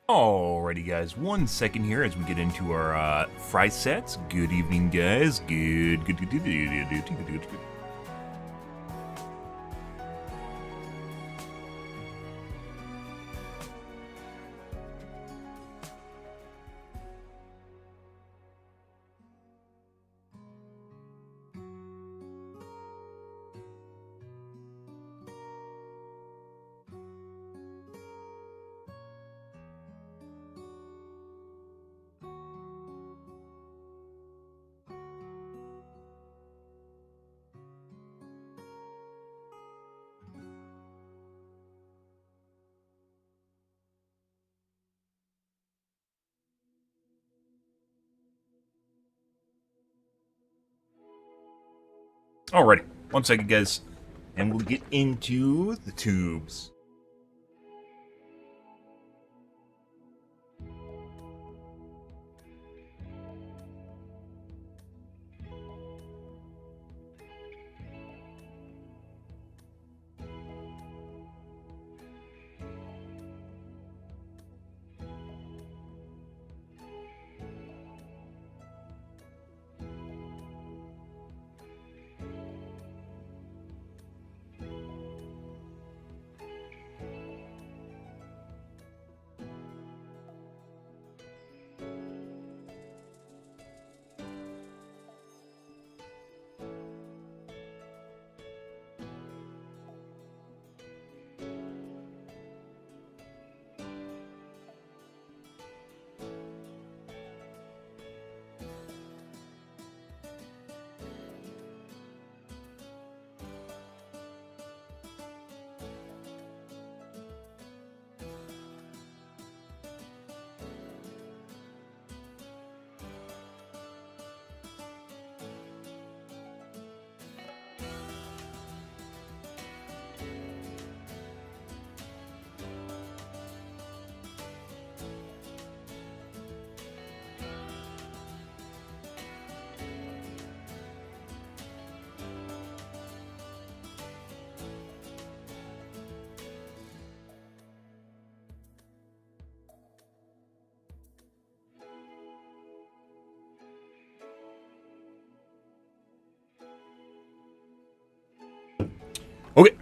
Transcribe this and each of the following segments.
Alrighty guys, 1 second here as we get into our fry sets. Good evening guys, good. Alrighty, 1 second guys, and we'll get into the tubes. Okay.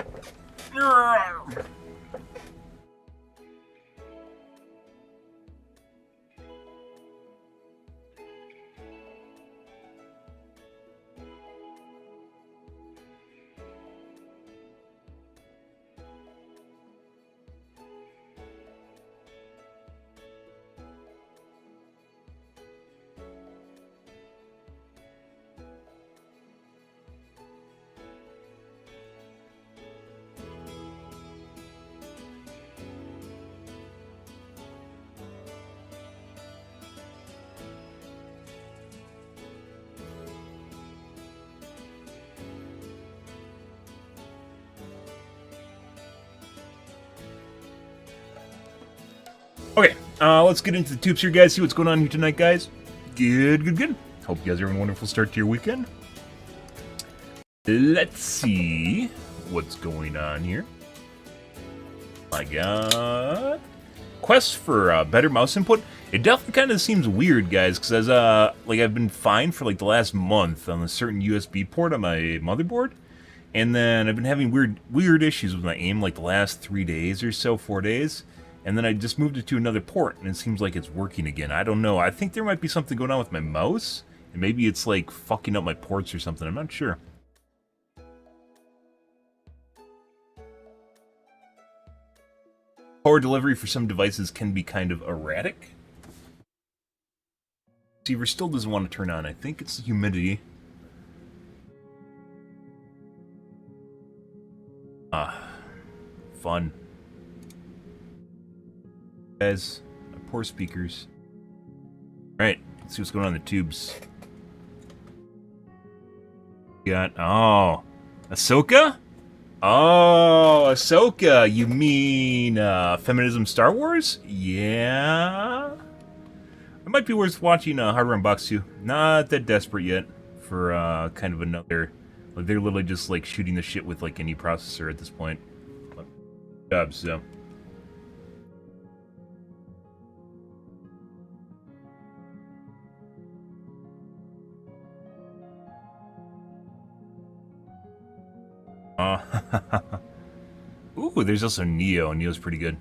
Okay, let's get into the tubes here, guys. See what's going on here tonight, guys. Good. Hope you guys are having a wonderful start to your weekend. Let's see what's going on here. I got quests for better mouse input. It definitely kind of seems weird, guys, because as I've been fine for like the last month on a certain USB port on my motherboard, and then I've been having weird issues with my aim like the last 3 days or so, 4 days. And then I just moved it to another port, and it seems like it's working again. I don't know. I think there might be something going on with my mouse, and maybe it's like fucking up my ports or something. I'm not sure. Power delivery for some devices can be kind of erratic. Receiver still doesn't want to turn on. I think it's the humidity. Fun. Guys, poor speakers. Alright, let's see what's going on in the tubes. We got, Ahsoka? Oh, Ahsoka, you mean, Feminism Star Wars? Yeah? It might be worth watching, Hardware Unboxed too. Not that desperate yet for, kind of another, like, they're literally just, like, shooting the shit with, like, any processor at this point. But, good job, so. Ooh, there's also Neo. Neo's pretty good.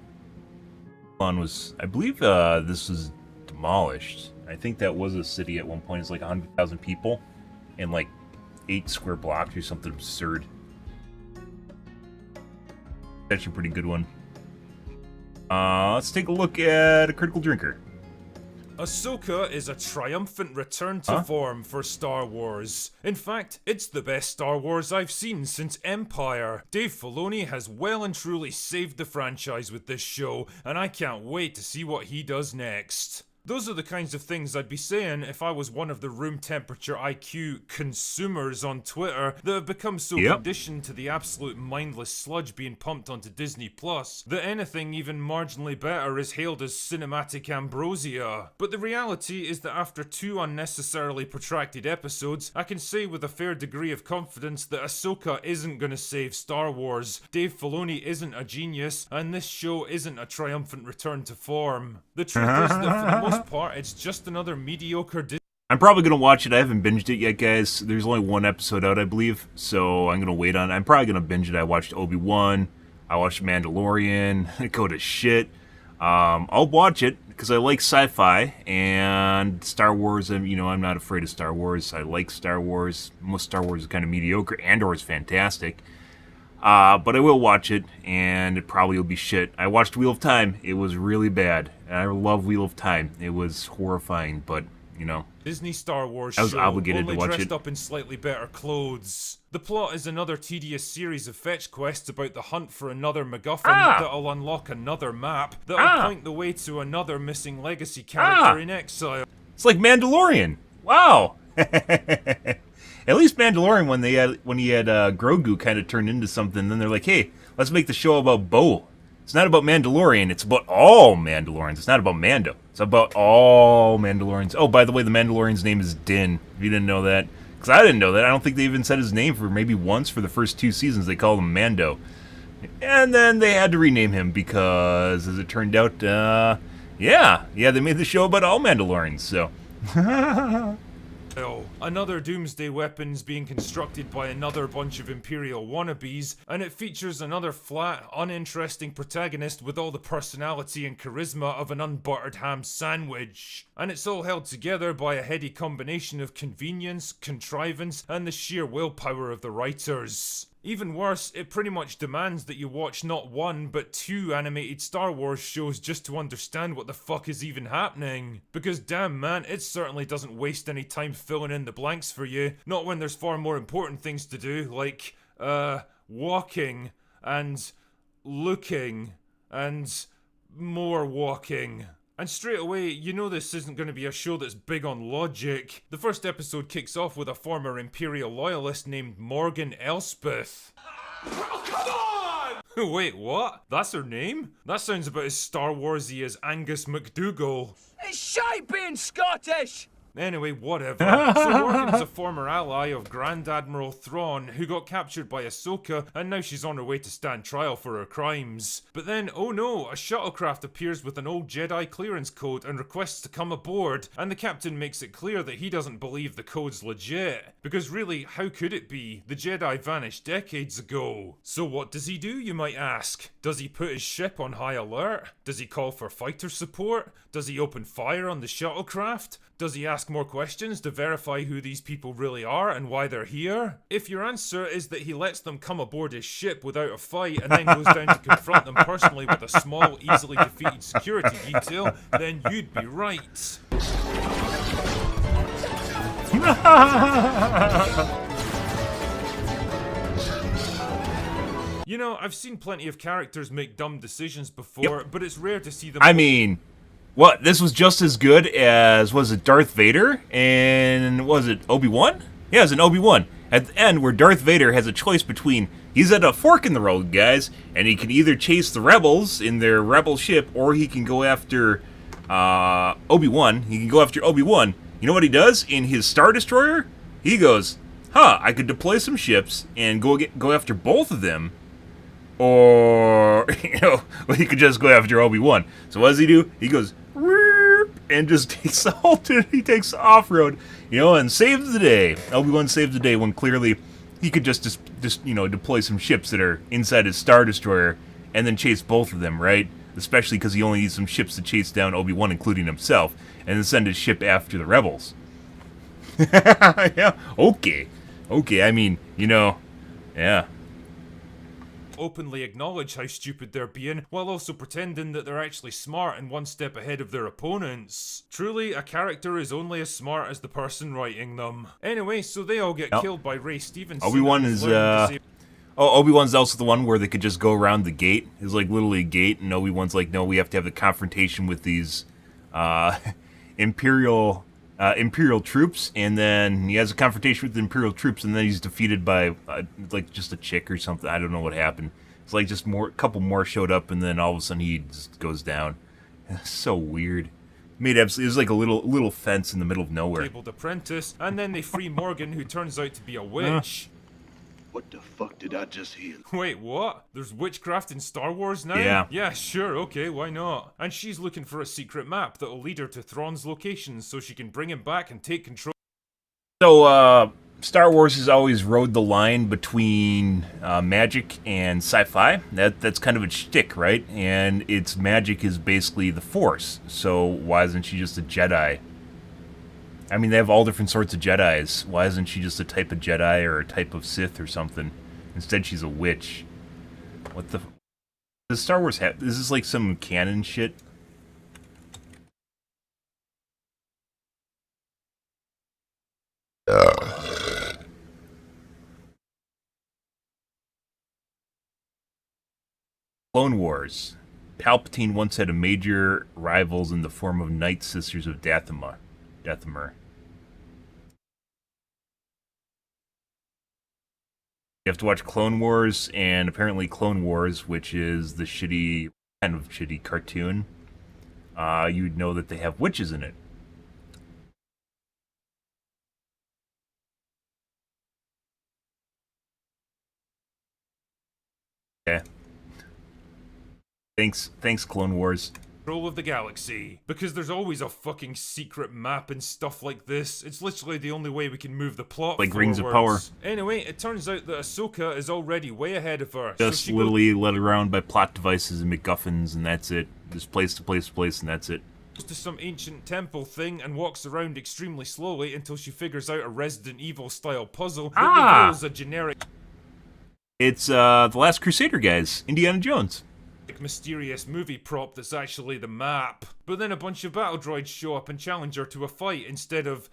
One was, I believe, this was demolished. I think that was a city at one point. It's like 100,000 people and like 8 square blocks or something absurd. That's a pretty good one. Let's take a look at a Critical Drinker. Ahsoka is a triumphant return to form for Star Wars. In fact, it's the best Star Wars I've seen since Empire. Dave Filoni has well and truly saved the franchise with this show, and I can't wait to see what he does next. Those are the kinds of things I'd be saying if I was one of the room temperature IQ consumers on Twitter that have become so conditioned to the absolute mindless sludge being pumped onto Disney Plus that anything even marginally better is hailed as cinematic ambrosia. But the reality is that after 2 unnecessarily protracted episodes, I can say with a fair degree of confidence that Ahsoka isn't gonna save Star Wars, Dave Filoni isn't a genius, and this show isn't a triumphant return to form. The truth is that for the most part, it's just another mediocre I'm probably going to watch it. I haven't binged it yet, guys. There's only 1 episode out, I believe, so I'm going to wait on it. I'm probably going to binge it. I watched Obi-Wan. I watched Mandalorian. Go to shit. I'll watch it because I like sci-fi and Star Wars. I'm not afraid of Star Wars. I like Star Wars. Most Star Wars is kind of mediocre. Andor is fantastic. But I will watch it, and it probably will be shit. I watched Wheel of Time. It was really bad. And I love Wheel of Time. It was horrifying, but, Disney Star Wars I was show, obligated only to watch dressed it. up in slightly better clothes. The plot is another tedious series of fetch quests about the hunt for another MacGuffin that'll unlock another map, that'll point the way to another missing legacy character in exile. It's like Mandalorian. Wow. At least Mandalorian, when he had Grogu kind of turned into something, then they're like, hey, let's make the show about Bo. It's not about Mandalorian, it's about all Mandalorians. It's not about Mando. It's about all Mandalorians. Oh, by the way, the Mandalorian's name is Din, if you didn't know that. Because I didn't know that. I don't think they even said his name for maybe once for the first 2 seasons. They called him Mando. And then they had to rename him because, as it turned out, they made the show about all Mandalorians, so... Another doomsday weapon's being constructed by another bunch of Imperial wannabes, and it features another flat, uninteresting protagonist with all the personality and charisma of an unbuttered ham sandwich. And it's all held together by a heady combination of convenience, contrivance, and the sheer willpower of the writers. Even worse, it pretty much demands that you watch not 1 but 2 animated Star Wars shows just to understand what the fuck is even happening. Because damn man, it certainly doesn't waste any time filling in the blanks for you, not when there's far more important things to do, like, walking, and looking, and more walking. And straight away, you know this isn't going to be a show that's big on logic. The first episode kicks off with a former Imperial loyalist named Morgan Elspeth. Oh, come on! Wait, what? That's her name? That sounds about as Star Warsy as Angus McDougall. It's shite being Scottish! Anyway, whatever. So Morgan's a former ally of Grand Admiral Thrawn, who got captured by Ahsoka, and now she's on her way to stand trial for her crimes. But then, oh no, a shuttlecraft appears with an old Jedi clearance code and requests to come aboard, and the captain makes it clear that he doesn't believe the code's legit. Because really, how could it be? The Jedi vanished decades ago. So what does he do, you might ask? Does he put his ship on high alert? Does he call for fighter support? Does he open fire on the shuttlecraft? Does he ask more questions to verify who these people really are and why they're here? If your answer is that he lets them come aboard his ship without a fight and then goes down to confront them personally with a small, easily defeated security detail, then you'd be right. You know, I've seen plenty of characters make dumb decisions before, but it's rare to see them... I mean... What, this was just as good as, was it Darth Vader? And was it Obi-Wan? Yeah, it was an Obi-Wan. At the end, where Darth Vader has a choice between, he's at a fork in the road, guys, and he can either chase the rebels in their rebel ship, or he can go after Obi-Wan. He can go after Obi-Wan. You know what he does in his Star Destroyer? He goes, I could deploy some ships and go after both of them. Or, he could just go after Obi-Wan. So what does he do? He goes, and just takes he takes off-road, and saves the day. Obi-Wan saves the day when clearly he could just deploy some ships that are inside his Star Destroyer and then chase both of them, right? Especially because he only needs some ships to chase down Obi-Wan, including himself, and then send his ship after the rebels. Yeah, okay. I mean, yeah. Openly acknowledge how stupid they're being, while also pretending that they're actually smart and one step ahead of their opponents. Truly, a character is only as smart as the person writing them. Anyway, so they all get killed by Ray Stevenson. Obi-Wan is, Obi-Wan's also the one where they could just go around the gate. It's like literally a gate, and Obi-Wan's like, no, we have to have the confrontation with these, Imperial troops, and then he has a confrontation with the Imperial troops, and then he's defeated by like just a chick or something. I don't know what happened. It's like just a couple more showed up, and then all of a sudden he just goes down. It's so weird. It was like a little fence in the middle of nowhere. Tabled apprentice, and then they free Morgan, who turns out to be a witch. What the fuck did I just hear? Wait, what? There's witchcraft in Star Wars now? Yeah. Yeah, sure, okay, why not? And she's looking for a secret map that'll lead her to Thrawn's locations so she can bring him back and take control. So, Star Wars has always rode the line between magic and sci-fi. That's kind of its shtick, right? And its magic is basically the Force. So why isn't she just a Jedi? I mean, they have all different sorts of Jedis. Why isn't she just a type of Jedi or a type of Sith or something? Instead, she's a witch. What the... Does Star Wars have... Is this like some canon shit? Clone Wars. Palpatine once had a major rivals in the form of Night Sisters of Dathomir. You have to watch Clone Wars, and apparently Clone Wars, which is the kind of shitty cartoon, you'd know that they have witches in it. Yeah. Thanks, Clone Wars. Control of the galaxy. Because there's always a fucking secret map and stuff like this. It's literally the only way we can move the plot like forwards. Rings of Power. Anyway, it turns out that Ahsoka is already way ahead of her. Just literally led around by plot devices and MacGuffins, and that's it. Just place to place to place, and that's it. Goes to some ancient temple thing and walks around extremely slowly until she figures out a Resident Evil style puzzle that reveals a generic... It's, The Last Crusader, guys. Indiana Jones. Mysterious movie prop that's actually the map. But then a bunch of battle droids show up and challenge her to a fight instead of,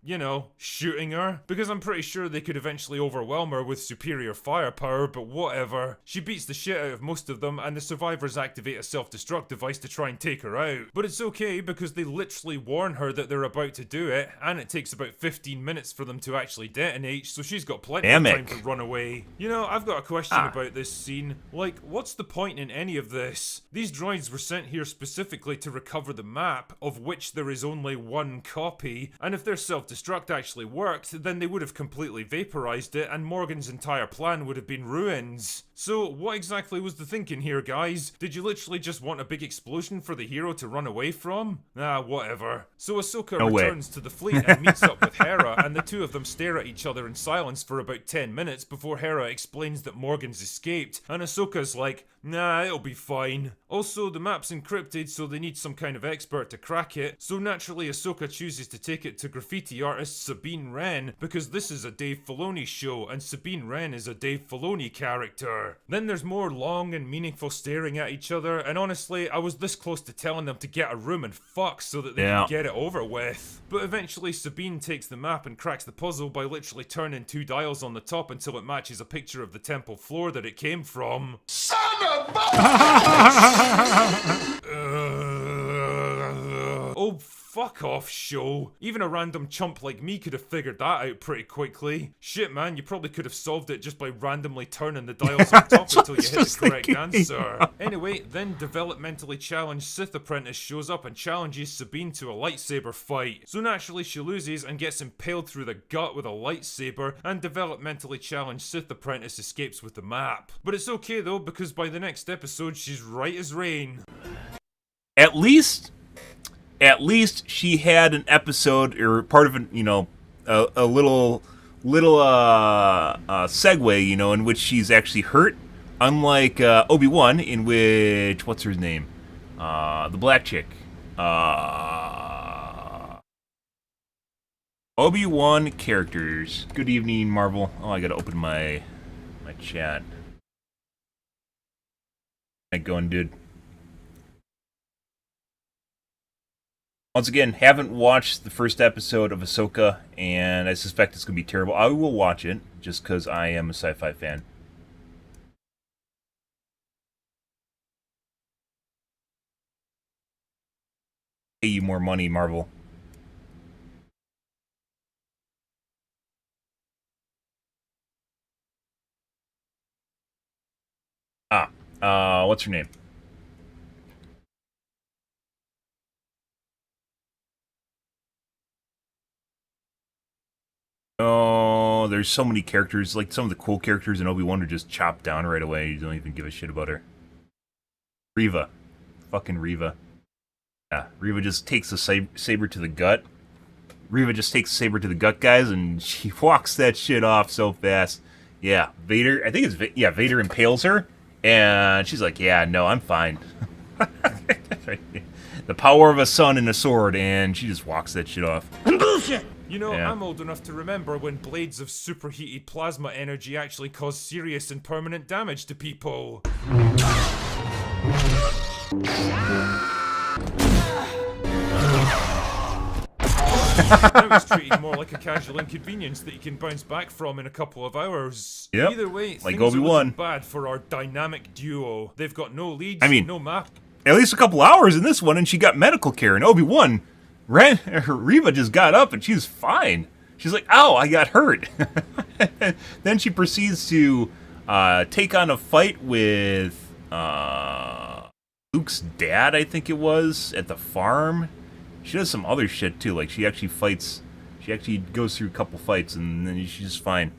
shooting her. Because I'm pretty sure they could eventually overwhelm her with superior firepower, but whatever. She beats the shit out of most of them, and the survivors activate a self-destruct device to try and take her out. But it's okay, because they literally warn her that they're about to do it, and it takes about 15 minutes for them to actually detonate, so she's got plenty of time to run away. I've got a question about this scene. Like, what's the point in any of this? These droids were sent here specifically to recover the map, of which there is only one copy, and if their self-destruct actually worked, then they would have completely vaporized it, and Morgan's entire plan would have been ruins. So, what exactly was the thinking here, guys? Did you literally just want a big explosion for the hero to run away from? Whatever. So Ahsoka returns to the fleet and meets up with Hera, and the two of them stare at each other in silence for about 10 minutes before Hera explains that Morgan's escaped, and Ahsoka's like, nah, it'll be fine. Also, the map's encrypted, so they need some kind of expert to crack it, so naturally Ahsoka chooses to take it to graffiti artist Sabine Wren, because this is a Dave Filoni show, and Sabine Wren is a Dave Filoni character. Then there's more long and meaningful staring at each other, and honestly, I was this close to telling them to get a room and fuck so that they can get it over with. But eventually Sabine takes the map and cracks the puzzle by literally turning 2 dials on the top until it matches a picture of the temple floor that it came from. Son of a... Oh, fuck off, show. Even a random chump like me could have figured that out pretty quickly. Shit, man, you probably could have solved it just by randomly turning the dials on top until you hit the correct answer. Anyway, then developmentally challenged Sith apprentice shows up and challenges Sabine to a lightsaber fight. So naturally she loses and gets impaled through the gut with a lightsaber, and developmentally challenged Sith apprentice escapes with the map. But it's okay though, because by the next episode she's right as rain. At least she had an episode or part of a little little segue, you know, in which she's actually hurt, unlike Obi-Wan, in which what's her name, the black chick, Obi-Wan characters. Good evening, Marvel. Oh, I gotta open my chat. How's it going, dude? Once again, haven't watched the first episode of Ahsoka, and I suspect it's going to be terrible. I will watch it, just because I am a sci-fi fan. Pay you more money, Marvel. What's her name? Oh, there's so many characters. Like, some of the cool characters in Obi-Wan are just chopped down right away. You don't even give a shit about her. Reva. Fucking Reva. Yeah, Reva just takes the saber to the gut. Reva just takes the saber to the gut, guys, and she walks that shit off so fast. Yeah, Vader, I think it's, yeah, Vader impales her, and she's like, yeah, no, I'm fine. The power of a sun and a sword, and she just walks that shit off. Bullshit! You know, Yeah. I'm old enough to remember when blades of superheated plasma energy actually caused serious and permanent damage to people. Now it's treated more like a casual inconvenience that you can bounce back from in a couple of hours. Yep, Either way, like things are Obi-Wan. looking bad for our dynamic duo. They've got no leads, I mean- no map. At least a couple hours in this one, and she got medical care. And Obi-Wan, Reva just got up, and she's fine. She's like, ow, I got hurt. Then she proceeds to take on a fight with Luke's dad, I think it was, at the farm. She does some other shit, too. Like, she actually goes through a couple fights, and then she's just fine.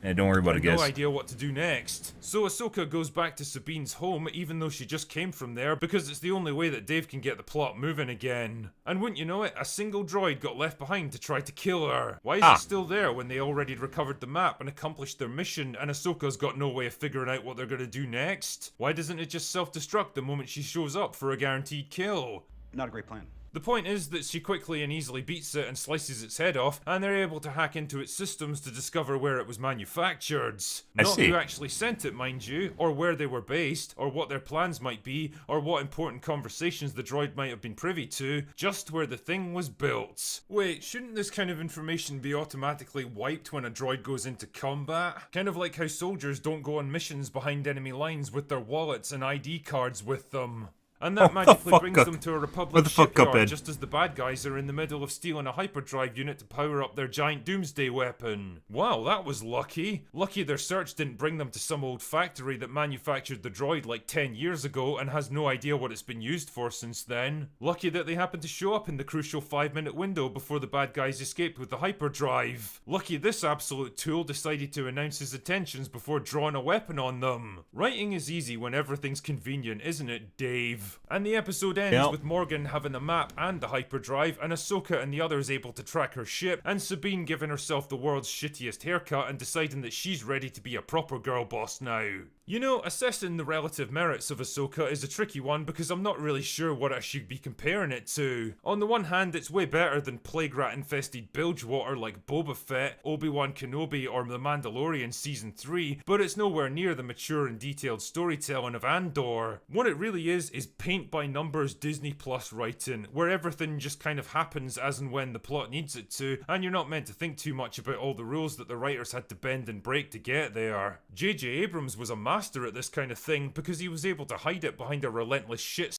And don't worry about it, guys. No idea what to do next. So Ahsoka goes back to Sabine's home, even though she just came from there, because it's the only way that Dave can get the plot moving again. And wouldn't you know it, a single droid got left behind to try to kill her. Why is it still there when they already recovered the map and accomplished their mission, and Ahsoka's got no way of figuring out what they're gonna do next? Why doesn't it just self-destruct the moment she shows up for a guaranteed kill? Not a great plan. The point is that she quickly and easily beats it and slices its head off, and they're able to hack into its systems to discover where it was manufactured. I Not see. who actually sent it, mind you, or where they were based, or what their plans might be, or what important conversations the droid might have been privy to, just where the thing was built. Wait, shouldn't this kind of information be automatically wiped when a droid goes into combat? Kind of like how soldiers don't go on missions behind enemy lines with their wallets and ID cards with them. And that magically brings them to a Republic shipyard just as the bad guys are in the middle of stealing a hyperdrive unit to power up their giant doomsday weapon. Wow, that was lucky. Lucky their search didn't bring them to some old factory that manufactured the droid like 10 years ago and has no idea what it's been used for since then. Lucky that they happened to show up in the crucial 5-minute window before the bad guys escaped with the hyperdrive. Lucky this absolute tool decided to announce his intentions before drawing a weapon on them. Writing is easy when everything's convenient, isn't it, Dave? And the episode ends with Morgan having the map and the hyperdrive, and Ahsoka and the others able to track her ship, and Sabine giving herself the world's shittiest haircut and deciding that she's ready to be a proper girl boss now. You know, assessing the relative merits of Ahsoka is a tricky one because I'm not really sure what I should be comparing it to. On the one hand, it's way better than plague rat infested bilgewater like Boba Fett, Obi-Wan Kenobi, or The Mandalorian Season 3, but it's nowhere near the mature and detailed storytelling of Andor. What it really is paint by numbers Disney Plus writing, where everything just kind of happens as and when the plot needs it to, and you're not meant to think too much about all the rules that the writers had to bend and break to get there. J.J. Abrams was a master at this kind of thing because he was able to hide it behind a relentless shit.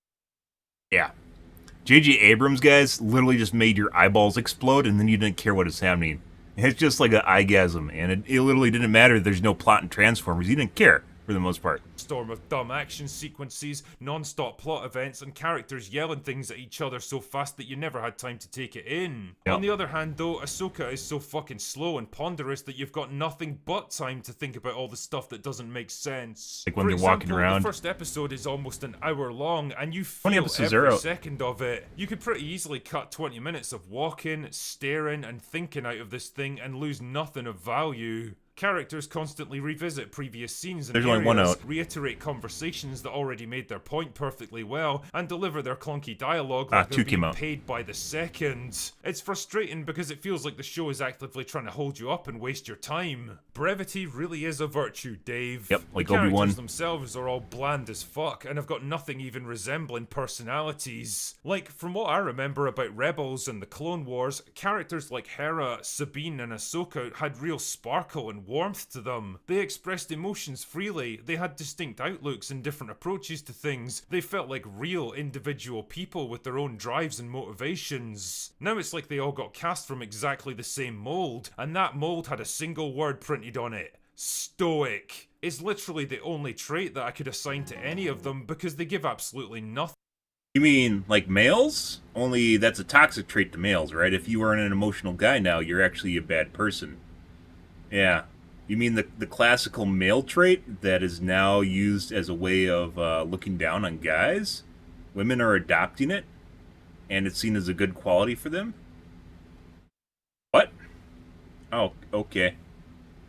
Yeah. J.J. Abrams, guys, literally just made your eyeballs explode, and then you didn't care what is happening. It's just like an eyegasm, and it literally didn't matter there's no plot in Transformers. He didn't care. for the most part. Storm of dumb action sequences, non-stop plot events, and characters yelling things at each other so fast that you never had time to take it in. Yep. On the other hand though, Ahsoka is so fucking slow and ponderous that you've got nothing but time to think about all the stuff that doesn't make sense. Like when For they're example, walking around. the first episode is almost an hour long and you 20 feel episodes every are out. second of it. You could pretty easily cut 20 minutes of walking, staring, and thinking out of this thing and lose nothing of value. Characters constantly revisit previous scenes and There's only one areas, out. reiterate conversations that already made their point perfectly well, and deliver their clunky dialogue like they're 2 came being out. paid by the second. It's frustrating because it feels like the show is actively trying to hold you up and waste your time. Brevity really is a virtue, Dave. Yep, like the characters Obi-Wan. themselves are all bland as fuck and have got nothing even resembling personalities. Like, from what I remember about Rebels and the Clone Wars, characters like Hera, Sabine, and Ahsoka had real sparkle and warmth to them. They expressed emotions freely, they had distinct outlooks and different approaches to things, they felt like real individual people with their own drives and motivations. Now it's like they all got cast from exactly the same mold, and that mold had a single word printed on it. Stoic. It's literally the only trait that I could assign to any of them because they give absolutely nothing. You mean like males? Only that's a toxic trait to males, right? If you aren't an emotional guy now, you're actually a bad person. Yeah. You mean the classical male trait that is now used as a way of looking down on guys? Women are adopting it, and it's seen as a good quality for them? What? Oh, okay.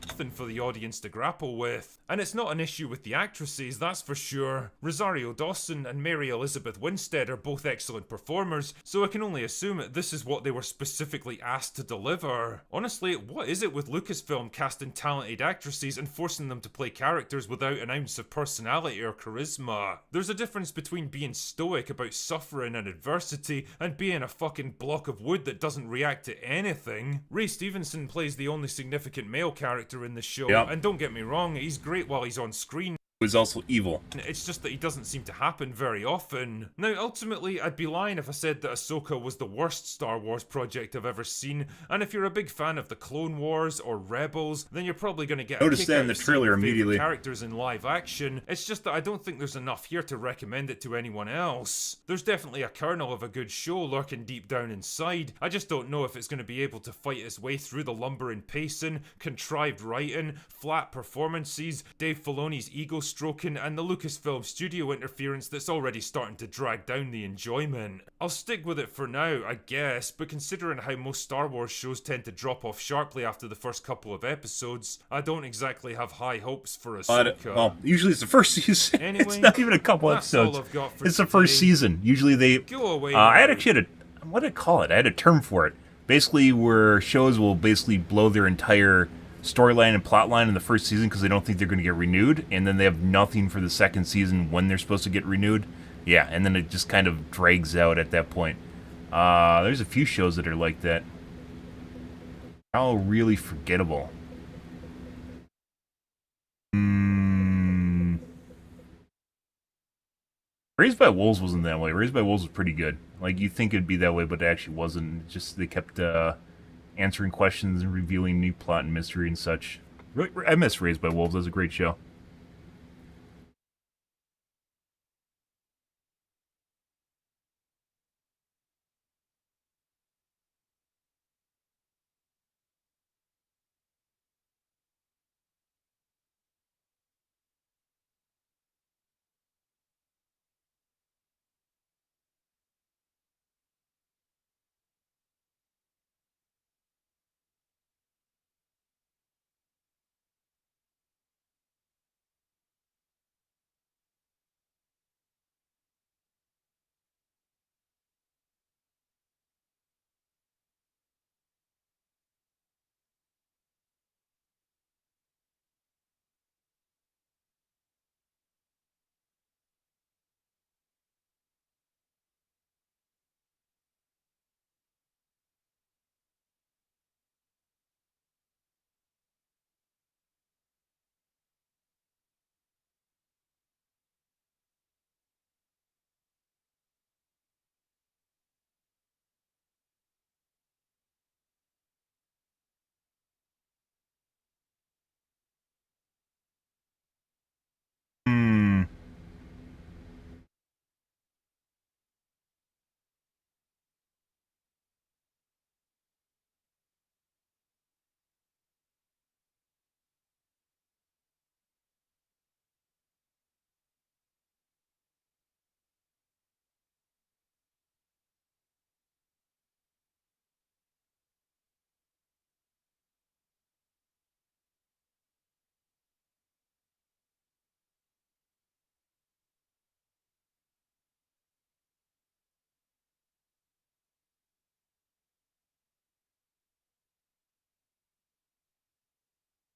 Nothing for the audience to grapple with. And it's not an issue with the actresses, that's for sure. Rosario Dawson and Mary Elizabeth Winstead are both excellent performers, so I can only assume that this is what they were specifically asked to deliver. Honestly, what is it with Lucasfilm casting talented actresses and forcing them to play characters without an ounce of personality or charisma? There's a difference between being stoic about suffering and adversity and being a fucking block of wood that doesn't react to anything. Ray Stevenson plays the only significant male character in the show, Yep. and don't get me wrong, he's great while he's on screen. Was also evil. It's just that he doesn't seem to happen very often. Now, ultimately, I'd be lying if I said that Ahsoka was the worst Star Wars project I've ever seen, and if you're a big fan of the Clone Wars or Rebels, then you're probably going to get Noticed a kick that out in the of seeing trailer your favourite immediately. characters in live action. It's just that I don't think there's enough here to recommend it to anyone else. There's definitely a kernel of a good show lurking deep down inside. I just don't know if it's going to be able to fight its way through the lumbering pacing, contrived writing, flat performances, Dave Filoni's ego stroking, and the Lucasfilm studio interference that's already starting to drag down the enjoyment. I'll stick with it for now, I guess, but considering how most Star Wars shows tend to drop off sharply after the first couple of episodes, I don't exactly have high hopes for Ahsoka. Well, usually it's the first season. Anyway, it's not even a couple that's all episodes. I've got for It's the first today. season. Usually they... Go away I had now. actually had a... What did I call it? I had a term for it. Basically, where shows will basically blow their entire storyline and plotline in the first season because they don't think they're going to get renewed, and then they have nothing for the second season when they're supposed to get renewed. Yeah, and then it just kind of drags out at that point. There's a few shows that are like that. How really forgettable. Raised by Wolves wasn't that way. Raised by Wolves was pretty good. Like, you'd think it'd be that way, but it actually wasn't. It's just they kept answering questions and revealing new plot and mystery and such. I miss Raised by Wolves. That was a great show.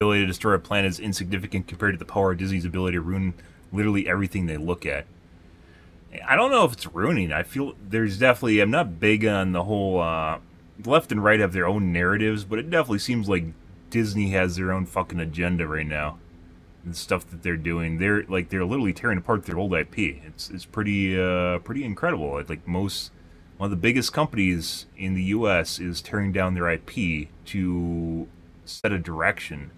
ability to destroy a planet is insignificant compared to the power of Disney's ability to ruin literally everything they look at. I don't know if it's ruining. I feel there's definitely... I'm not big on the whole... left and right have their own narratives, but it definitely seems like Disney has their own fucking agenda right now. The stuff that they're doing, they're literally tearing apart their old IP. It's pretty incredible. One of the biggest companies in the U.S. is tearing down their IP to set a direction.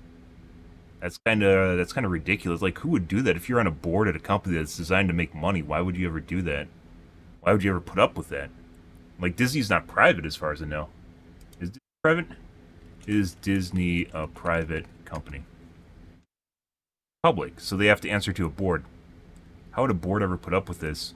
That's kind of ridiculous. Like, who would do that? If you're on a board at a company that's designed to make money, why would you ever do that? Why would you ever put up with that? Like, Disney's not private as far as I know. Is Disney private? Is Disney a private company? Public, so they have to answer to a board. How would a board ever put up with this?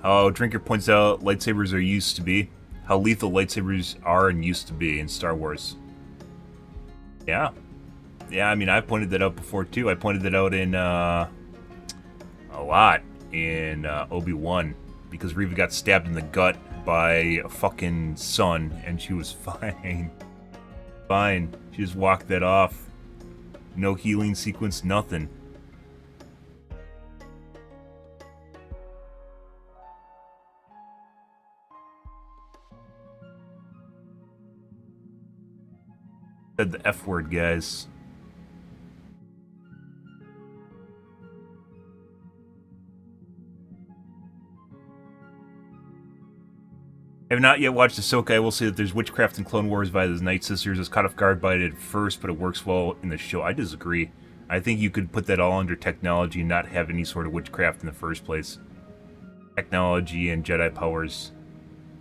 How Drinker points out lightsabers are used to be. How lethal lightsabers are and used to be in Star Wars. Yeah. Yeah, I mean, I pointed that out before, too. I pointed that out in, a lot in, Obi-Wan. Because Reva got stabbed in the gut by a fucking son, and she was fine. Fine. She just walked that off. No healing sequence, nothing. Said the F word, guys. I have not yet watched Ahsoka. I will say that there's witchcraft in Clone Wars by the Night Sisters. I was caught off guard by it at first, but it works well in the show. I disagree. I think you could put that all under technology and not have any sort of witchcraft in the first place. Technology and Jedi powers.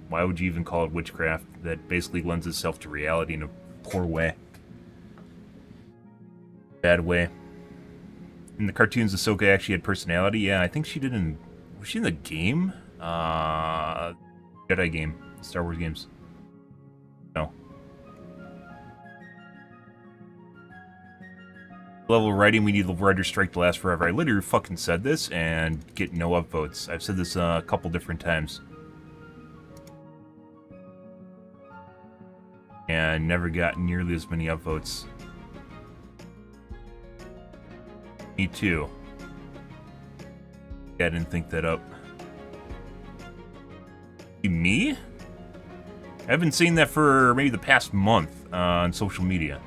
Why would you even call it witchcraft? That basically lends itself to reality in a poor way. Bad way. In the cartoons, Ahsoka actually had personality. Yeah, I think she did in... Was she in the game? Jedi game. Star Wars games. No. Level of writing, we need the writer's strike to last forever. I literally fucking said this and get no upvotes. I've said this a couple different times. And never got nearly as many upvotes. Me too. Yeah, I didn't think that up. Me? I've been seeing that for maybe the past month on social media.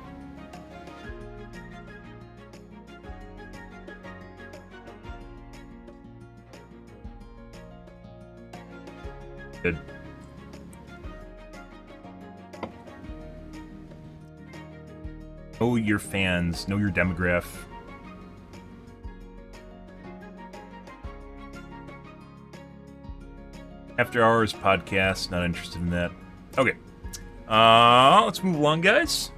Good. Know your fans, know your demographic. After Hours podcast, not interested in that. Okay. Let's move along, guys.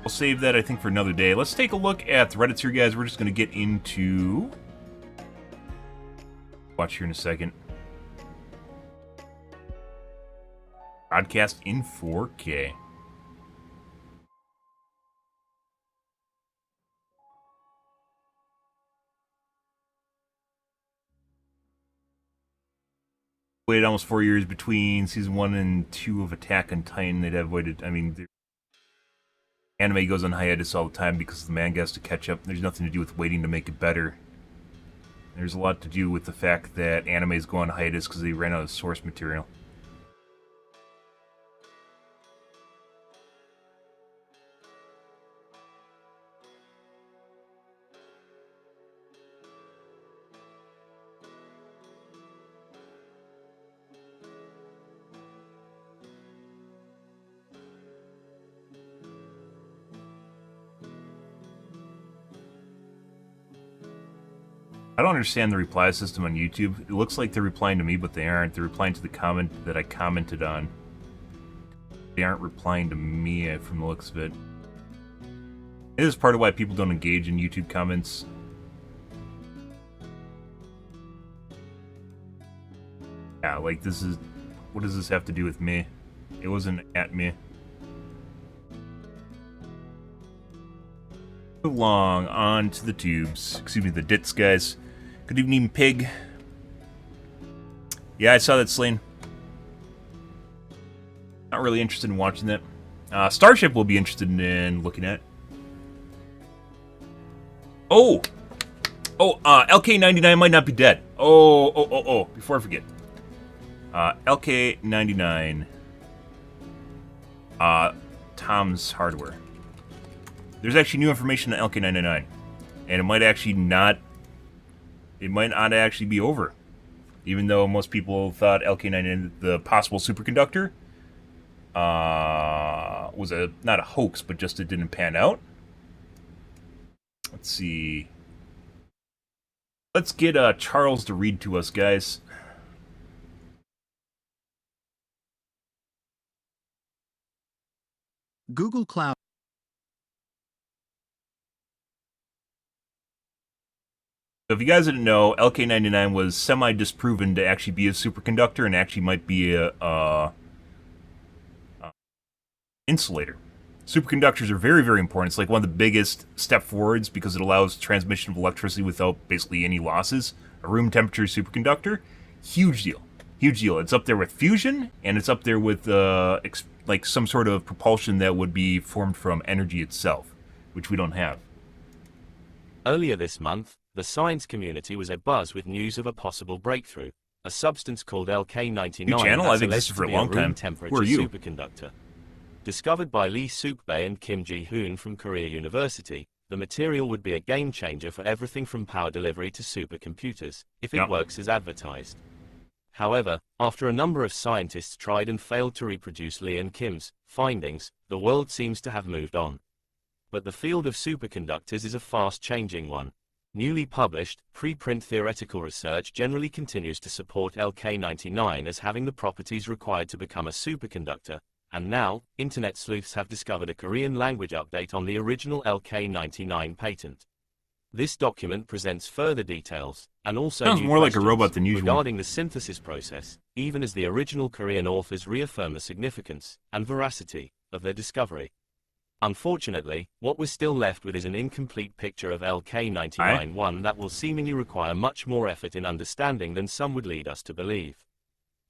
I'll save that, I think, for another day. Let's take a look at the Reddits here, guys. We're just going to get into... Watch here in a second. Broadcast in 4K. Waited almost 4 years between season 1 and 2 of Attack on Titan. They'd have waited. I mean, anime goes on hiatus all the time because the manga has to catch up. There's nothing to do with waiting to make it better. There's a lot to do with the fact that animes go on hiatus because they ran out of source material. I don't understand the reply system on YouTube. It looks like they're replying to me, but they aren't. They're replying to the comment that I commented on. They aren't replying to me from the looks of it. It is part of why people don't engage in YouTube comments. Yeah, like this is... What does this have to do with me? It wasn't at me. Move along, on to the tubes. Excuse me, the dits, guys. Good evening, pig. Yeah, I saw that, Slane. Not really interested in watching that. Starship will be interested in looking at. Oh! Oh, LK99 might not be dead. Oh, before I forget. LK99. Tom's Hardware. There's actually new information on LK99. And it might actually not... It might not actually be over. Even though most people thought LK99, the possible superconductor, was not a hoax, but just it didn't pan out. Let's see. Let's get Charles to read to us, guys. Google Cloud. So if you guys didn't know, LK99 was semi-disproven to actually be a superconductor and actually might be a insulator. Superconductors are very, very important. It's like one of the biggest step forwards because it allows transmission of electricity without basically any losses. A room temperature superconductor, huge deal. Huge deal. It's up there with fusion, and it's up there with like some sort of propulsion that would be formed from energy itself, which we don't have. Earlier this month, the science community was abuzz with news of a possible breakthrough, a substance called LK99 New channel? that's I've alleged existed to for a be long time. room temperature Who are you? superconductor. Discovered by Lee Suk-bae and Kim Ji-hoon from Korea University, the material would be a game changer for everything from power delivery to supercomputers, if it works as advertised. However, after a number of scientists tried and failed to reproduce Lee and Kim's findings, the world seems to have moved on. But the field of superconductors is a fast-changing one. Newly published, preprint theoretical research generally continues to support LK99 as having the properties required to become a superconductor, and now, internet sleuths have discovered a Korean language update on the original LK99 patent. This document presents further details, and also Sounds new more like a questions robot than usual. regarding the synthesis process, even as the original Korean authors reaffirm the significance and veracity of their discovery. Unfortunately, what we're still left with is an incomplete picture of LK99, one that will seemingly require much more effort in understanding than some would lead us to believe.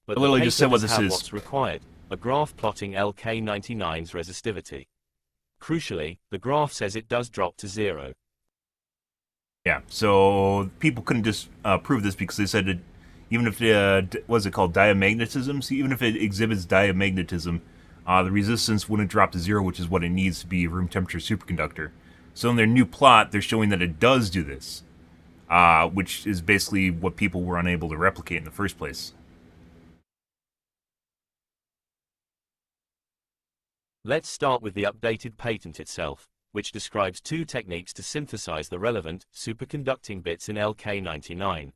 But I literally the just paper said what does this have is. what's required, a graph plotting LK99's resistivity. Crucially, the graph says it does drop to 0. Yeah, so people couldn't just prove this because they said it, even if what's it called, diamagnetism? So even if it exhibits diamagnetism, the resistance wouldn't drop to 0, which is what it needs to be a room temperature superconductor. So in their new plot, they're showing that it does do this, which is basically what people were unable to replicate in the first place. Let's start with the updated patent itself, which describes two techniques to synthesize the relevant, superconducting bits in LK99.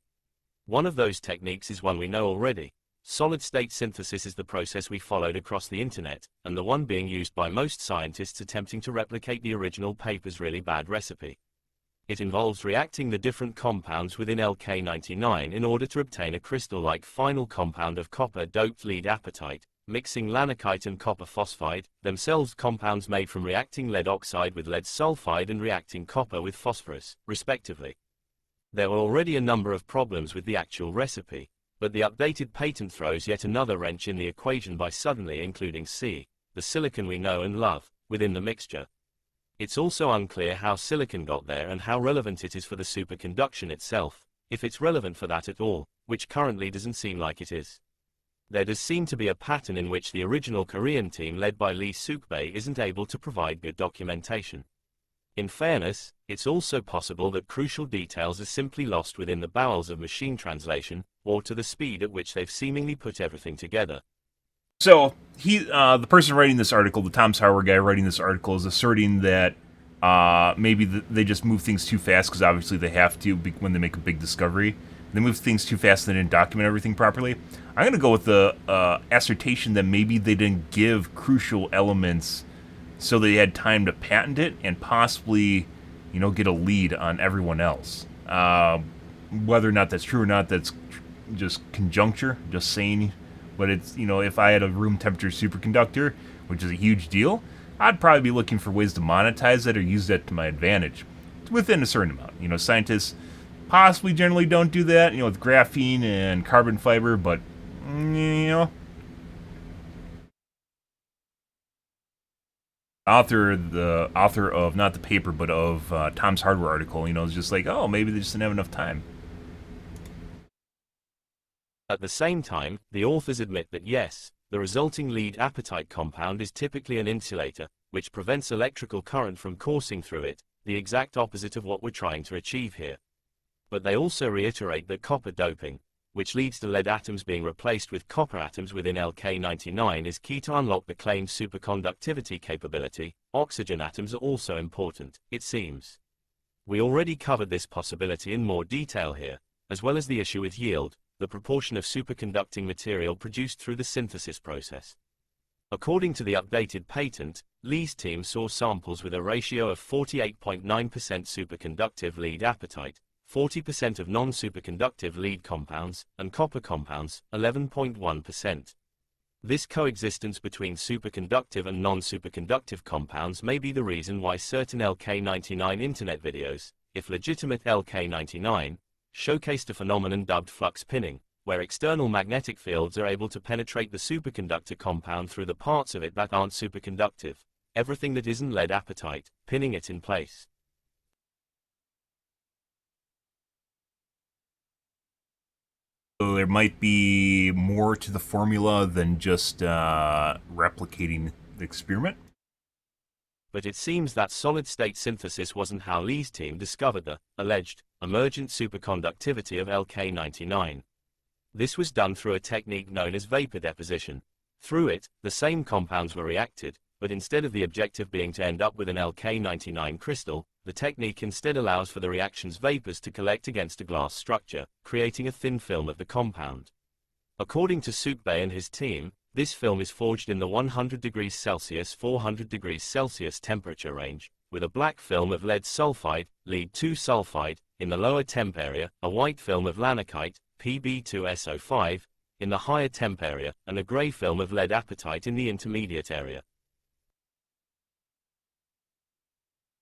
One of those techniques is one we know already. Solid-state synthesis is the process we followed across the internet, and the one being used by most scientists attempting to replicate the original paper's really bad recipe. It involves reacting the different compounds within LK99 in order to obtain a crystal-like final compound of copper-doped lead apatite, mixing lanocyte and copper phosphide, themselves compounds made from reacting lead oxide with lead sulfide and reacting copper with phosphorus, respectively. There were already a number of problems with the actual recipe. But the updated patent throws yet another wrench in the equation by suddenly including C, the silicon we know and love, within the mixture. It's also unclear how silicon got there and how relevant it is for the superconduction itself, if it's relevant for that at all, which currently doesn't seem like it is. There does seem to be a pattern in which the original Korean team led by Lee Suk-bae isn't able to provide good documentation. In fairness, it's also possible that crucial details are simply lost within the bowels of machine translation, or to the speed at which they've seemingly put everything together. So the person writing this article, the Tom's Hardware guy writing this article, is asserting that maybe they just move things too fast because obviously they have to when they make a big discovery. They move things too fast and they didn't document everything properly. I'm going to go with the assertion that maybe they didn't give crucial elements so they had time to patent it and possibly, get a lead on everyone else. Whether or not that's true or not, that's just conjecture, just saying. But it's, if I had a room temperature superconductor, which is a huge deal, I'd probably be looking for ways to monetize that or use that to my advantage within a certain amount. Scientists possibly generally don't do that, with graphene and carbon fiber, but, the author of, not the paper, but of Tom's Hardware article, is just like, oh, maybe they just didn't have enough time. At the same time, the authors admit that yes, the resulting lead apatite compound is typically an insulator, which prevents electrical current from coursing through it, the exact opposite of what we're trying to achieve here. But they also reiterate that copper doping, which leads to lead atoms being replaced with copper atoms within LK99, is key to unlock the claimed superconductivity capability. Oxygen atoms are also important, it seems. We already covered this possibility in more detail here, as well as the issue with yield, the proportion of superconducting material produced through the synthesis process. According to the updated patent, Lee's team saw samples with a ratio of 48.9% superconductive lead apatite, 40% of non-superconductive lead compounds, and copper compounds, 11.1%. This coexistence between superconductive and non-superconductive compounds may be the reason why certain LK99 internet videos, if legitimate LK99, showcased a phenomenon dubbed flux pinning, where external magnetic fields are able to penetrate the superconductor compound through the parts of it that aren't superconductive, everything that isn't lead apatite, pinning it in place. So there might be more to the formula than just replicating the experiment. But it seems that solid-state synthesis wasn't how Lee's team discovered the alleged emergent superconductivity of LK99. This was done through a technique known as vapor deposition. Through it, the same compounds were reacted, but instead of the objective being to end up with an LK99 crystal, the technique instead allows for the reaction's vapors to collect against a glass structure, creating a thin film of the compound. According to Suk-bae and his team, this film is forged in the 100 degrees Celsius 400 degrees Celsius temperature range, with a black film of lead sulfide, lead-2 sulfide, in the lower temp area, a white film of lanocyte, Pb2SO5, in the higher temp area, and a gray film of lead apatite in the intermediate area.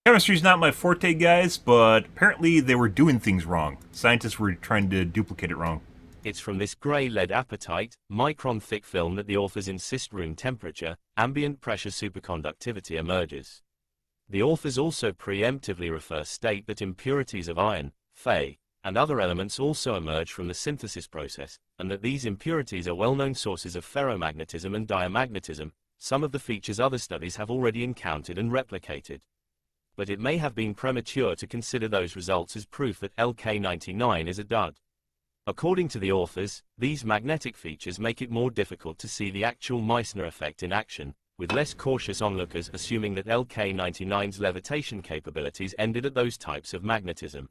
Chemistry's not my forte, guys, but apparently they were doing things wrong. Scientists were trying to duplicate it wrong. It's from this gray lead apatite, micron-thick film that the authors insist room temperature, ambient pressure superconductivity emerges. The authors also preemptively state that impurities of iron, Fe, and other elements also emerge from the synthesis process, and that these impurities are well-known sources of ferromagnetism and diamagnetism, some of the features other studies have already encountered and replicated. But it may have been premature to consider those results as proof that LK99 is a dud. According to the authors, these magnetic features make it more difficult to see the actual Meissner effect in action, with less cautious onlookers assuming that LK99's levitation capabilities ended at those types of magnetism.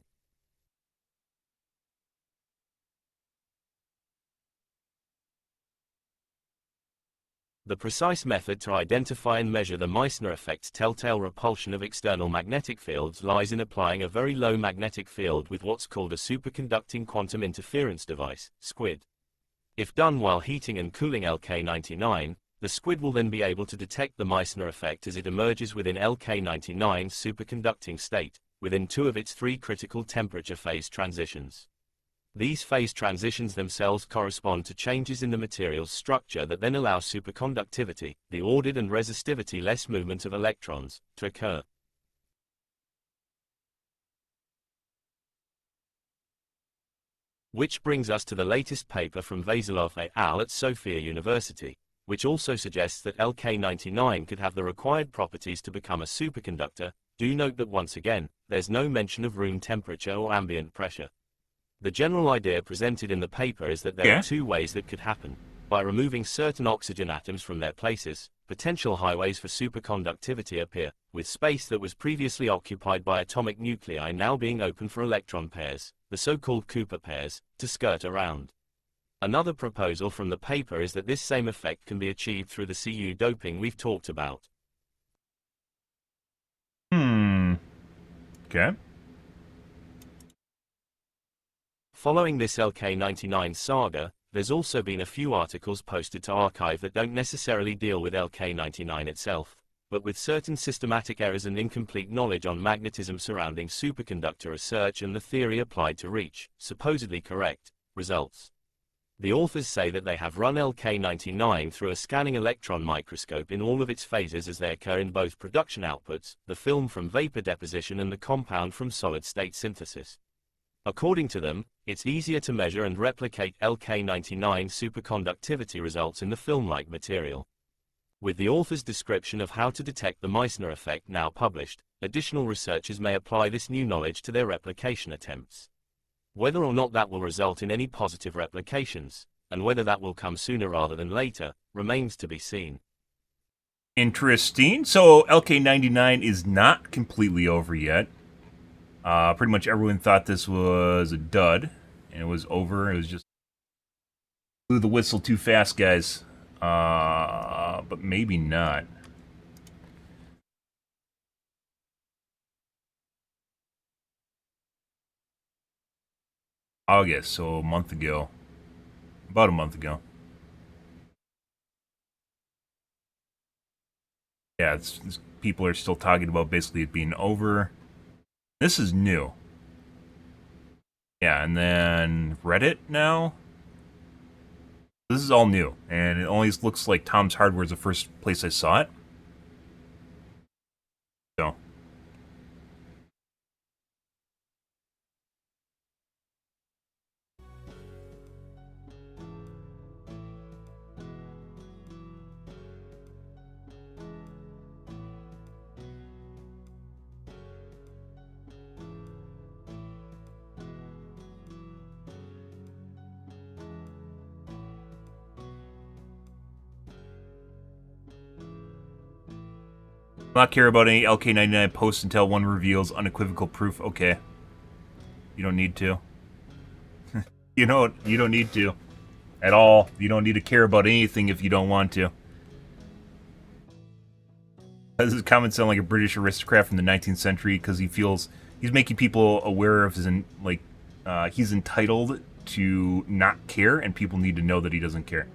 The precise method to identify and measure the Meissner effect's telltale repulsion of external magnetic fields lies in applying a very low magnetic field with what's called a superconducting quantum interference device, SQUID. If done while heating and cooling LK99, the SQUID will then be able to detect the Meissner effect as it emerges within LK99's superconducting state, within two of its three critical temperature phase transitions. These phase transitions themselves correspond to changes in the material's structure that then allow superconductivity, the ordered and resistivity-less movement of electrons, to occur. Which brings us to the latest paper from Vasilov et al. At Sofia University, which also suggests that LK99 could have the required properties to become a superconductor. Do note that once again, there's no mention of room temperature or ambient pressure. The general idea presented in the paper is that there are two ways that could happen. By removing certain oxygen atoms from their places, potential highways for superconductivity appear, with space that was previously occupied by atomic nuclei now being open for electron pairs, the so-called Cooper pairs, to skirt around. Another proposal from the paper is that this same effect can be achieved through the Cu doping we've talked about. Okay. Following this LK99 saga, there's also been a few articles posted to arXiv that don't necessarily deal with LK99 itself, but with certain systematic errors and incomplete knowledge on magnetism surrounding superconductor research and the theory applied to reach, supposedly correct, results. The authors say that they have run LK99 through a scanning electron microscope in all of its phases as they occur in both production outputs, the film from vapor deposition and the compound from solid-state synthesis. According to them, it's easier to measure and replicate LK99 superconductivity results in the film-like material. With the author's description of how to detect the Meissner effect now published, additional researchers may apply this new knowledge to their replication attempts. Whether or not that will result in any positive replications, and whether that will come sooner rather than later, remains to be seen. Interesting. So LK99 is not completely over yet. Pretty much everyone thought this was a dud, and it was over. It was just blew the whistle too fast, guys. But maybe not. August, so a month ago. About a month ago. Yeah, people are still talking about basically it being over. This is new. Yeah, and then Reddit now. This is all new, and it only looks like Tom's Hardware is the first place I saw it. So. Not care about any LK99 posts until one reveals unequivocal proof. Okay. You don't need to. You don't need to. At all. You don't need to care about anything if you don't want to. This comment sound like a British aristocrat from the 19th century because he feels he's making people aware of his he's entitled to not care, and people need to know that he doesn't care.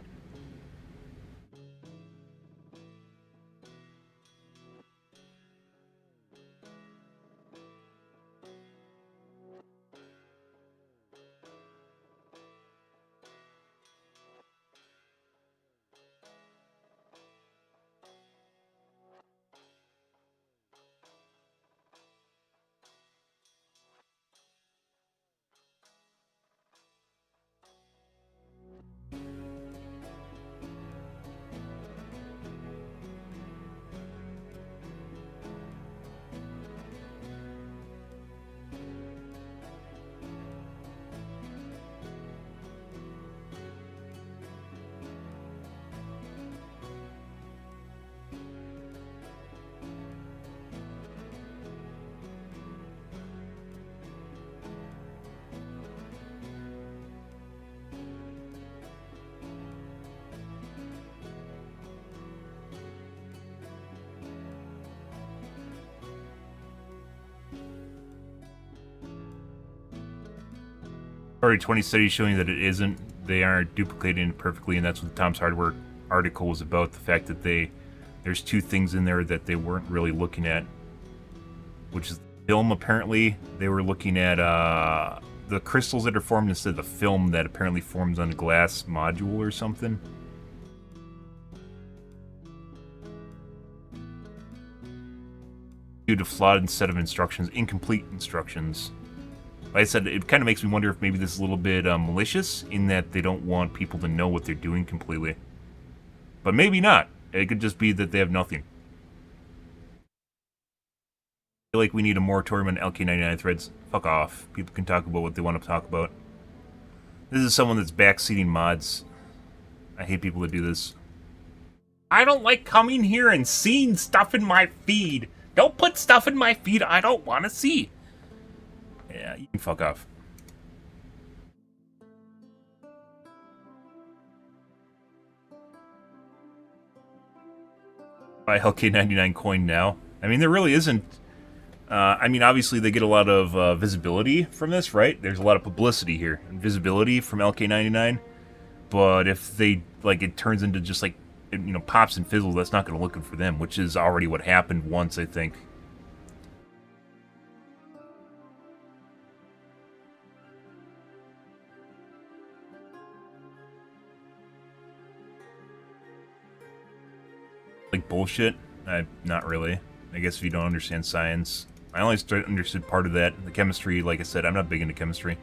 Already 20 studies showing that it isn't. They aren't duplicating it perfectly, and that's what the Tom's Hardware article was about. The fact that there's two things in there that they weren't really looking at, which is the film. Apparently, they were looking at the crystals that are formed instead of the film that apparently forms on a glass module or something. Due to flawed set of instructions, incomplete instructions. Like I said, it kind of makes me wonder if maybe this is a little bit malicious in that they don't want people to know what they're doing completely. But maybe not. It could just be that they have nothing. I feel like we need a moratorium on LK99 threads. Fuck off. People can talk about what they want to talk about. This is someone that's backseating mods. I hate people that do this. I don't like coming here and seeing stuff in my feed. Don't put stuff in my feed I don't want to see. Yeah, you can fuck off. Buy LK99 coin now. I mean, there really isn't. I mean, obviously they get a lot of visibility from this, right? There's a lot of publicity here and visibility from LK99. But if they, like, it turns into just, like, you know, pops and fizzles, that's not going to look good for them, which is already what happened once, I think. Like bullshit? Not really. I guess if you don't understand science. I only understood part of that. The chemistry, like I said, I'm not big into chemistry.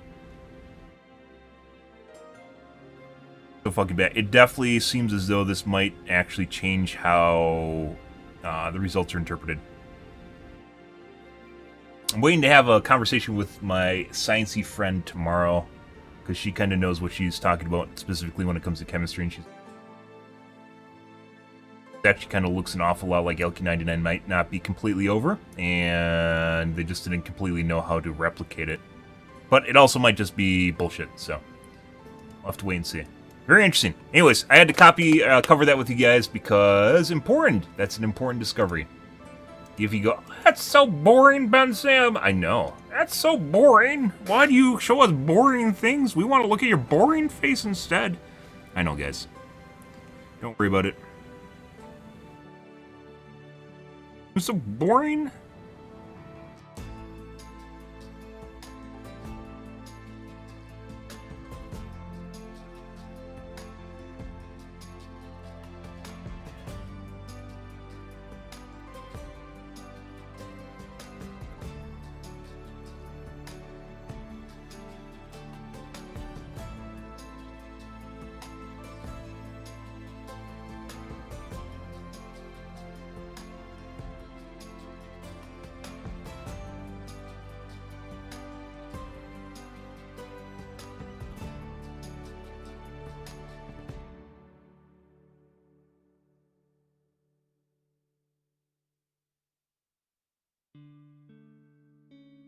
So fucking bad. It definitely seems as though this might actually change how the results are interpreted. I'm waiting to have a conversation with my sciencey friend tomorrow, because she kind of knows what she's talking about, specifically when it comes to chemistry, and she's actually kind of looks an awful lot like LK99 might not be completely over, and they just didn't completely know how to replicate it. But it also might just be bullshit, so we'll have to wait and see. Very interesting. Anyways, I had to cover that with you guys because important. That's an important discovery. If you go, that's so boring, Ben Sam. I know. That's so boring. Why do you show us boring things? We want to look at your boring face instead. I know, guys. Don't worry about it. It's so boring.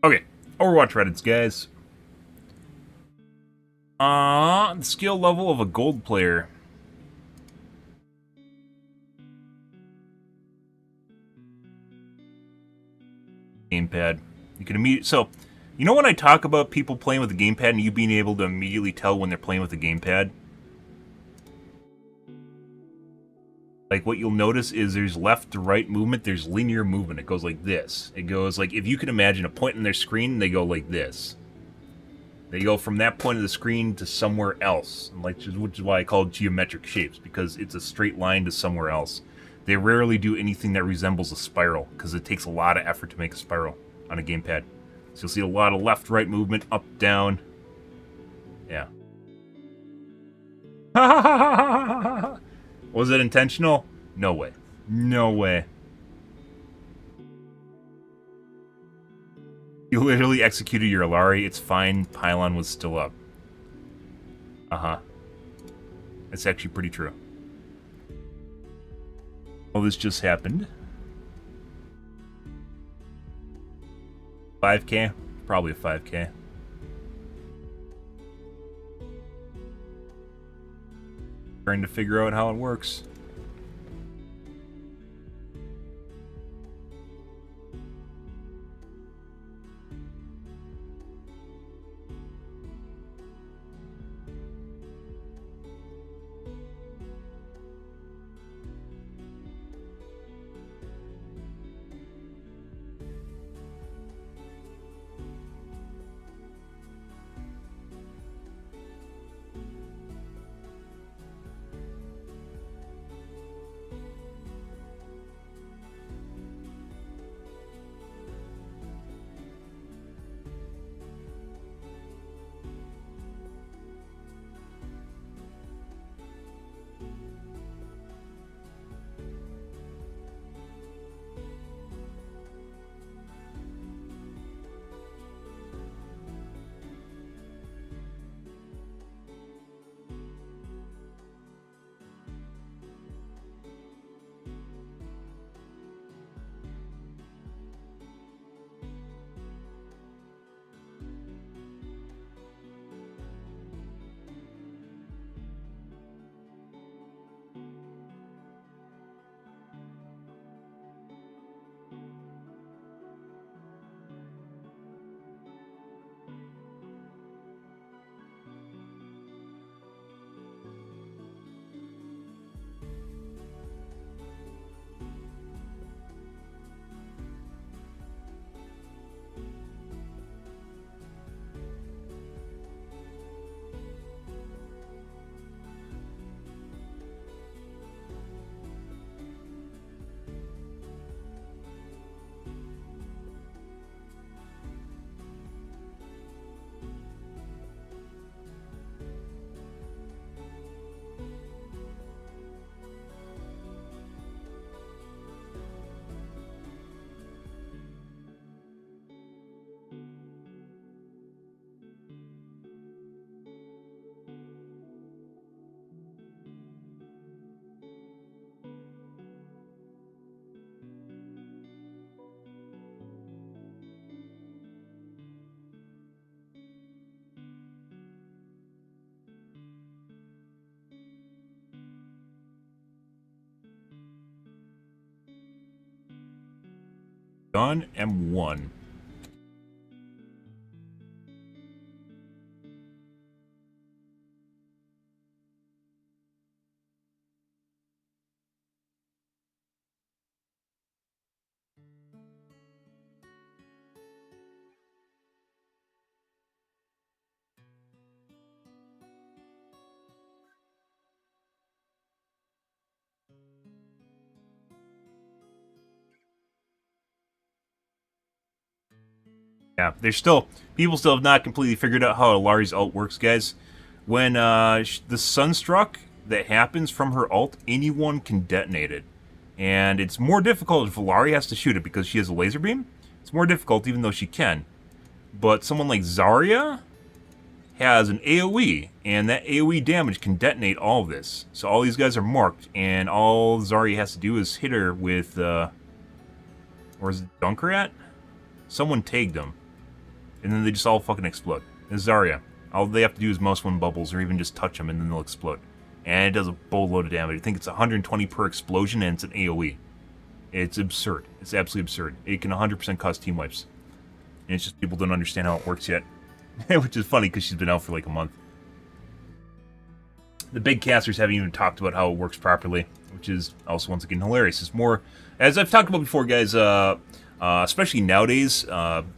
Okay, Overwatch Reddits, guys. The skill level of a gold player. Gamepad. You can immediately. So, you know when I talk about people playing with the gamepad and you being able to immediately tell when they're playing with the gamepad? Like, what you'll notice is there's left to right movement, there's linear movement. It goes like this. It goes like, if you can imagine a point in their screen, they go like this. They go from that point of the screen to somewhere else. Which is why I call it geometric shapes, because it's a straight line to somewhere else. They rarely do anything that resembles a spiral, because it takes a lot of effort to make a spiral on a gamepad. So you'll see a lot of left-right movement, up, down. Yeah. Was it intentional? No way. No way. You literally executed your Alari. It's fine. Pylon was still up. Uh-huh. That's actually pretty true. Well, this just happened. 5K? Probably a 5K. Trying to figure out how it works. Done. M1. Yeah, people still have not completely figured out how Alari's ult works, guys. When the Sunstruck that happens from her ult, anyone can detonate it. And it's more difficult if Alari has to shoot it because she has a laser beam. It's more difficult even though she can. But someone like Zarya has an AoE, and that AoE damage can detonate all of this. So all these guys are marked, and all Zarya has to do is hit her with, where's the Dunker at? Someone tagged them. And then they just all fucking explode. It's Zarya. All they have to do is mouse one bubbles or even just touch them and then they'll explode. And it does a boatload of damage. I think it's 120 per explosion and it's an AoE. It's absurd. It's absolutely absurd. It can 100% cause team wipes. And it's just people don't understand how it works yet. Which is funny because she's been out for like a month. The big casters haven't even talked about how it works properly, which is also once again hilarious. It's more, as I've talked about before, guys, especially nowadays,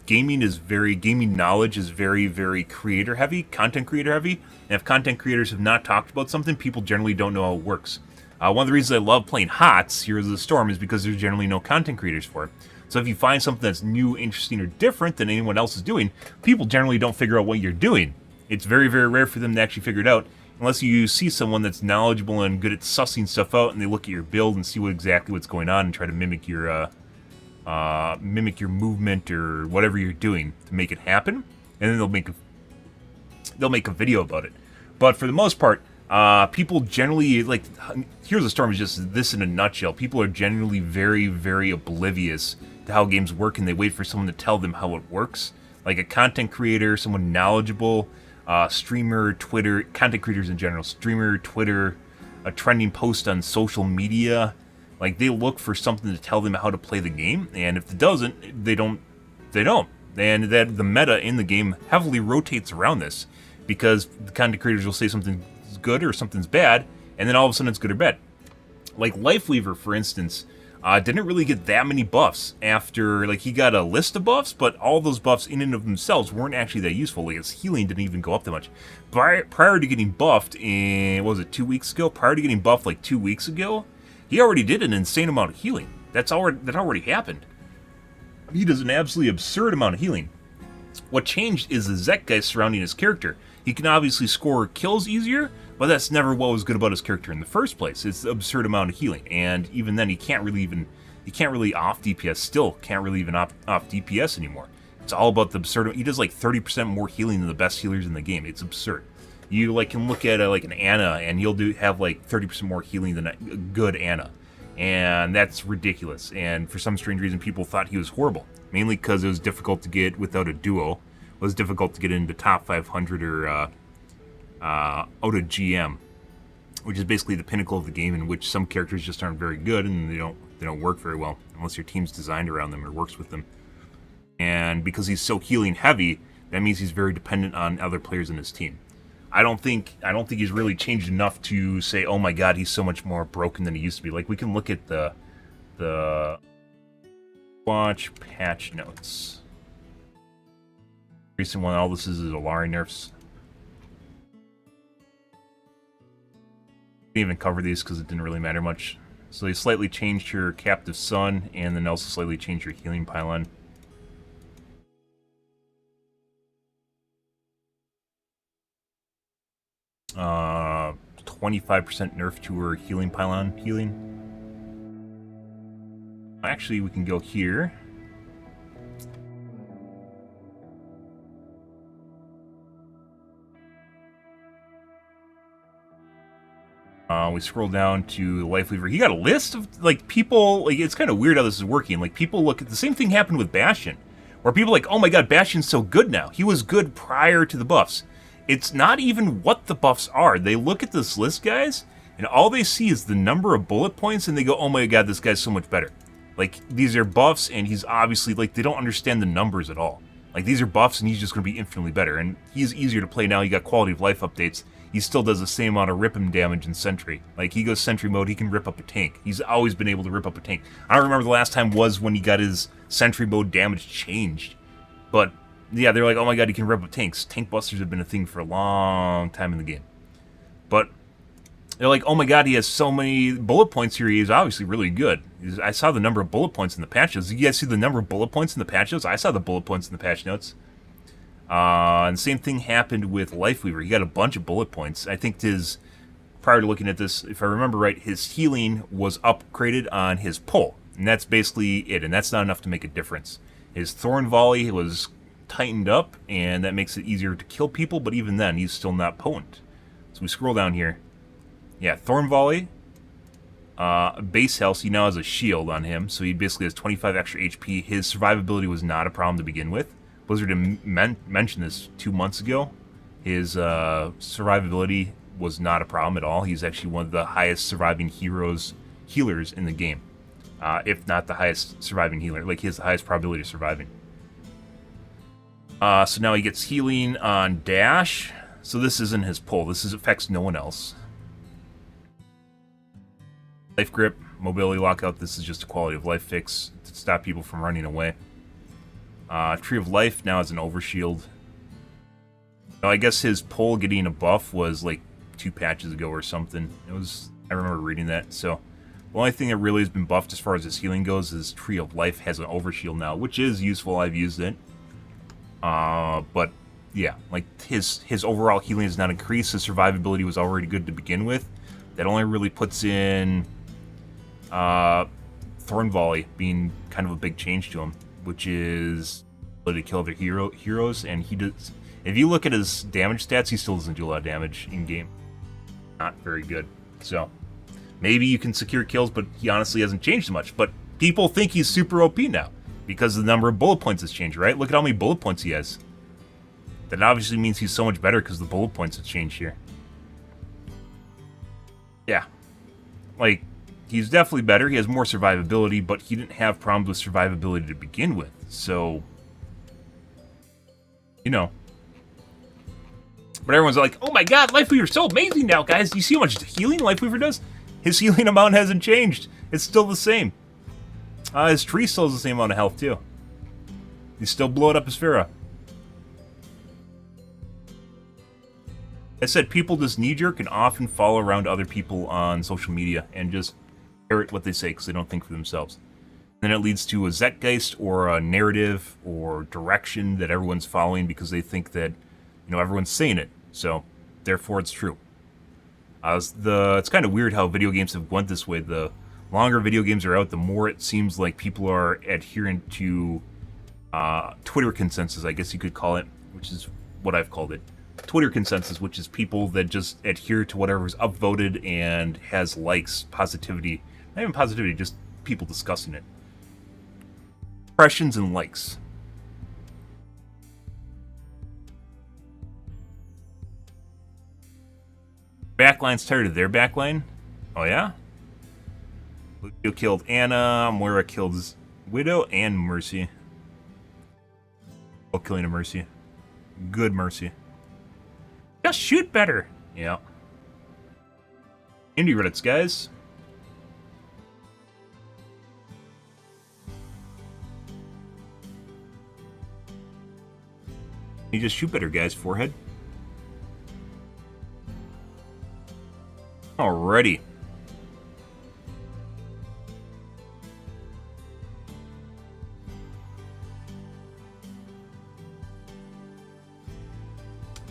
gaming knowledge is very, very creator heavy, content creator heavy. And if content creators have not talked about something, people generally don't know how it works. One of the reasons I love playing HOTS, Heroes of the Storm, is because there's generally no content creators for it. So if you find something that's new, interesting, or different than anyone else is doing, people generally don't figure out what you're doing. It's very, very rare for them to actually figure it out, unless you see someone that's knowledgeable and good at sussing stuff out, and they look at your build and see exactly what's going on and try to mimic your movement or whatever you're doing to make it happen, and then they'll make a video about it. But for the most part, people generally, like, Heroes of the Storm is just this in a nutshell. People are generally very, very oblivious to how games work, and they wait for someone to tell them how it works. Like a content creator, someone knowledgeable, streamer, Twitter, content creators in general, streamer, Twitter, a trending post on social media. Like, they look for something to tell them how to play the game, and if it doesn't, they don't. And that the meta in the game heavily rotates around this, because the content creators will say something's good or something's bad, and then all of a sudden it's good or bad. Like Lifeweaver, for instance, didn't really get that many buffs after, like, he got a list of buffs, but all those buffs in and of themselves weren't actually that useful. Like, his healing didn't even go up that much. Prior to getting buffed in, what was it, 2 weeks ago? Prior to getting buffed like 2 weeks ago, he already did an insane amount of healing. That already happened. He does an absolutely absurd amount of healing. What changed is the Zek guy surrounding his character. He can obviously score kills easier, but that's never what was good about his character in the first place. It's the absurd amount of healing, and even then he can't really off DPS. Still can't really even off DPS anymore. It's all about the absurd. He does like 30% more healing than the best healers in the game. It's absurd. You like can look at like an Ana, and he'll have like 30% more healing than a good Ana, and that's ridiculous. And for some strange reason, people thought he was horrible, mainly because it was difficult to get without a duo. It was difficult to get into top 500 or out of GM, which is basically the pinnacle of the game, in which some characters just aren't very good and they don't work very well unless your team's designed around them or works with them. And because he's so healing heavy, that means he's very dependent on other players in his team. I don't think he's really changed enough to say, oh my god, he's so much more broken than he used to be. Like, we can look at the watch patch notes. Recent one, all this is Alari nerfs. Didn't even cover these because it didn't really matter much. So they slightly changed your captive sun, and then also slightly changed your healing pylon. Uh, 25% nerf to her healing pylon healing. Actually, we can go here. We scroll down to Lifeweaver. He got a list of, like, people, like, it's kind of weird how this is working. Like, people look at, the same thing happened with Bastion, where people are like, oh my god, Bastion's so good now. He was good prior to the buffs. It's not even what the buffs are. They look at this list, guys, and all they see is the number of bullet points, and they go, oh my god, this guy's so much better. Like, these are buffs, and he's obviously, like, they don't understand the numbers at all. Like, these are buffs, and he's just going to be infinitely better. And he's easier to play now. You got quality of life updates. He still does the same amount of rip him damage in Sentry. Like, he goes Sentry mode, he can rip up a tank. He's always been able to rip up a tank. I don't remember the last time was when he got his Sentry mode damage changed. But, yeah, they're like, oh my god, he can rip up tanks. Tank busters have been a thing for a long time in the game. But they're like, oh my god, he has so many bullet points here. He is obviously really good. I saw the number of bullet points in the patch notes. Did you guys see the number of bullet points in the patch notes? I saw the bullet points in the patch notes. And the same thing happened with Lifeweaver. He got a bunch of bullet points. I think prior to looking at this, if I remember right, his healing was upgraded on his pull. And that's basically it. And that's not enough to make a difference. His Thorn Volley was tightened up, and that makes it easier to kill people. But even then, he's still not potent. So we scroll down here. Yeah, Thorn Volley, base health, he now has a shield on him, so he basically has 25 extra HP. His survivability was not a problem to begin with. Blizzard mentioned this 2 months ago. His survivability was not a problem at all. He's actually one of the highest surviving healers in the game. If not the highest surviving healer. Like, he has the highest probability of surviving. So now he gets healing on dash. So this isn't his pull. This affects no one else. Life grip, mobility lockout, this is just a quality of life fix to stop people from running away. Tree of Life now has an overshield. Now, I guess his pull getting a buff was like 2 patches ago or something. I remember reading that. So the only thing that really has been buffed as far as his healing goes is Tree of Life has an overshield now, which is useful. I've used it. But yeah, like his overall healing has not increased. His survivability was already good to begin with. That only really puts in Thorn Volley being kind of a big change to him, which is ability to kill other heroes, and he does. If you look at his damage stats, he still doesn't do a lot of damage in game. Not very good. So maybe you can secure kills, but he honestly hasn't changed much. But people think he's super OP now because the number of bullet points has changed, right? Look at how many bullet points he has. That obviously means he's so much better because the bullet points have changed here. Yeah. Like, he's definitely better. He has more survivability, but he didn't have problems with survivability to begin with. So, you know. But everyone's like, oh my god, Lifeweaver's so amazing now, guys. Do you see how much healing Lifeweaver does? His healing amount hasn't changed. It's still the same. His tree still has the same amount of health, too. He's still blowing up his Pharah. I said people just knee-jerk and often follow around other people on social media and just parrot what they say because they don't think for themselves. Then it leads to a zeitgeist or a narrative or direction that everyone's following because they think that, you know, everyone's saying it. So, therefore, it's true. It's kind of weird how video games have went this way. The longer video games are out, the more it seems like people are adherent to Twitter consensus, I guess you could call it, which is what I've called it. Twitter consensus, which is people that just adhere to whatever's upvoted and has likes, positivity. Not even positivity, just people discussing it. Impressions and likes. Backline's tired of their backline? Oh yeah? Lucio killed Anna, Moira killed Widow and Mercy. Oh, killing a Mercy. Good Mercy. Just shoot better. Yeah. Indie Reddits, guys. You just shoot better, guys. Forehead. Alrighty.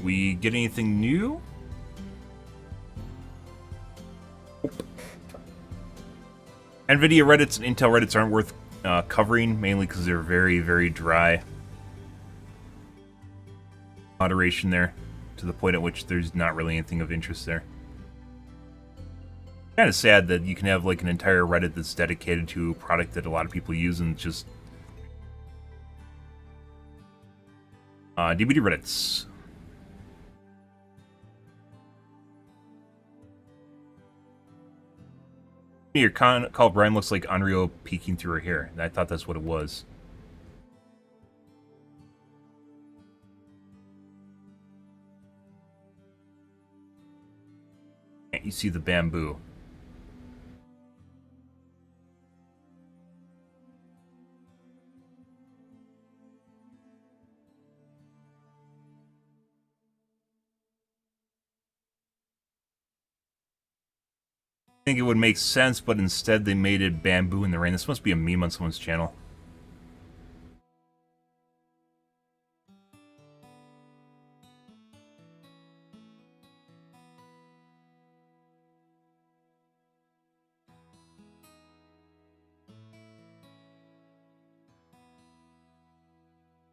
We get anything new? NVIDIA Reddits and Intel Reddits aren't worth covering, mainly because they're very, very dry. Moderation there, to the point at which there's not really anything of interest there. Kind of sad that you can have like an entire Reddit that's dedicated to a product that a lot of people use and just... DVD Reddits. Your call Brian looks like Unreal peeking through her hair. I thought that's what it was. Can't you see the bamboo? I think it would make sense, but instead they made it bamboo in the rain. This must be a meme on someone's channel.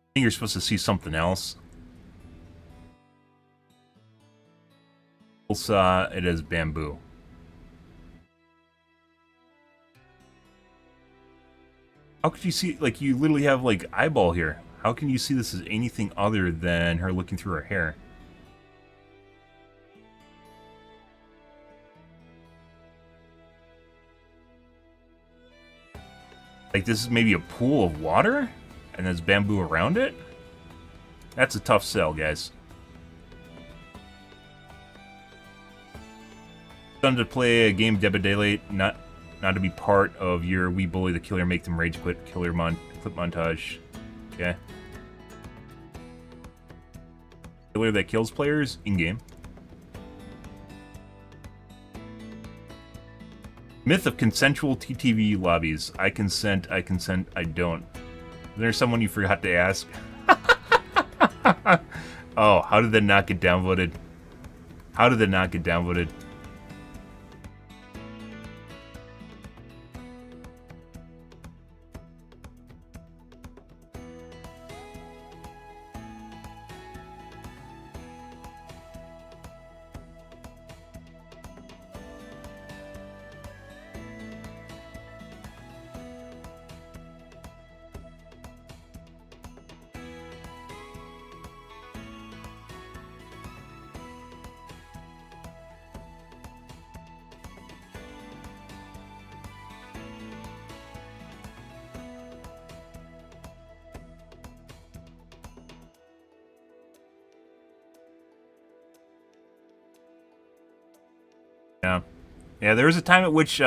I think you're supposed to see something else. People saw it as bamboo. How could you see, like, you literally have, like, eyeball here. How can you see this as anything other than her looking through her hair? Like, this is maybe a pool of water? And there's bamboo around it? That's a tough sell, guys. Done to play a game Dead by Daylight, not to be part of your We Bully the Killer, Make Them Rage Quit Killer clip montage. Okay. Killer that kills players in-game. Myth of consensual TTV lobbies. I consent, I don't. There's someone you forgot to ask. Oh, how did that not get downvoted? How did that not get downvoted? Yeah, there was a time at which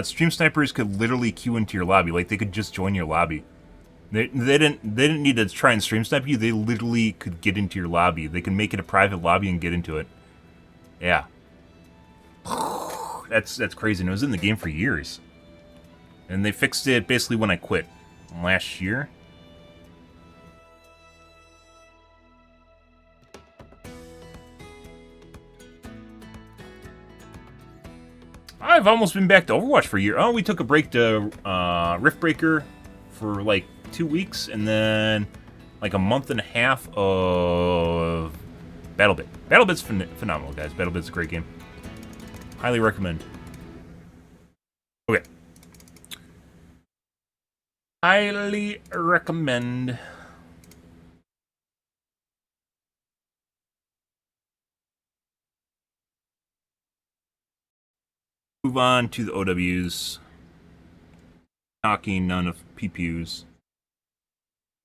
stream snipers could literally queue into your lobby. Like, they could just join your lobby. They didn't need to try and stream snipe you. They literally could get into your lobby. They can make it a private lobby and get into it. Yeah. That's crazy. And it was in the game for years. And they fixed it basically when I quit last year. I've almost been back to Overwatch for a year. Oh, we took a break to Riftbreaker for like 2 weeks, and then like a month and a half of BattleBit. BattleBit's phenomenal, guys. BattleBit's a great game. Highly recommend. Okay. Highly recommend. Move on to the OWs. Talking none of PPUs.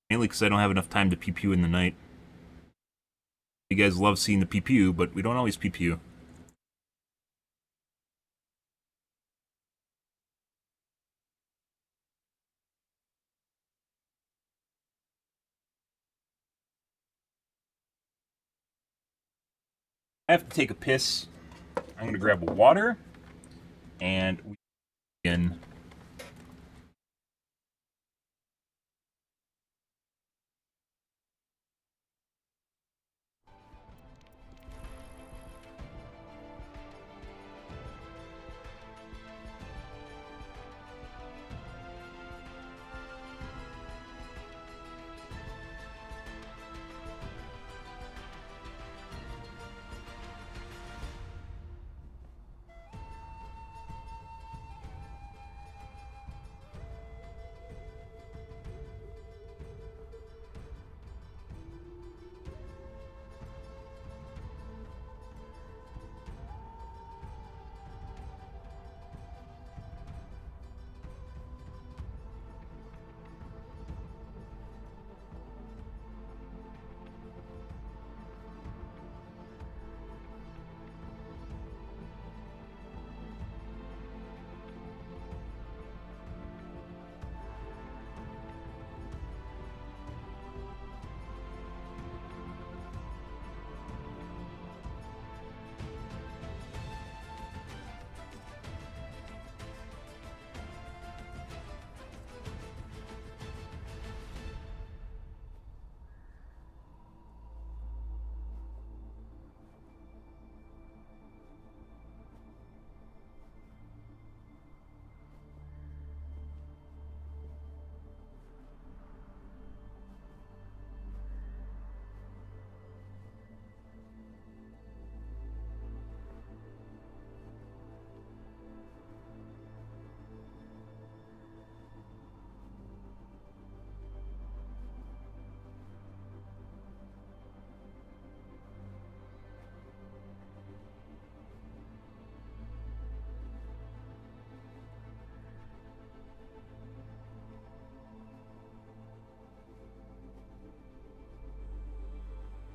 Mainly because I don't have enough time to PPU in the night. You guys love seeing the PPU, but we don't always PPU. I have to take a piss. I'm going to grab water. And we begin.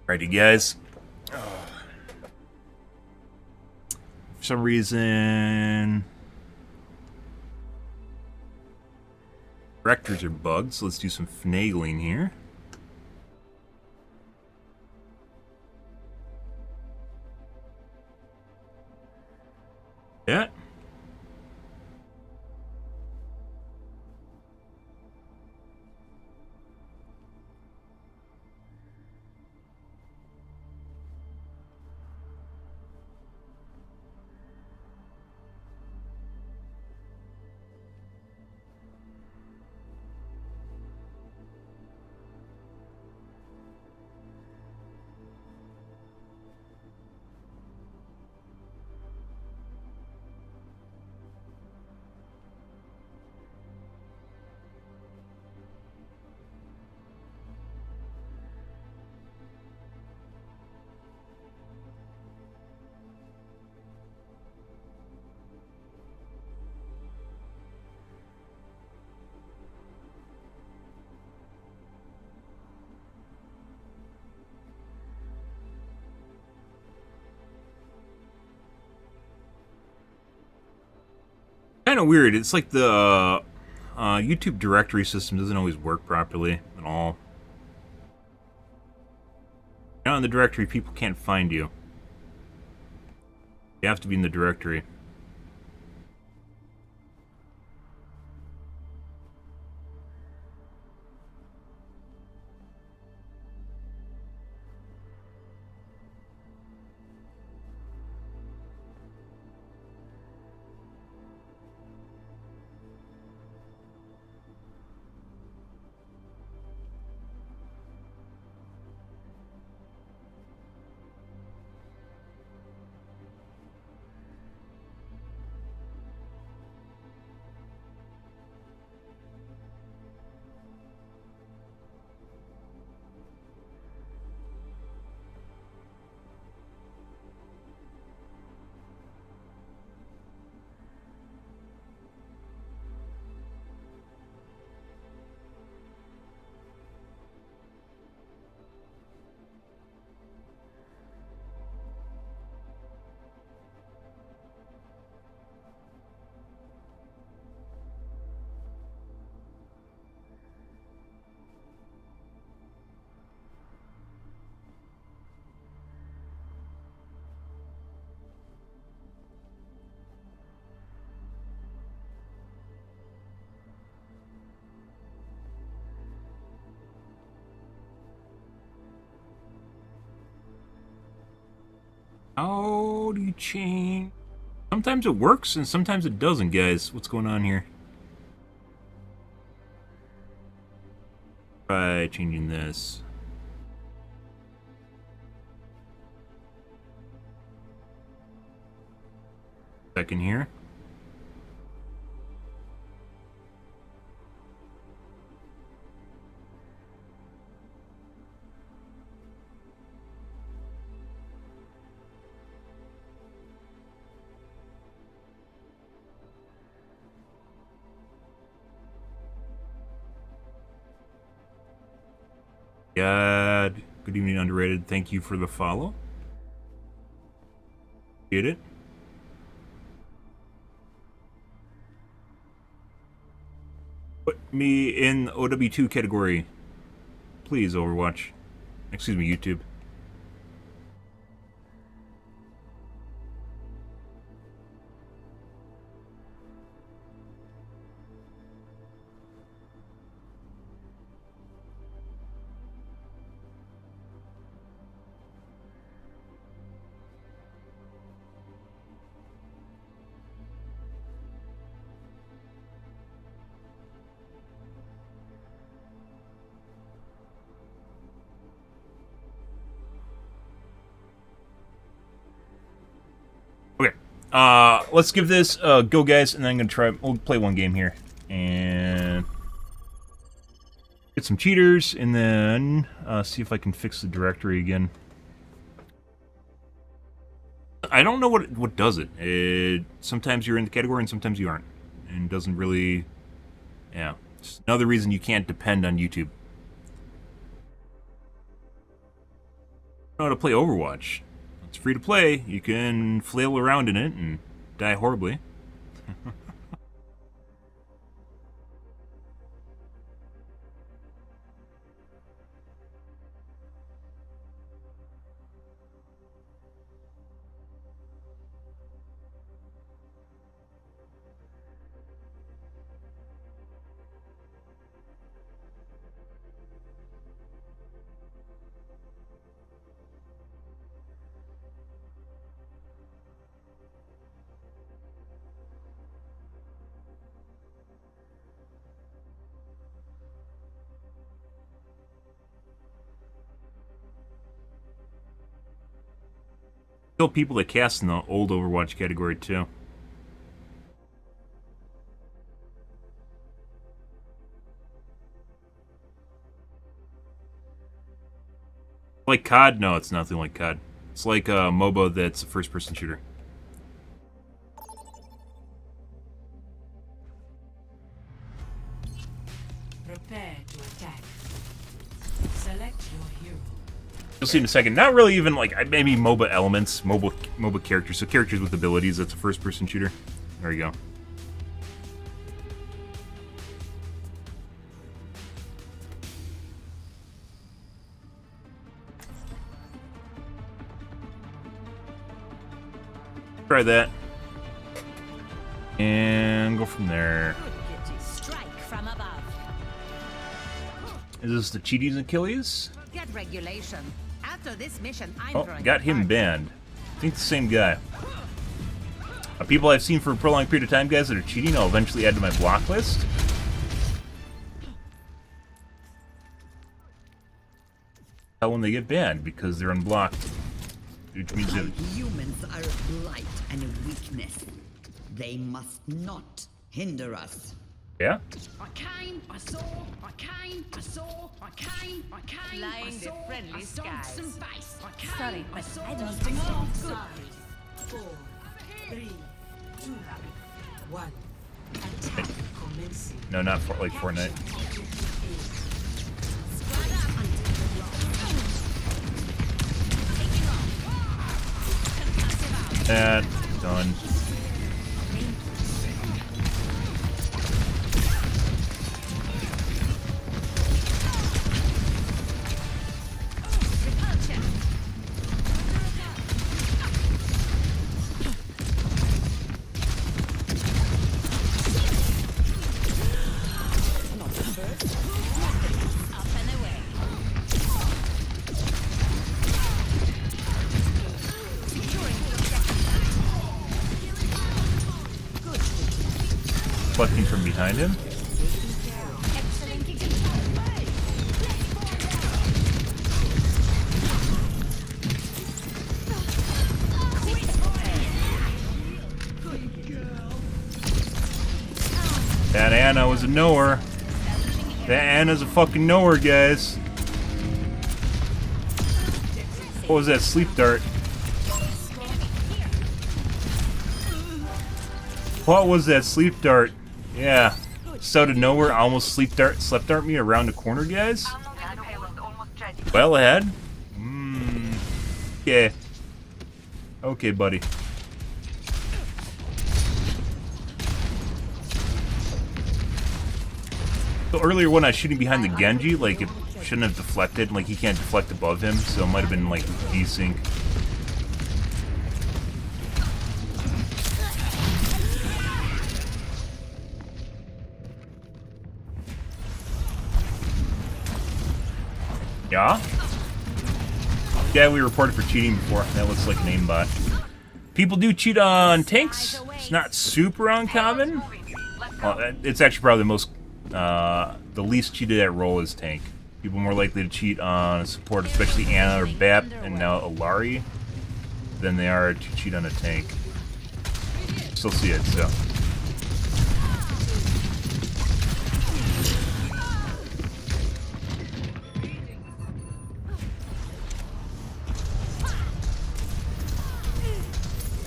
Righty, guys. For some reason, directors are bugged, so let's do some finagling here. Yeah. Kind of weird. It's like the YouTube directory system doesn't always work properly at all. You're not in the directory, people can't find you. You have to be in the directory. How do you change? Sometimes it works and sometimes it doesn't, guys. What's going on here? Try changing this. Second here. God, good evening, underrated. Thank you for the follow. Get it? Put me in the OW2 category. Please, Overwatch. Excuse me, YouTube. Okay. Let's give this a go, guys, and then I'm gonna try. We'll play one game here and get some cheaters, and then see if I can fix the directory again. I don't know what does it. Sometimes you're in the category and sometimes you aren't, and doesn't really. Yeah, it's another reason you can't depend on YouTube. Know how to play Overwatch. It's free to play. You can flail around in it and die horribly. Still people that cast in the old Overwatch category too. Like COD? No, it's nothing like COD. It's like a MOBA that's a first-person shooter. Prepare to attack. Select your hero. You'll see in a second. Not really even like maybe MOBA elements, MOBA characters. So characters with abilities. That's a first-person shooter. There you go. Try that. And go from there. Strike from above. Is this the Cheaties and Achilles? Get regulation. After this mission, I'm Oh, throwing got a him party. banned. I think the same guy. People I've seen for a prolonged period of time, guys, that are cheating, I'll eventually add to my block list. How when they get banned because they're unblocked. Which means that Humans are a blight and a weakness. They must not hinder us. yeah? I came, I saw, I came, I saw, I came, I came, I Flying the saw, friendly I stomped skies. some face. I came, Sorry, I but saw, I need I to stomped stop. good. 4, 3, 2, 1. Attack commencing. No, not for, like Fortnite. That done. Reflecting from behind him. That Anna was a knower. That Anna's a fucking knower, guys. What was that sleep dart? What was that sleep dart? Yeah. So to nowhere, almost slept dart me around the corner, guys. Well ahead. Okay. Okay, buddy. So earlier when I was shooting behind the Genji, like it shouldn't have deflected. Like he can't deflect above him, so it might have been like desync. Yeah? Yeah, we reported for cheating before. That looks like an aimbot. People do cheat on tanks. It's not super uncommon. Well, it's actually probably the most, the least cheated at role is tank. People more likely to cheat on a support, especially Ana or Bap, and now Alari, than they are to cheat on a tank. Still see it, so.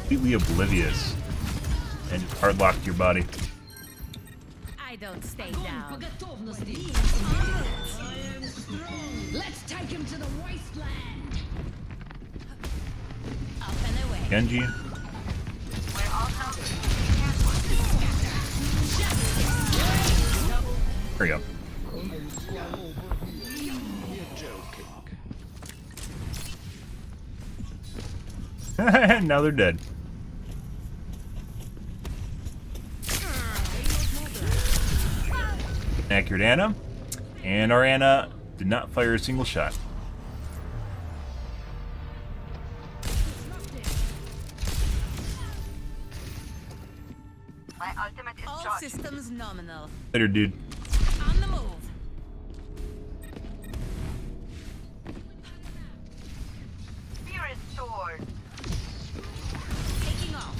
Completely oblivious and hard locked your body. I don't stay down. Let's take him to the wasteland. Up and away. Genji. There we go. Now they're dead. Accurate Anna. And our Anna did not fire a single shot. My ultimate is All charged. systems nominal. Later, dude. On the move. Spirit sword. Taking off.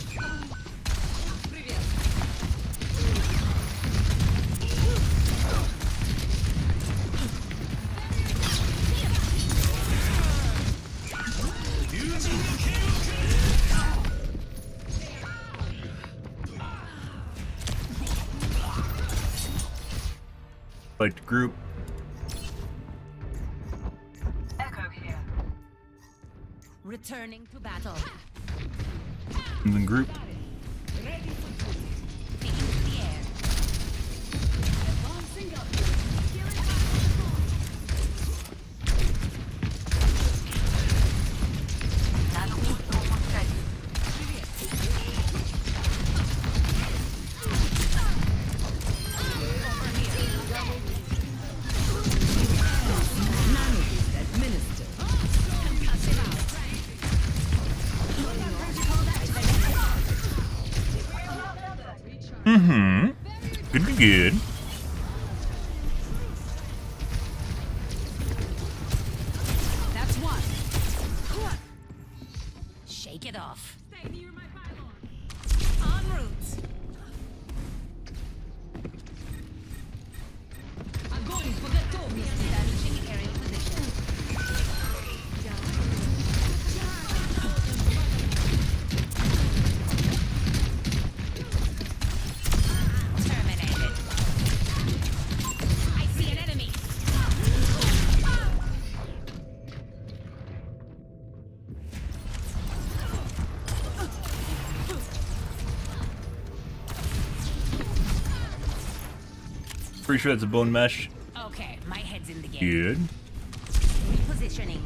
Select group. Echo here. Returning to battle. And then group. Taking to the air. Nano boost almost ready. Administered. Concussive out. Good, good, good. That's one. Shake it off. Stay near my pylon. En route. I'm going for the top. Establishing aerial position. Terminated. I see an enemy. Pretty sure that's a bone mesh. Okay, my head's in the game. Good. Repositioning.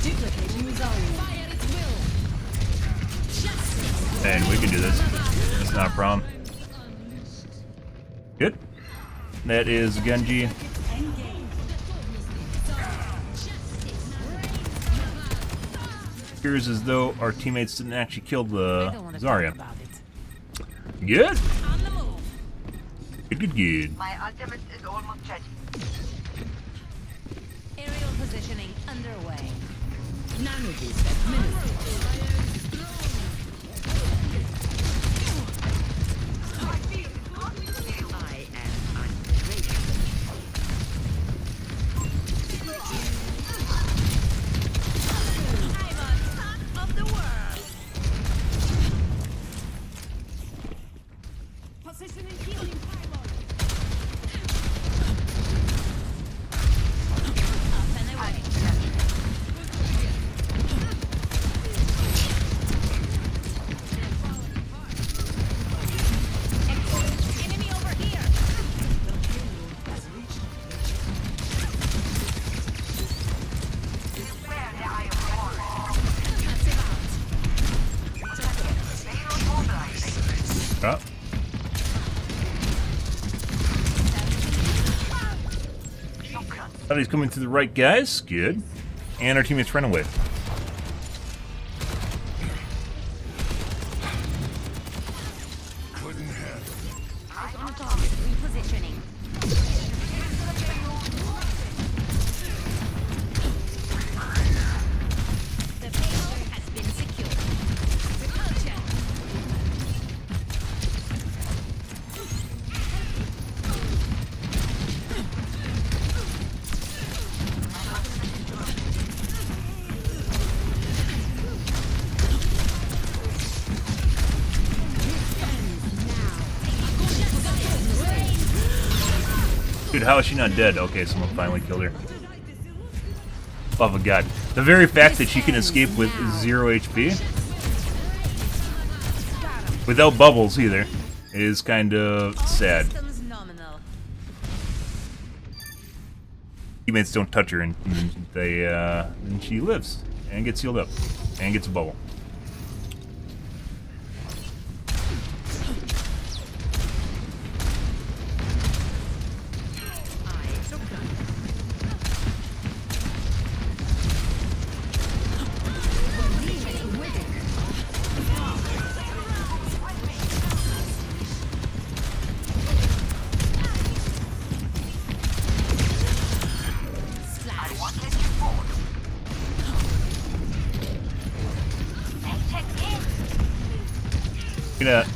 Duplicating zone. Fire at will. Justice. And we can do this. It's not a problem. Good. That is Genji. Appears as though our teammates didn't actually kill I the don't want to Zarya. talk about it. Good. On the move. Good, good, good. My ultimate is almost ready. Aerial positioning underway. Nanoboost administered. I am ungrateful. I'm on top of the world. Positioning healing pylon. Up and away. Enemy over here. Where the eye of war. Massive out. Payload mobilizing. Up. Thought he's coming through the right, guys. Good. And our teammates ran away. On target. Repositioning. The payload has been secured. Repulsion. how is she not dead? Okay, someone finally killed her. Oh my god. The very fact that she can escape with 0 HP, without bubbles either, is kind of sad. Teammates don't touch her, and then she lives and gets healed up and gets a bubble.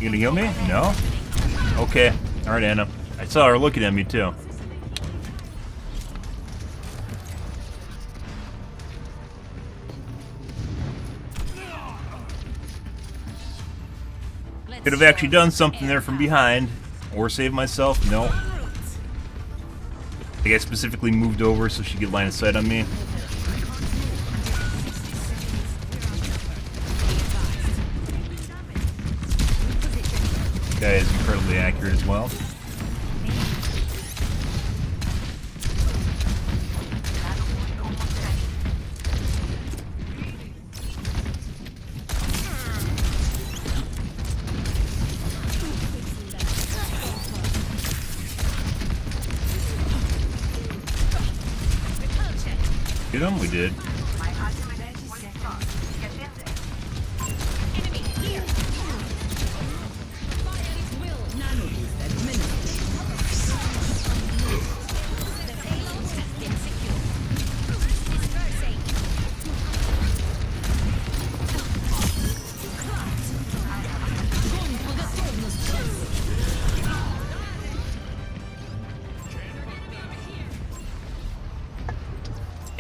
You gonna heal me? No? Okay. Alright, Anna. I saw her looking at me too. Could have actually done something there from behind. Or saved myself. No. I think I specifically moved over so she could line of sight on me. Guy is incredibly accurate as well. Get him? We did.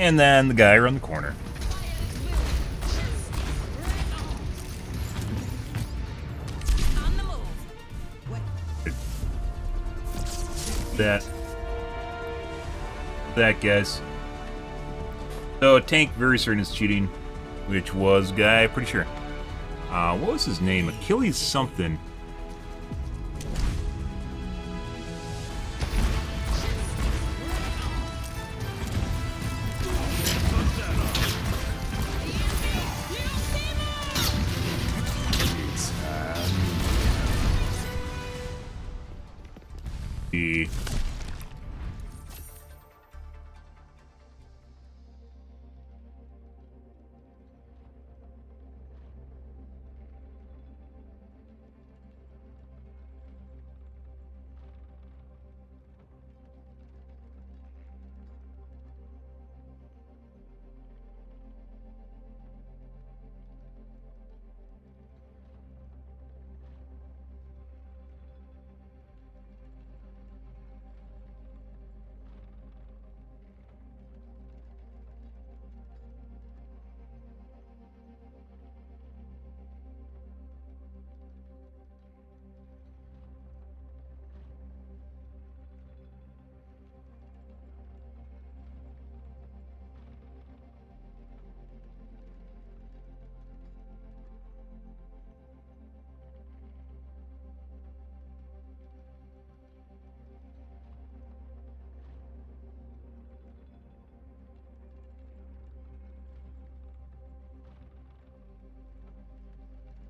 And then the guy around the corner. That guys. So tank very certain is cheating, which was guy pretty sure. What was his name? Achilles something.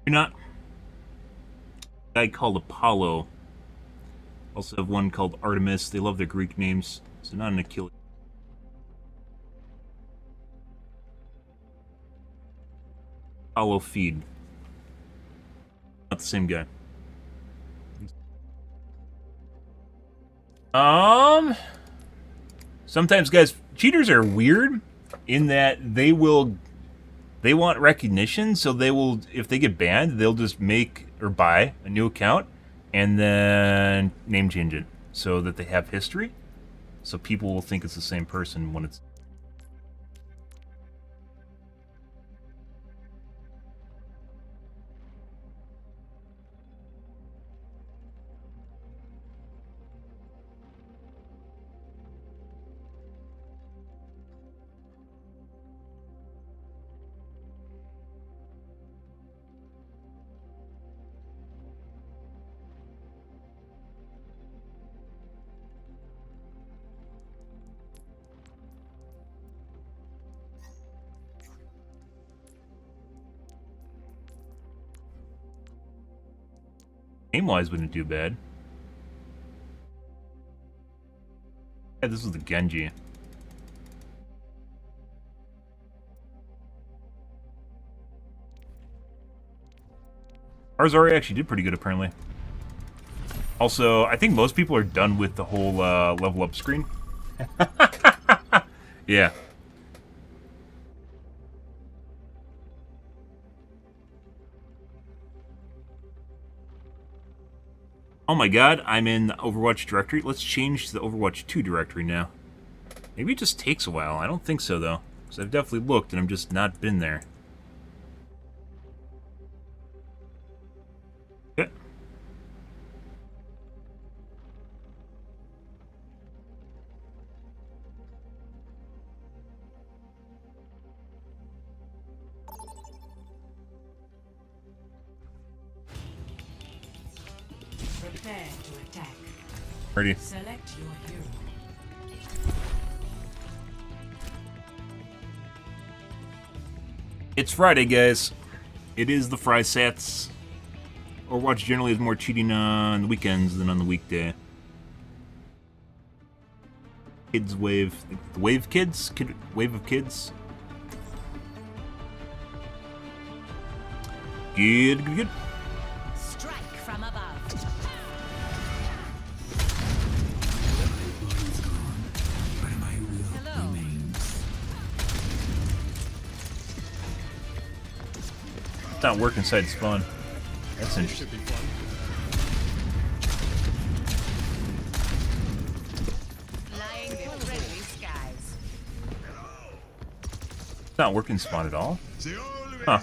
You're not. A guy called Apollo. Also have one called Artemis. They love their Greek names. So not an Achilles. Apollo feed. Not the same guy. Sometimes guys, cheaters are weird in that they want recognition, so they will, if they get banned, they'll just make or buy a new account and then name change it so that they have history. So people will think it's the same person when it's... Aim-wise wouldn't do bad. Yeah, this is the Genji. Ours already actually did pretty good, apparently. Also, I think most people are done with the whole level up screen. Yeah. Oh my god, I'm in the Overwatch directory. Let's change to the Overwatch 2 directory now. Maybe it just takes a while. I don't think so, though. Because I've definitely looked and I've just not been there. Okay. Prepare to attack. Ready. Select your hero. It's Friday, guys. It is the Fry Sats. Overwatch generally is more cheating on the weekends than on the weekday. Kids wave. The wave kids? Wave of kids? Good, good, good. Strike from above. Hello. It's not working inside spawn. That's interesting. Flying the friendly skies. It's not working spawn at all. Huh.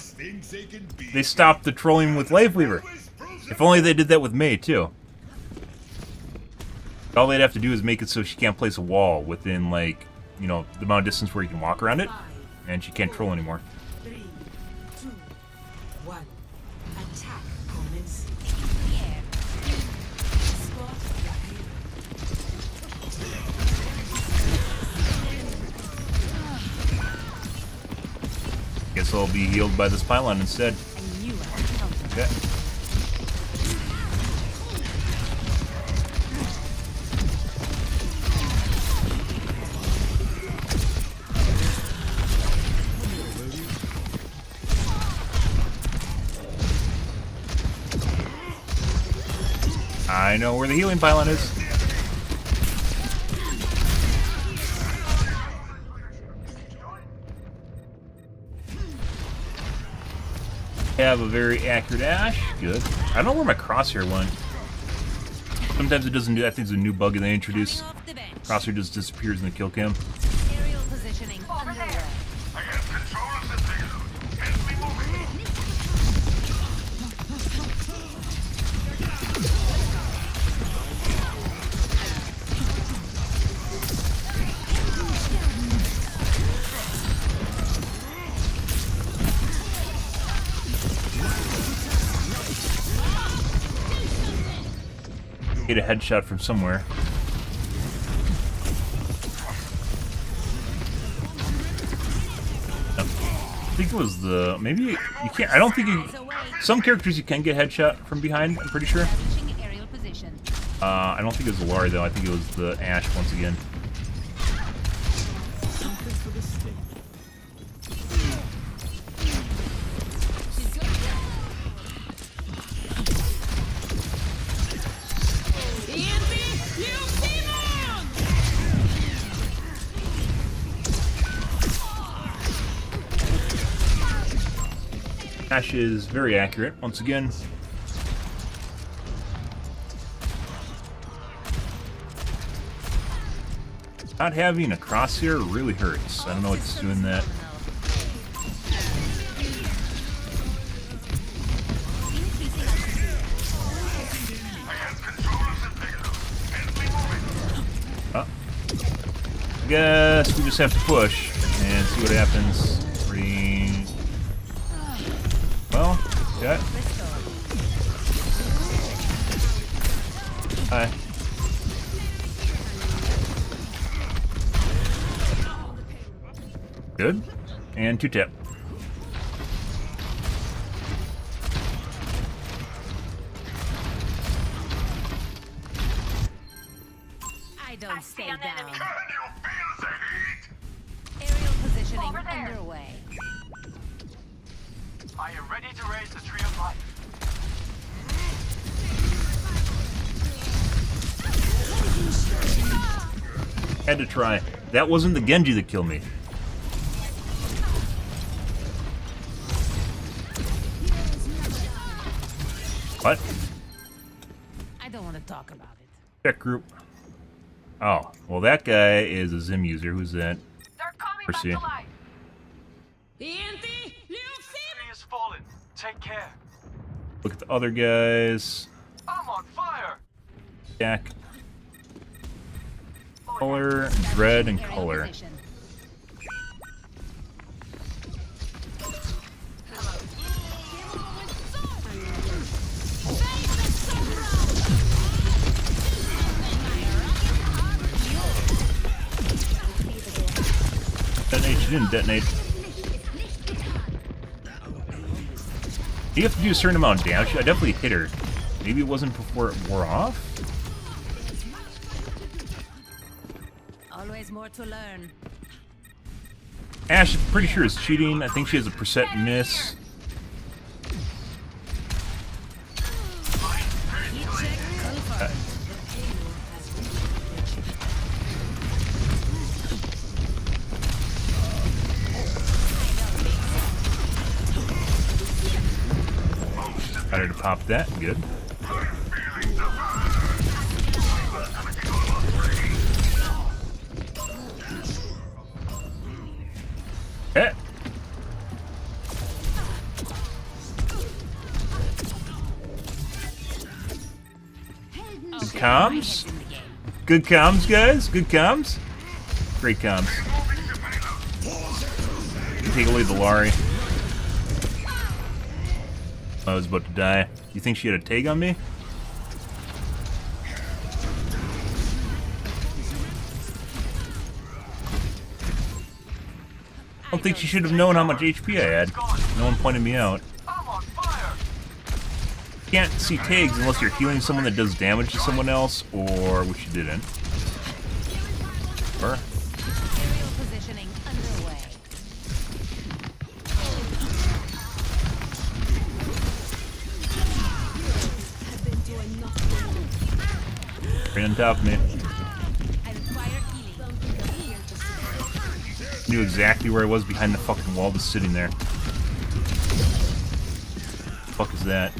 They stopped the trolling with Laveweaver. If only they did that with May, too. All they'd have to do is make it so she can't place a wall within, like, you know, the amount of distance where you can walk around it, and she can't troll anymore. 3, 2, 1. Attack commencing. Yeah. Spot the hero. Guess I'll be healed by this pylon instead. I knew I would help. Okay. I know where the healing pylon is. Have a very accurate Ash. Good. I don't know where my crosshair went. Sometimes it doesn't do that. I think it's a new bug that they introduced. Off the bench. Crosshair just disappears in the kill cam. Aerial positioning. Over there. I have control of the payload. Help me move it. Get a headshot from somewhere. I think it was the maybe you can't. I don't think you. Some characters you can get headshot from behind. I'm pretty sure. Establishing aerial position. I don't think it was the Lari though. I think it was the Ash once again. Ash is very accurate once again. Not having a crosshair really hurts. I don't know what's doing that. I guess we just have to push and see what happens. Well, okay. Hi. Good. And 2-tap. I am ready to raise the tree of life. Had to try. That wasn't the Genji that killed me. What? I don't want to talk about it. Check group. Oh, well that guy is a Zim user. Who's that? They're coming back Percy. to life. Tree is fallen. Take care. Look at the other guys. I'm on fire. Jack. Color, red, and color. Detonate, she didn't detonate. You have to do a certain amount of damage. I definitely hit her. Maybe it wasn't before it wore off? Always more to learn. Ash, I'm pretty sure is cheating. I think she has a percent miss. Got her to pop that. Good. Okay. Good comms. Good comms, guys. Good comms. Great comms. Take a lead, the Lari. I was about to die. You think she had a tag on me? I don't think she should have known how much HP I had. No one pointed me out. I'm on fire. You can't see tags unless you're healing someone that does damage to someone else, or which you didn't. Or Aerial positioning underway. right on top of me. I require healing. Knew exactly where I was behind the fucking wall, just sitting there. The fuck is that?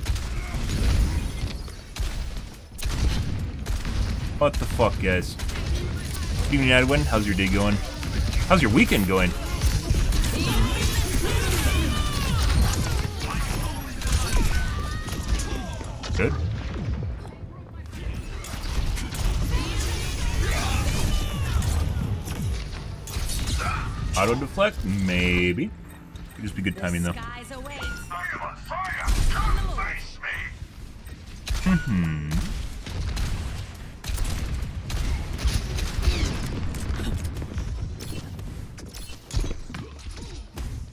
What the fuck, guys? Team United win? How's your day going? How's your weekend going? Good. Auto deflect? Maybe. Could just be good timing though. Skies await. I am on fire. Come face me.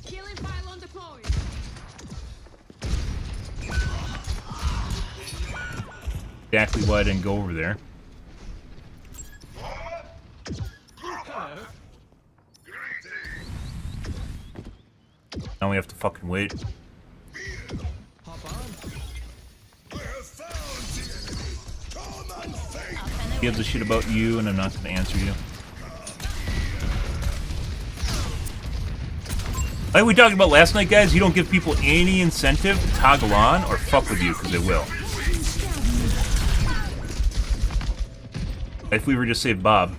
Killing pylon deployed. Exactly why I didn't go over there. Now we have to fucking wait. He gives a shit about you, and I'm not gonna answer you. Like we talked about last night, guys, you don't give people any incentive to toggle on or fuck with you, because they will. If we were just saved Bob.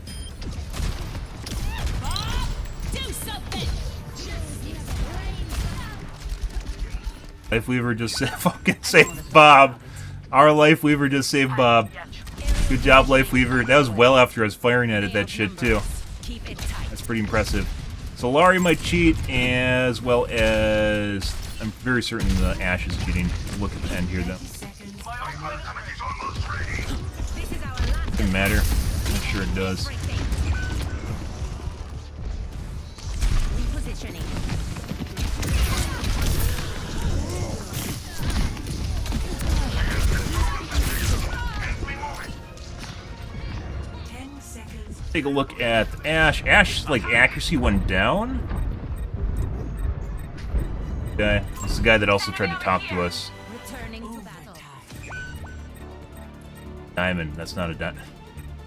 Do something. Life Weaver just fucking saved Bob. Our Life Weaver just saved Bob. Good job, Life Weaver. That was well after I was firing at it, that shit, too. Keep it tight. That's pretty impressive. So Lari might cheat, as well as... I'm very certain the Ashe is cheating. Look at the end here, though. This is our last Doesn't matter. I'm sure it does. repositioning. Take a look at Ashe. Ashe's like accuracy went down. guy. This is the guy that also tried to talk to us. Returning to battle. Diamond. That's not a diamond.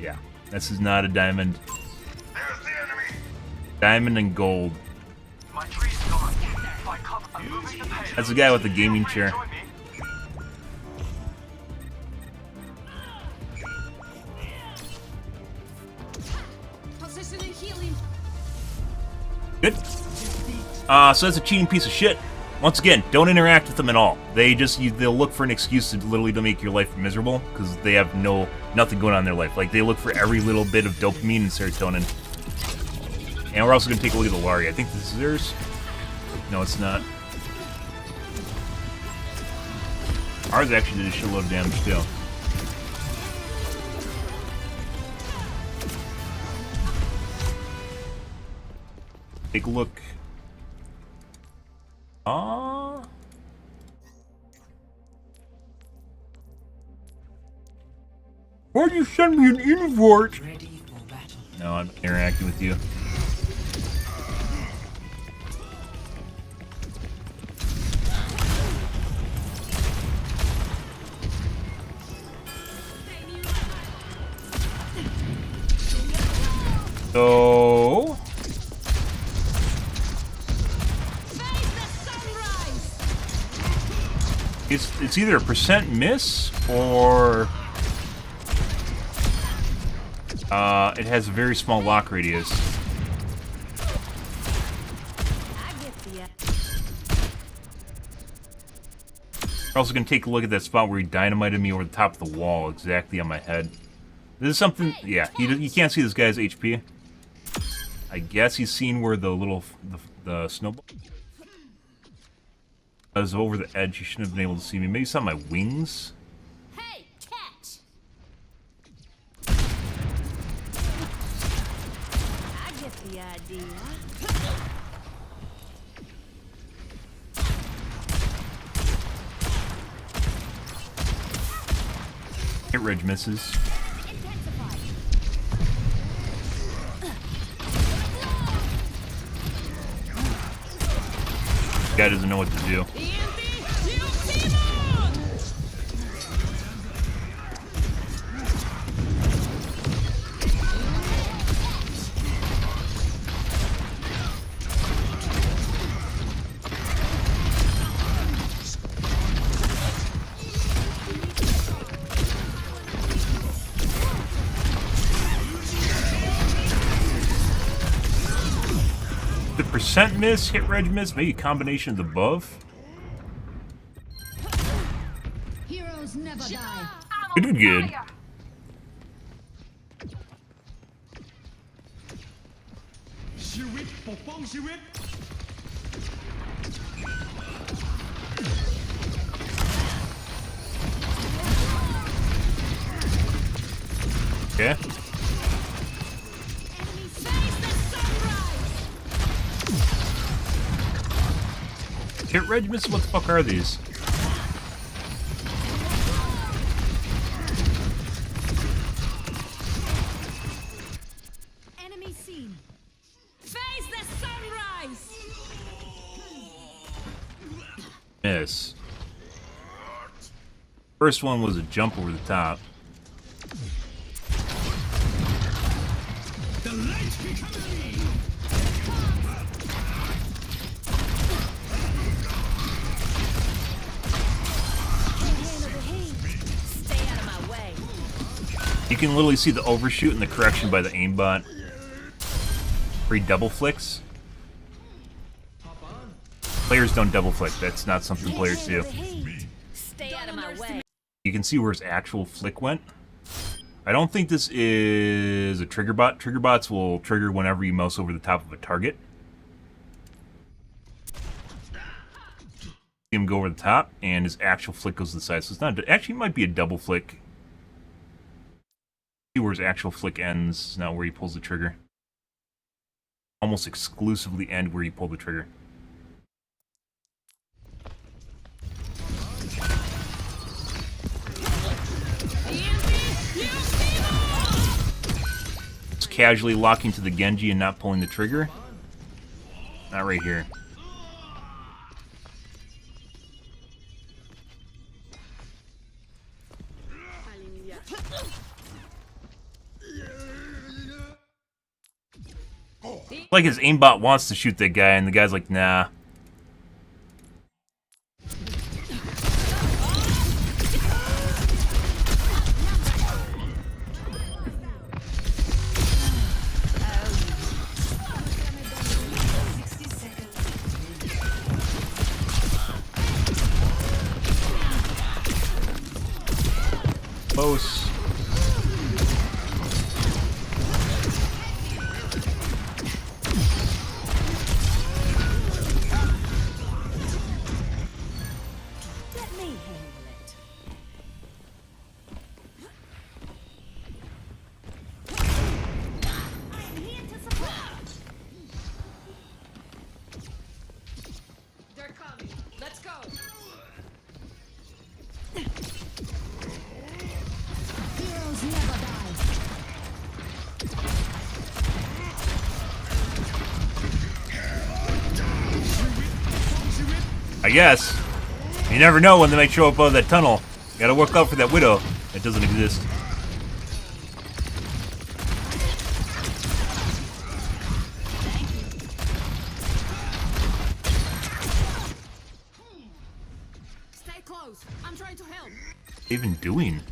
Yeah. This is not a diamond. There's the enemy. Diamond and gold. My tree's gone. If I come, I'm moving the payload. That's the guy with the gaming chair. Join me. Positioning healing. Good. So that's a cheating piece of shit. Once again, don't interact with them at all. They'll look for an excuse to literally to make your life miserable because they have nothing going on in their life. Like they look for every little bit of dopamine and serotonin. And we're also gonna take a look at the Lari. I think this is theirs. No, it's not. Ours actually did a shitload of damage too. Take a look. Why'd you send me an invite? Ready for battle. No, I'm interacting with you. So it's either a percent miss or it has a very small lock radius. We're also gonna take a look at that spot where he dynamited me over the top of the wall, exactly on my head. This is something. Yeah, you can't see this guy's HP. I guess he's seen where the snowball. I was over the edge. He shouldn't have been able to see me. Maybe he saw my wings. Hey, catch! I get the idea. Hit Reg misses. Guy doesn't know what to do. The percent miss, hit reg miss, maybe a combination of the above. Heroes never die. Good. Okay. Hit reg miss, what the fuck are these? Enemy seen. Face the sunrise. Miss. First one was a jump over the top. Stay out of my way. You can literally see the overshoot and the correction by the aimbot. Where he double flicks. Players don't double flick. That's not something players do. Stay out of my way. You can see where his actual flick went. I don't think this is a trigger bot. Trigger bots will trigger whenever you mouse over the top of a target. See him go over the top, and his actual flick goes to the side. So it's not. Actually, it might be a double flick. See where his actual flick ends, not where he pulls the trigger. Almost exclusively end where you pull the trigger. Just casually locking to the Genji and not pulling the trigger. Not right here. Like his aimbot wants to shoot that guy, and the guy's like, nah. Close. Let me handle it. I'm here to support. They're coming. Let's go. Heroes never die. I guess. You never know when they might show up out of that tunnel. You gotta work out for that widow. It doesn't exist. Stay close. I'm trying to help. What are you even doing?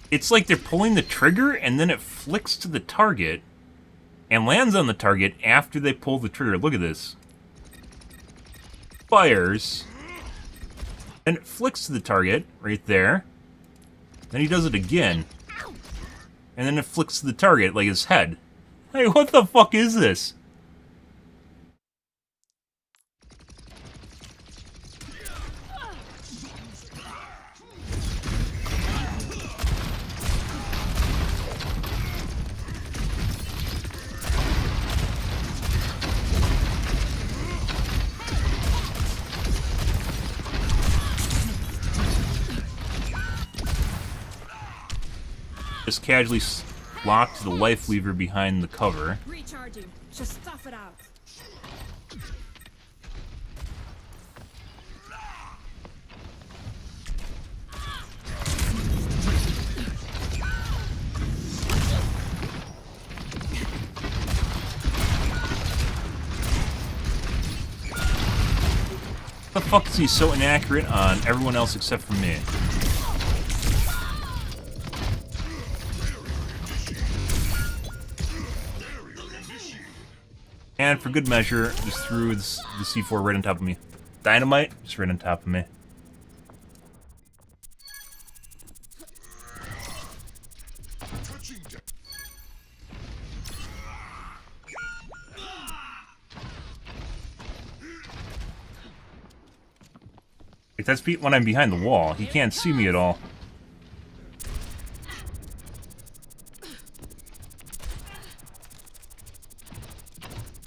It's like they're pulling the trigger and then it flicks to the target and lands on the target after they pull the trigger. Look at this. Fires. And it flicks to the target right there. Then he does it again. And then it flicks to the target like his head. Hey, what the fuck is this? Just casually locked the life lever behind the cover. Recharging. Just stuff it out. How the fuck is he so inaccurate on everyone else except for me? And for good measure, just threw the C4 right on top of me. Dynamite, just right on top of me. Like, that's when I'm behind the wall. He can't see me at all.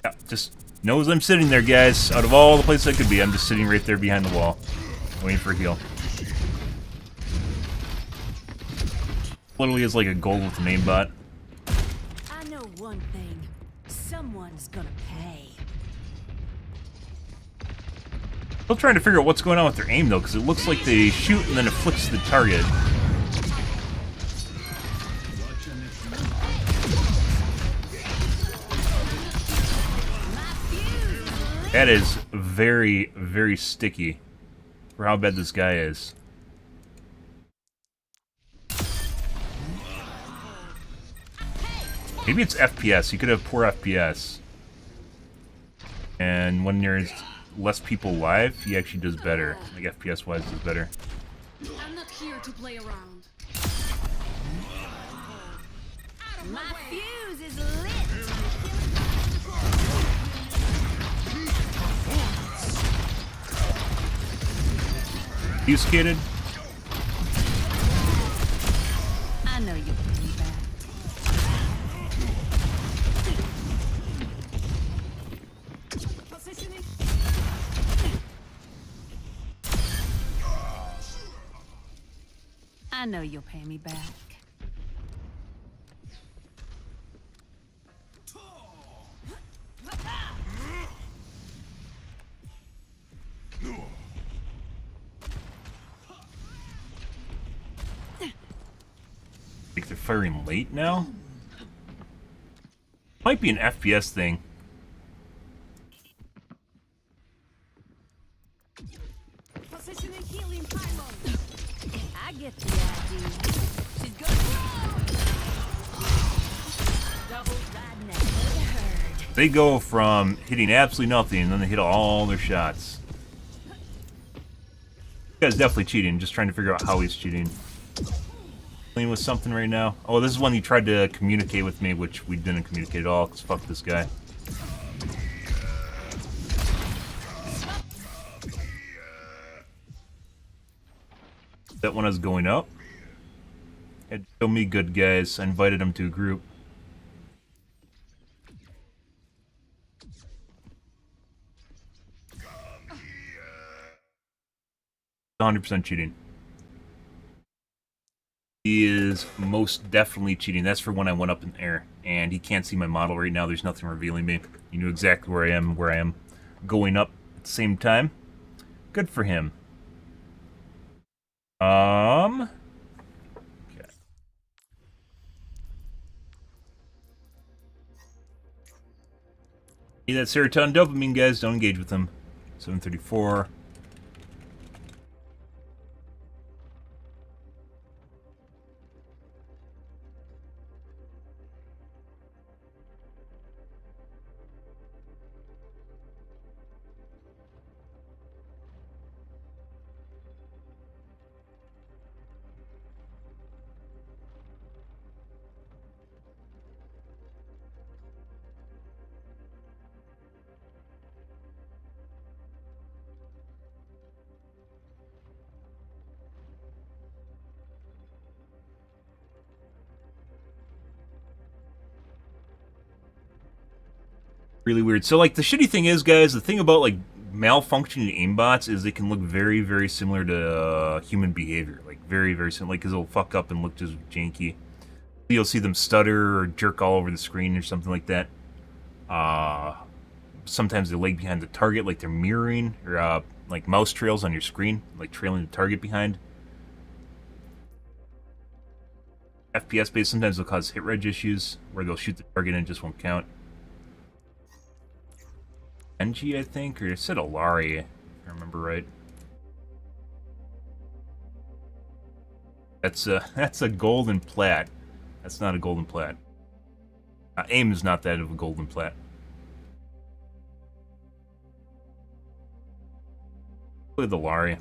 Yeah, just knows I'm sitting there, guys. Out of all the places I could be, I'm just sitting right there behind the wall, waiting for a heal. Literally is like a goal with an aimbot. I know one thing. Someone's gonna pay. Still trying to figure out what's going on with their aim, though, because it looks like they shoot and then it flicks the target. That is very, very sticky for how bad this guy is. Maybe it's FPS. He could have poor FPS. And when there's less people live, he actually does better. Like, FPS-wise, does better. I'm not here to play around. My fuse is lit. Fuse-skated? I know you'll bring me back. Positioning. I know you'll pay me back. Like they're firing late now? Might be an FPS thing. Positioning healing pylon. I get the idea. She's good. Double riding that herd. They go from hitting absolutely nothing, and then they hit all their shots. This guy's definitely cheating, just trying to figure out how he's cheating. Playing with something right now. Oh, this is when he tried to communicate with me, which we didn't communicate at all, because fuck this guy. That when I was going up, had to show me good guys. I invited him to a group. 100% cheating. He is most definitely cheating. That's for when I went up in the air. And he can't see my model right now. There's nothing revealing me. He knew exactly where I am going up at the same time. Good for him. Okay. Need that serotonin dopamine, guys. Don't engage with them. 734. Really weird. So, like, the shitty thing is, guys, the thing about, like, malfunctioning aimbots is they can look very, very similar to human behavior. Like, very, very similar. Like, because they'll fuck up and look just janky. You'll see them stutter or jerk all over the screen or something like that. Sometimes they lag behind the target, like they're mirroring, or, like, mouse trails on your screen, like trailing the target behind. FPS-based, sometimes they'll cause hit reg issues, where they'll shoot the target and it just won't count. NG, I think, or it said Alari, if I remember right. That's a golden plat. That's not a golden plat. AIM is not that of a golden plat. Look at the Lari.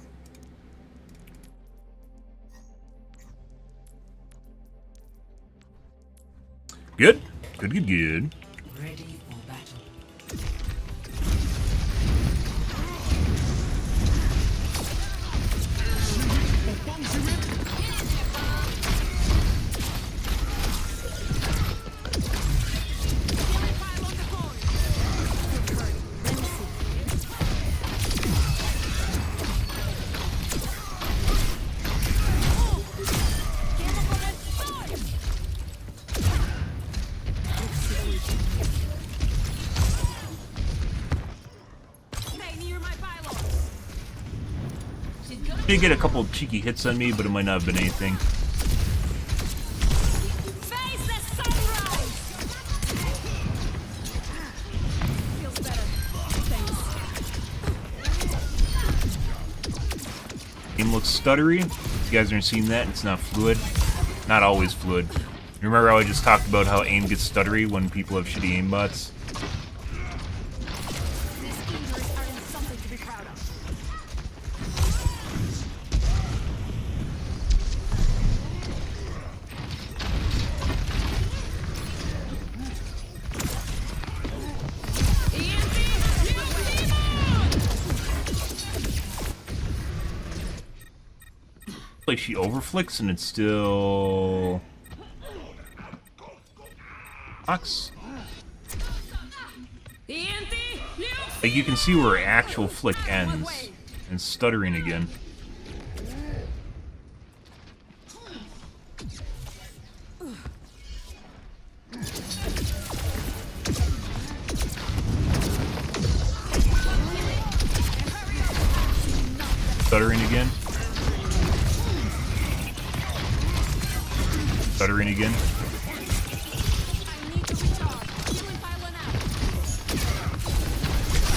Good. Good, good, good. Ready for battle. Did get a couple of cheeky hits on me, but it might not have been anything. Face the sunrise! Feels better. Thanks. Game looks stuttery. If you guys aren't seeing that, it's not fluid. Not always fluid. Remember how I just talked about how aim gets stuttery when people have shitty aimbots? These injuries aren't something to be proud of. Like she overflicks and it's still Fox. Like you can see where her actual flick ends and stuttering again. Stuttering again. Stuttering again.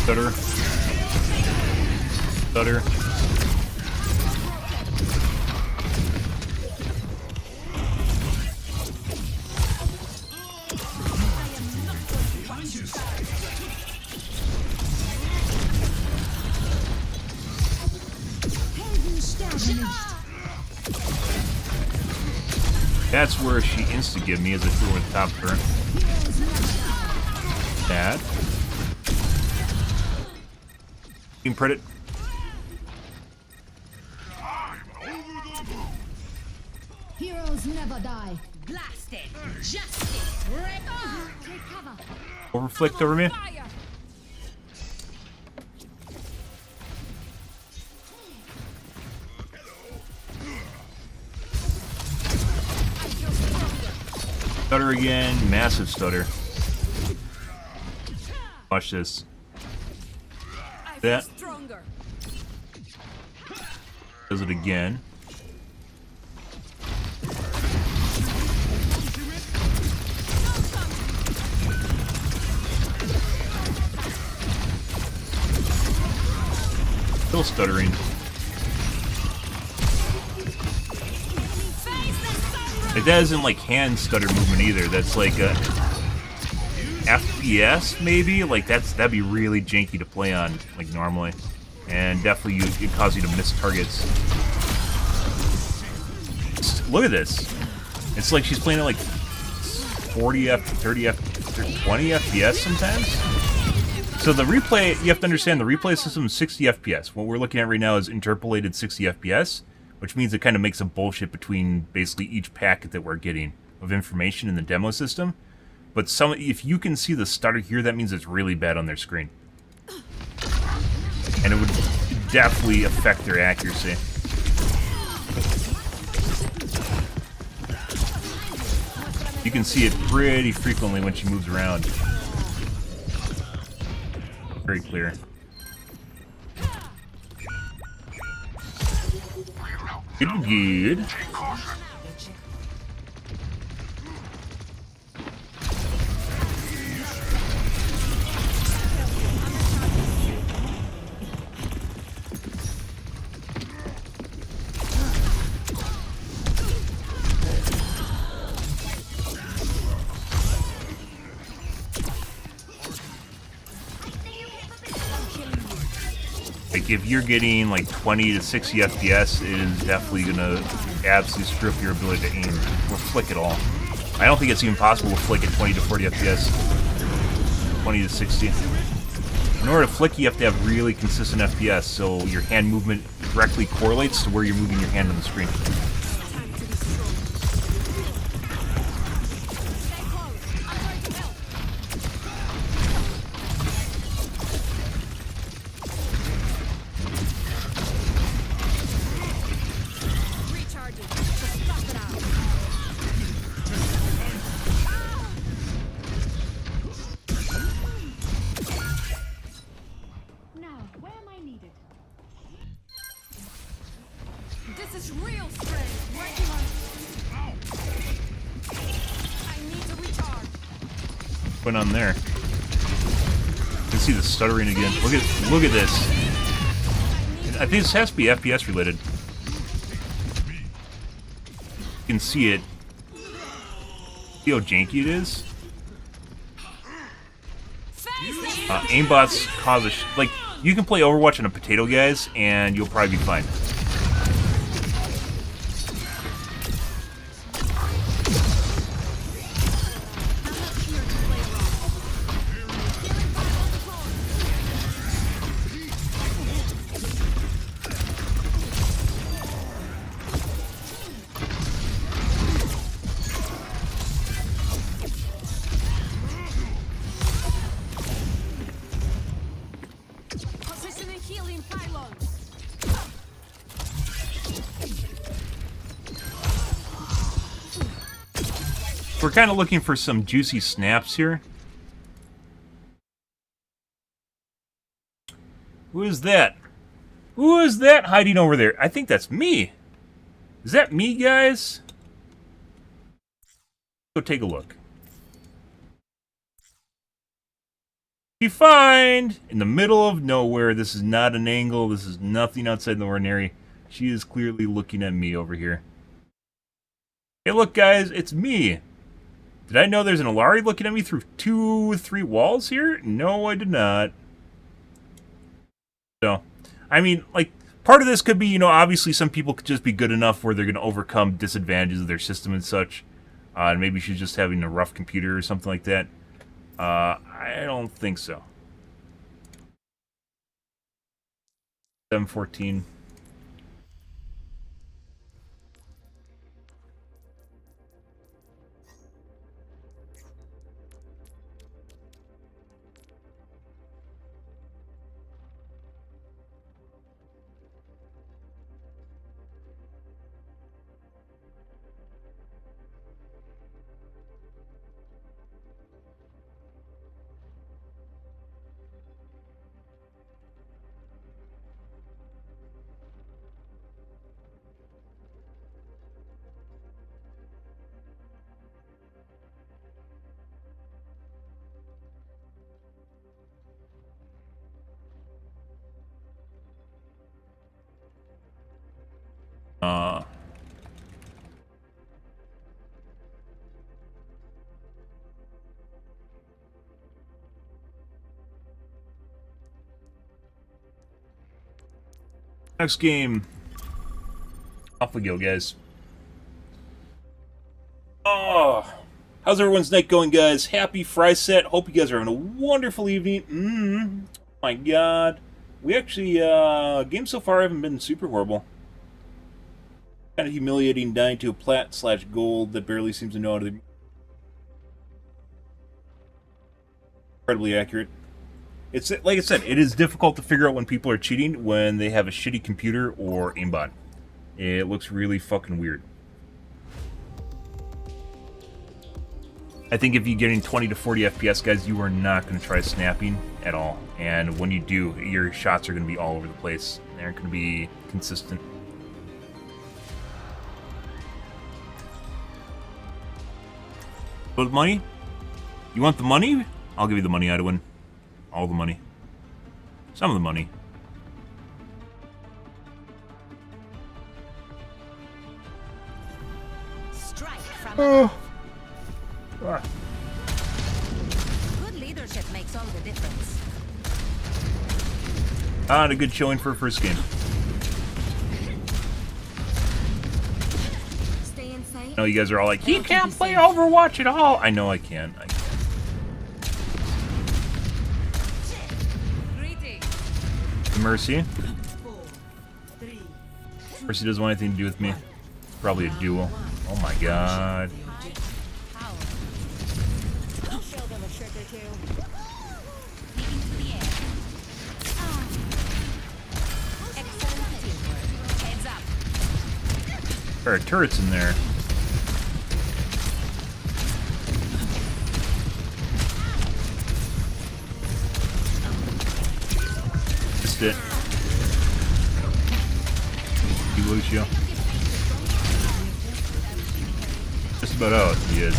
Stutter. Stutter. That's where she insta-give me as I threw her on top of her. That. Team credit. Heroes never die. Blast it. Justice. Take cover. Overflicked over me. Stutter again. Massive stutter. Watch this. That. Does it again. Still stuttering. It doesn't like hand stutter movement either. That's like a FPS maybe. Like that'd be really janky to play on like normally, and definitely it cause you to miss targets. Look at this. It's like she's playing at like 40 30 20 FPS sometimes. So the replay, you have to understand, the replay system is 60 FPS. What we're looking at right now is interpolated 60 FPS, which means it kind of makes a bullshit between basically each packet that we're getting of information in the demo system. But if you can see the stutter here, that means it's really bad on their screen. And it would definitely affect their accuracy. You can see it pretty frequently when she moves around. Very clear. Good. Like if you're getting like 20 to 60 FPS, it is definitely gonna absolutely screw up your ability to aim or flick at all. I don't think it's even possible to flick at 20 to 40 FPS. 20 to 60. In order to flick, you have to have really consistent FPS, so your hand movement directly correlates to where you're moving your hand on the screen. This is real strength. Working on. I need to recharge. What's going on there? You can see the stuttering again. Look at this. I think this has to be FPS related. You can see it. See how janky it is? Aimbots cause like you can play Overwatch on a potato, guys, and you'll probably be fine. We're kind of looking for some juicy snaps here. Who is that? Who is that hiding over there? I think that's me. Is that me, guys? Go take a look. You find in the middle of nowhere. This is not an angle. This is nothing outside the ordinary. She is clearly looking at me over here. Hey, look, guys, it's me. Did I know there's an Alari looking at me through 2 or 3 walls here? No, I did not. So, I mean, like, part of this could be, you know, obviously some people could just be good enough where they're going to overcome disadvantages of their system and such. And maybe she's just having a rough computer or something like that. I don't think so. 714. Next game. Off we go, guys. Oh, how's everyone's night going, guys? Happy Fry Set. Hope you guys are having a wonderful evening. My God. We actually, games so far haven't been super horrible. Kind of humiliating dying to a plat/gold that barely seems to know how to... Incredibly accurate. It's like I said, it is difficult to figure out when people are cheating when they have a shitty computer or aimbot. It looks really fucking weird. I think if you're getting 20 to 40 FPS, guys, you are not going to try snapping at all. And when you do, your shots are going to be all over the place. They aren't going to be consistent. But money? You want the money? I'll give you the money, Idwin. All the money. Some of the money. Strike from Ah. Good leadership makes all the difference. Ah, and a good showing for a first game. Stay inside. I know you guys are all like, he can't play Overwatch at all. I know I can. Mercy. Mercy doesn't want anything to do with me. It's probably a duel. Oh my God. There are turrets in there. Missed it. You, Lucio. Just about out, he is.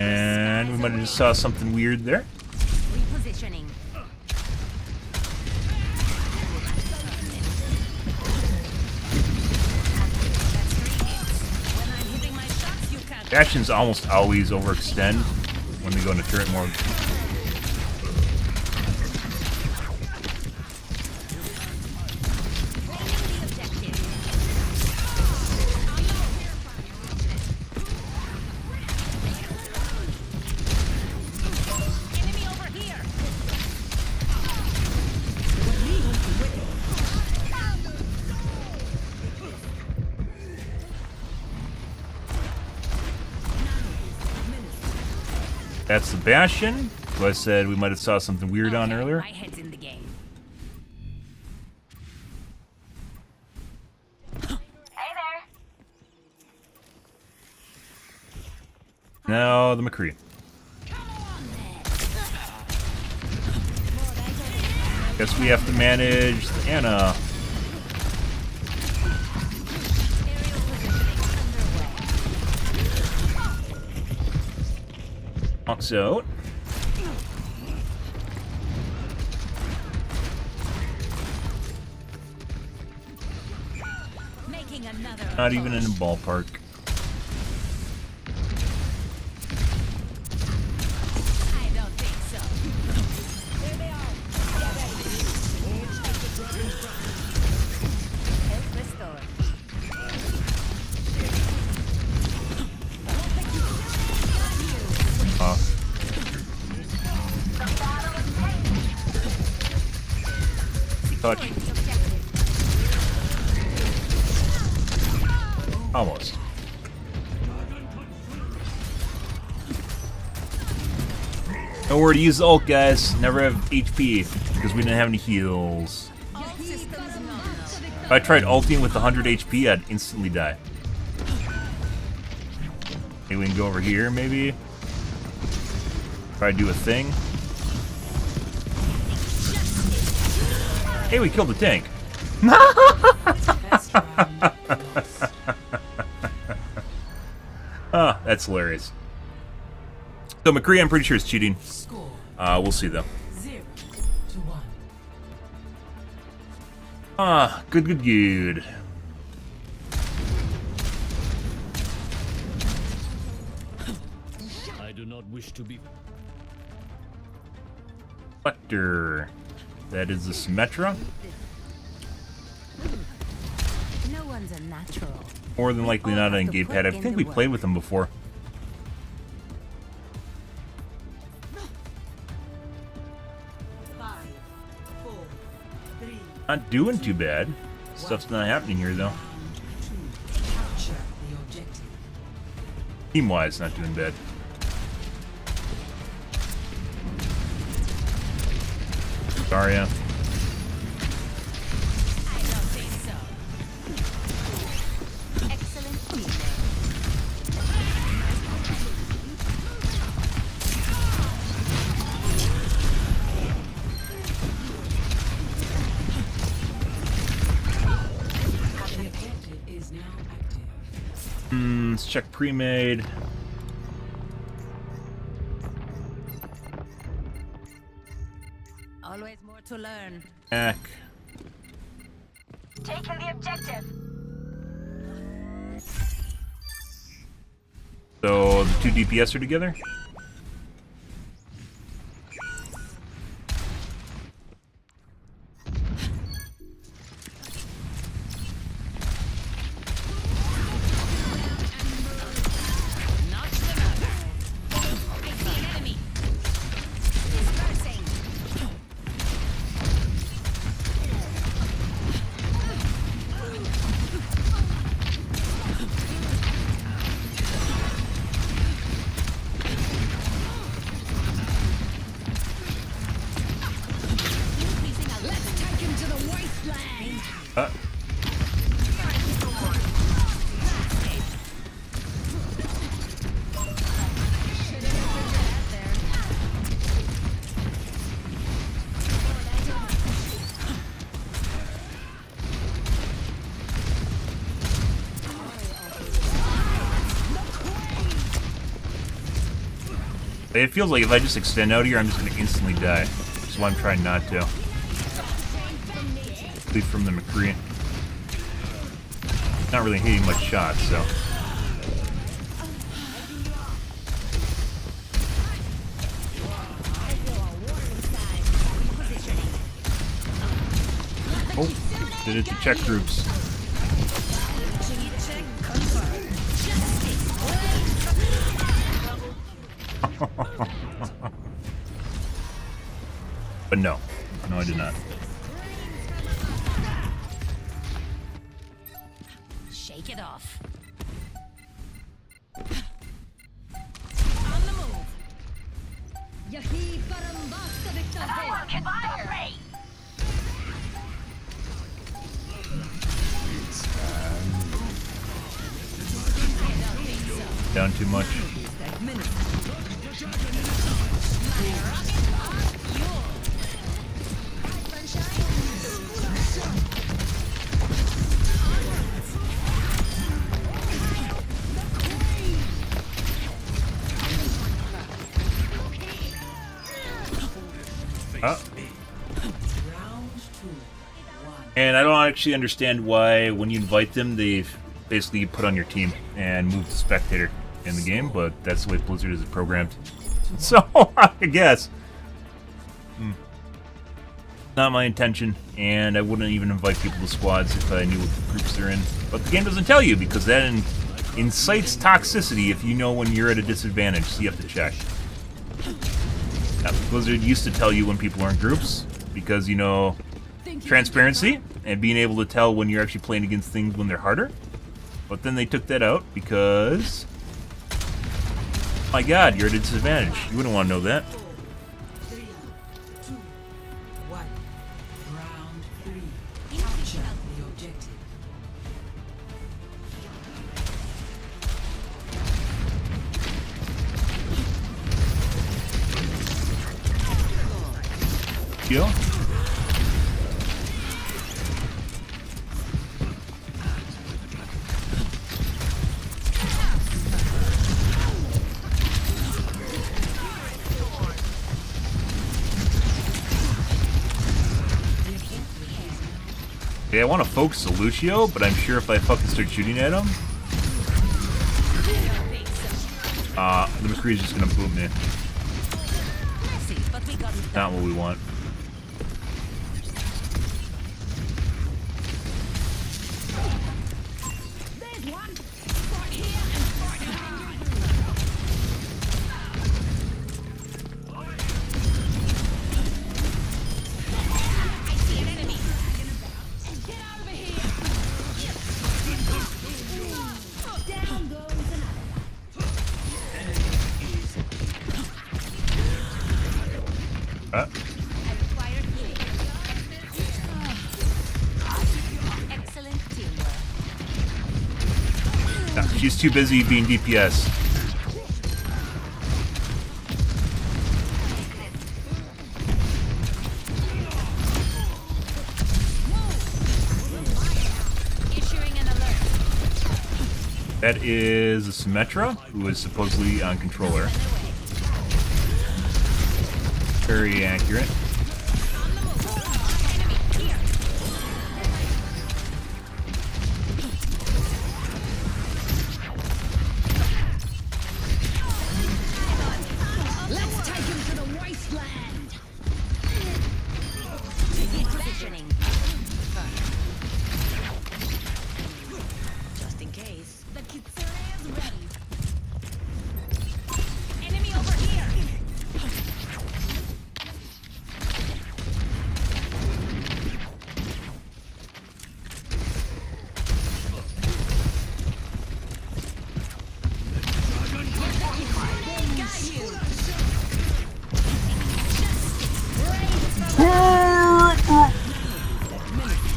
And we might have just saw something weird there. Repositioning. Actions almost always overextend when they go into turret mode. That's the Bastion, who I said we might have saw something weird on earlier. My head's in the game. Hey there. the McCree. Guess we have to manage the Anna. Walks out. Making another. Not even in a ballpark. I don't think so. There they are. Get ready. Health restored. Touch. Almost. Nowhere to use the ult, guys. Never have HP because we didn't have any heals. If I tried ulting with 100 HP, I'd instantly die. Maybe we can go over here, maybe. Try to do a thing. Hey, we killed the tank. Ah, that's hilarious. So McCree, I'm pretty sure is cheating. We'll see though. 0-1. Ah, good. I do not wish to be. Collector. That is the Symmetra. No one's a natural. More than likely not on gamepad. I think we played with them before. Not doing too bad. Stuff's not happening here though. Team-wise, not doing bad. Zarya. I don't think so. Excellent teamwork. Let's check pre-made. Always more to learn. Back. Taking the objective. So the two DPS are together. It feels like if I just extend out here, I'm just going to instantly die. That's why I'm trying not to. Leave from the McCree. Not really hitting much shots, so. Oh, did it to check groups. But no. No, I did not. Shake it off. On the move. Someone can fire. Down too much. And I don't actually understand why when you invite them, they basically put on your team and move to spectator in the game, but that's the way Blizzard is programmed. So, I guess. Not my intention, and I wouldn't even invite people to squads if I knew what groups they're in. But the game doesn't tell you, because that incites toxicity if you know when you're at a disadvantage, so you have to check. Now, Blizzard used to tell you when people are in groups, because, you know, transparency, and being able to tell when you're actually playing against things when they're harder. But then they took that out, because... my god, you're at a disadvantage. You wouldn't want to know that. 3, 2, 1. Round 3. Capture the objective. Kill. Okay, I want to focus the Lucio, but I'm sure if I fucking start shooting at him, the McCree's just gonna boot me. Not what we want. No, she's too busy being DPS. That is a Symmetra, who is supposedly on controller. Very accurate. Let's take him to the wasteland. Positioning. Just in case. The kitsune is ready. Enemy over here.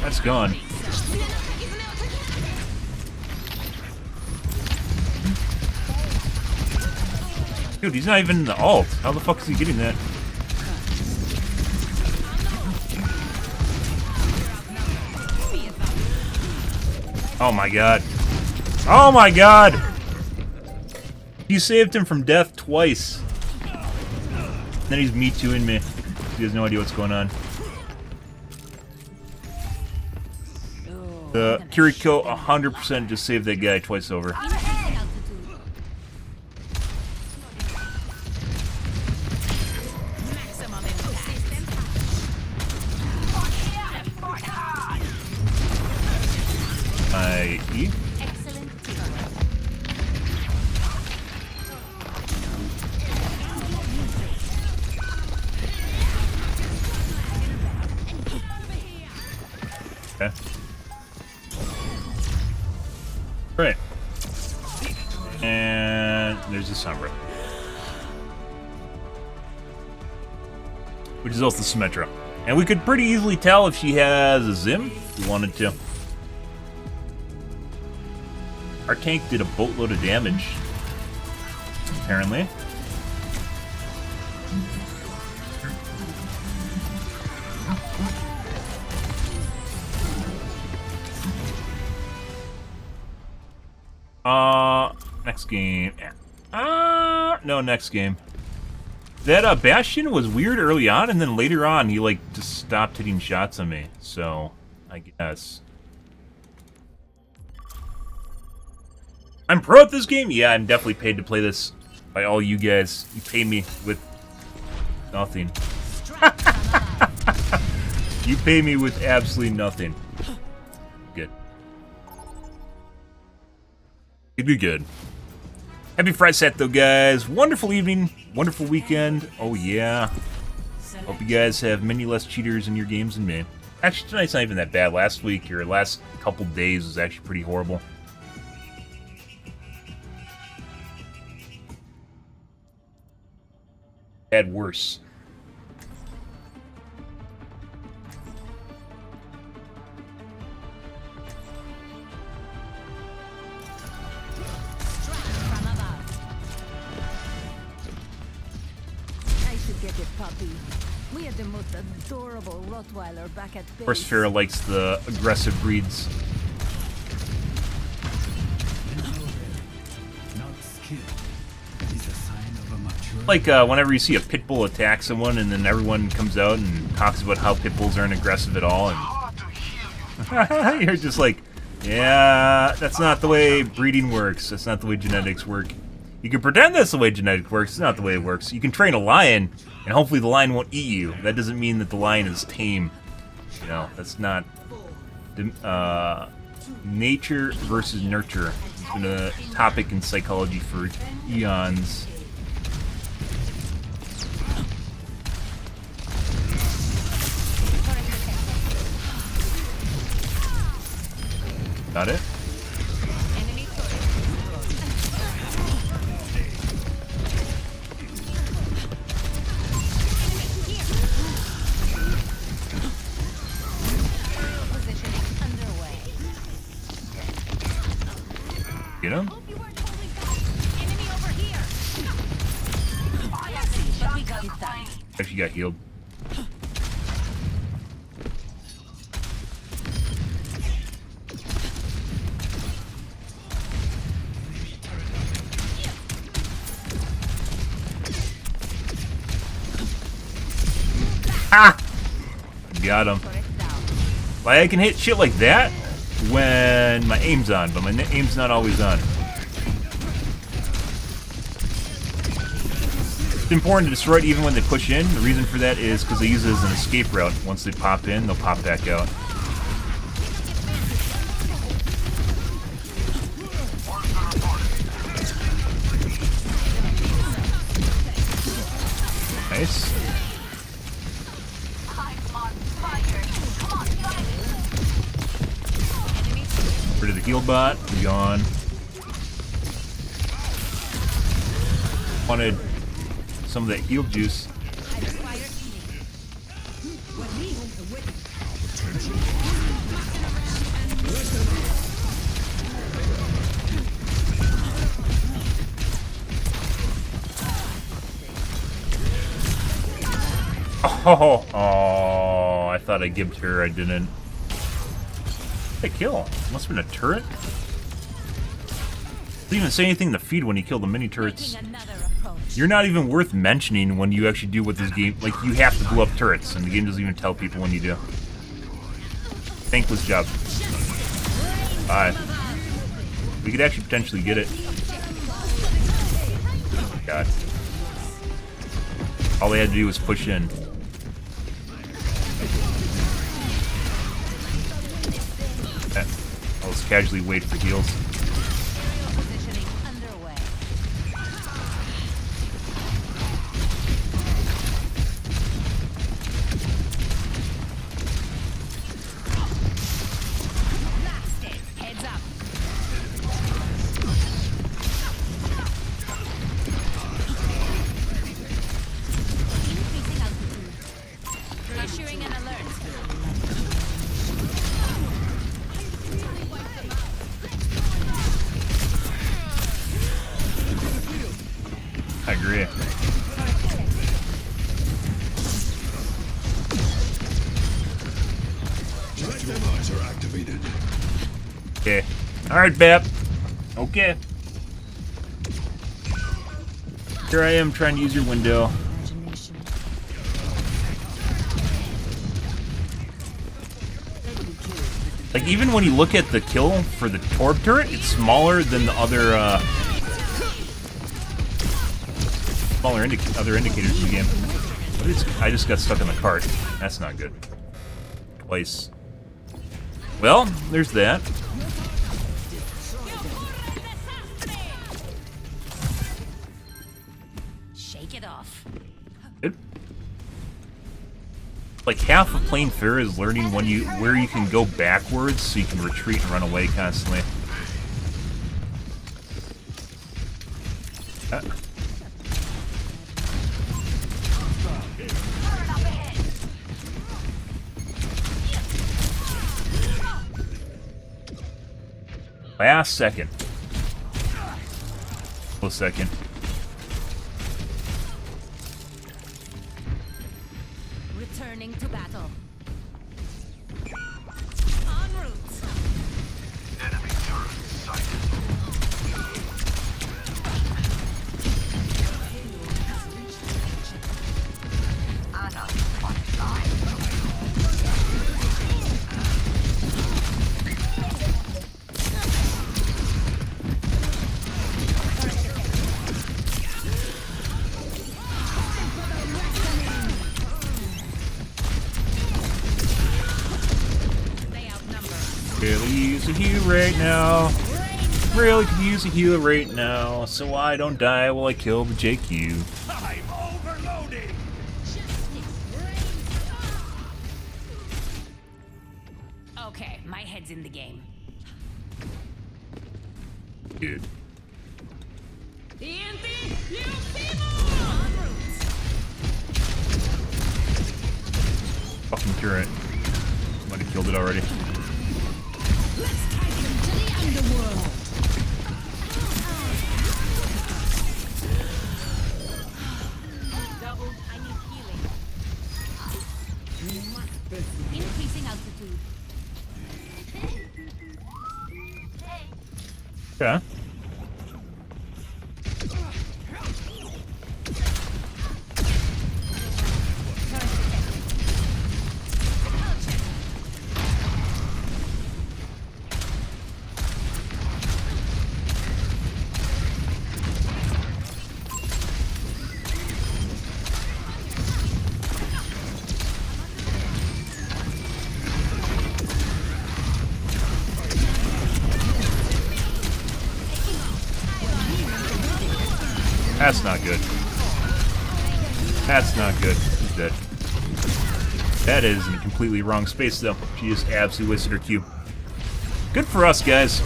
That's gone. Dude, he's not even in the ult. How the fuck is he getting that? Oh my god. Oh my god! You saved him from death twice. Then he's Me Too'ing me. He has no idea what's going on. The Kiriko 100% just saved that guy twice over. I.E. Okay. Right. And there's a Sombra. Which is also Symmetra. And we could pretty easily tell if she has a Zim, if we wanted to. Our tank did a boatload of damage, apparently. Next game. No, next game. That Bastion was weird early on, and then later on he like just stopped hitting shots on me. So I guess. I'm pro at this game? Yeah, I'm definitely paid to play this by all you guys. You pay me with nothing. You pay me with absolutely nothing. Good. It'd be good. Happy Friday set though, guys. Wonderful evening. Wonderful weekend. Oh, yeah. Hope you guys have many less cheaters in your games than me. Actually, tonight's not even that bad. Last week, or last couple days, was actually pretty horrible. Had worse. I should get a puppy. We had the most adorable Rottweiler back at base. Of course, Farrah likes the aggressive breeds. Like whenever you see a pit bull attack someone, and then everyone comes out and talks about how pit bulls aren't aggressive at all, and you're just like, yeah, that's not the way breeding works. That's not the way genetics work. You can pretend that's the way genetics works. It's not the way it works. You can train a lion, and hopefully the lion won't eat you. That doesn't mean that the lion is tame. You know, that's not nature versus nurture. It's been a topic in psychology for eons. Got it? Get him? Actually got healed. Ah! Got him. Like, I can hit shit like that when my aim's on, but my aim's not always on. It's important to destroy it even when they push in. The reason for that is because they use it as an escape route. Once they pop in, they'll pop back out. Nice. Rid of the heal bot. Gone. Wanted some of that heal juice. Oh, I thought I gibbed her. I didn't. Hey, kill. Must have been a turret. Didn't even say anything in the feed when you kill the mini turrets. You're not even worth mentioning when you actually do what this game. Like, you have to blow up turrets, and the game doesn't even tell people when you do. Thankless job. Alright. We could actually potentially get it. God. All they had to do was push in. I'll just casually wait for heals. I agree. Okay. Alright, Bap. Okay. Here I am trying to use your window. Like, even when you look at the kill for the Torb turret, it's smaller than the other, other indicators in the game. I just got stuck in the cart. That's not good. Twice. Well, there's that. Shake it off. Good. Like half of playing fair is learning where you can go backwards so you can retreat and run away constantly. Last second. Close second. Returning to battle. En route. Enemy turret sighted. Really use a heal right now. Really could use a heal right now, so I don't die while I kill the JQ. I'm overloading. Okay, my head's in the game. Good. Fucking turret. Might have killed it already. Let's take him to the underworld. Doubled, I need healing. Increasing altitude. Okay. That's not good. That's not good. He's dead. That is in a completely wrong space, though. She just absolutely wasted her Q. Good for us, guys.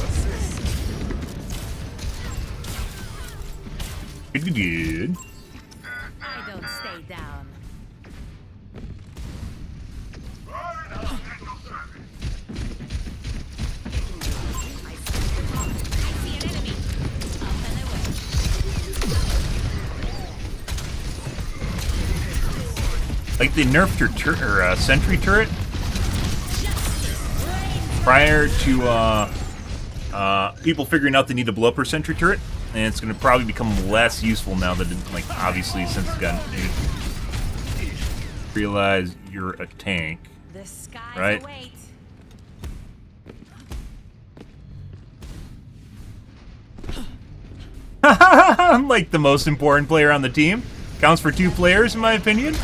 Good, good, good. I don't stay down. Like, they nerfed her sentry turret prior to people figuring out they need to blow up her sentry turret, and it's going to probably become less useful now that, like, obviously since it's gotten realize you're a tank, The skies right? await. I'm like the most important player on the team. Counts for 2 players, in my opinion.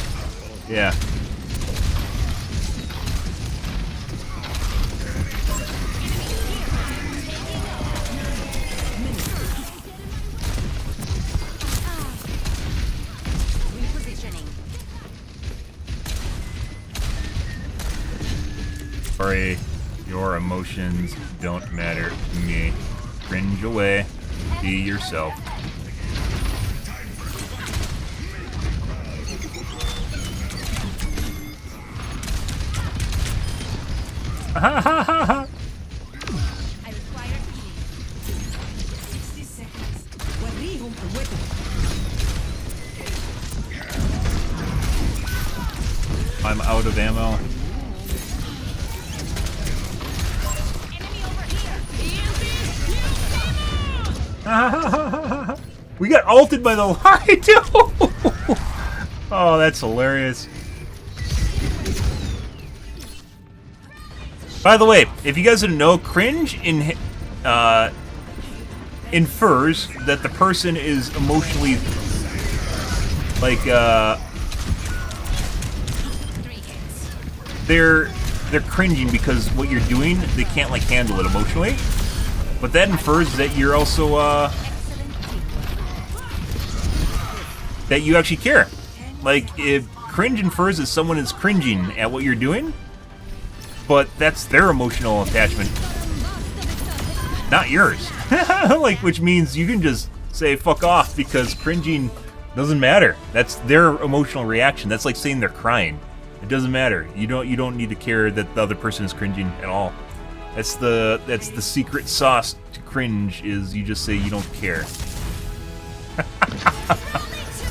Yeah. Repositioning. Sorry, your emotions don't matter to me. Cringe away. Be yourself. Ha ha ha ha! I require healing. 60 seconds. وريهم قوتك. I'm out of ammo. Enemy over here. We got ulted by the line, too! Oh, that's hilarious. By the way, if you guys didn't know, cringe infers that the person is emotionally, like, they're cringing because what you're doing, they can't, like, handle it emotionally. But that infers that you're also, that you actually care. Like, if cringe infers that someone is cringing at what you're doing, but that's their emotional attachment, not yours. Like, which means you can just say fuck off because cringing doesn't matter. That's their emotional reaction. That's like saying they're crying. It doesn't matter. You don't need to care that the other person is cringing at all. That's the secret sauce to cringe, is you just say you don't care.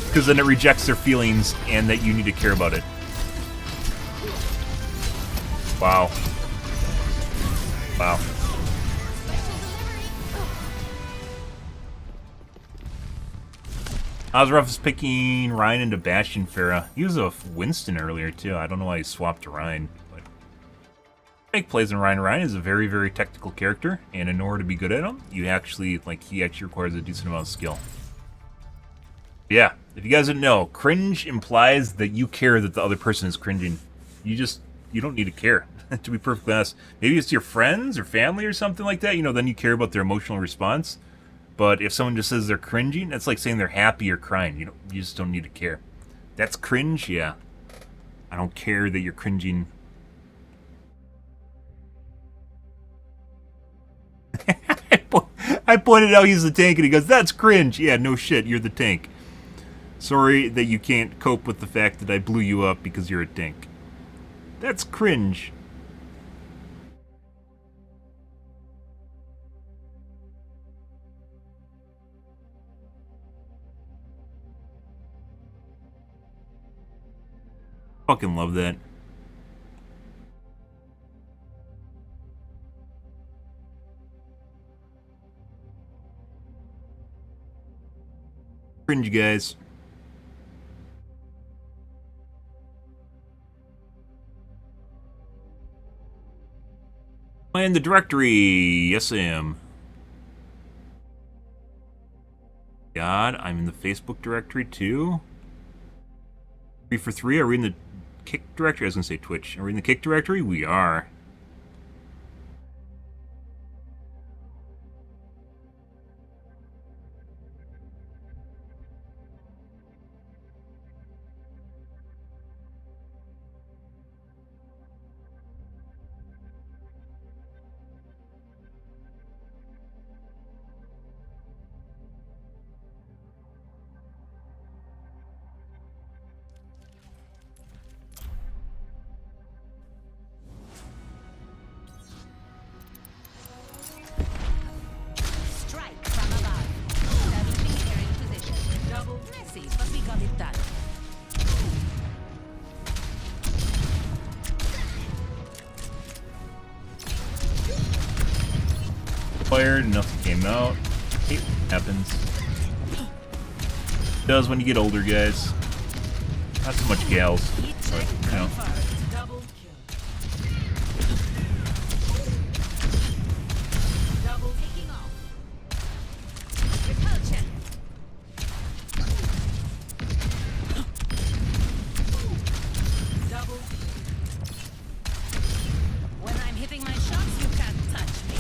Because then it rejects their feelings and that you need to care about it. Wow. Wow. Ozroff is picking Ryan into Bastion Pharah. He was a Winston earlier, too. I don't know why he swapped to Ryan. But make plays in Ryan. Ryan is a very, very technical character, and in order to be good at him, he actually requires a decent amount of skill. Yeah, if you guys didn't know, cringe implies that you care that the other person is cringing. You don't need to care, to be perfectly honest. Maybe it's your friends or family or something like that, then you care about their emotional response. But if someone just says they're cringing, that's like saying they're happy or crying. You just don't need to care. That's cringe, yeah. I don't care that you're cringing. I pointed out he's the tank, and he goes, "That's cringe." Yeah, no shit, you're the tank. Sorry that you can't cope with the fact that I blew you up because you're a tank. That's cringe. Fucking love that. Cringe, guys. And the directory. Yes, I am. God, I'm in the Facebook directory too. 3 for 3. Are we in the Kick directory? I was gonna say Twitch. Are we in the Kick directory? We are. Fired, nothing came out. It happens. It does when you get older, guys. Not so much gals, but, When I'm hitting my shots, you can't touch me.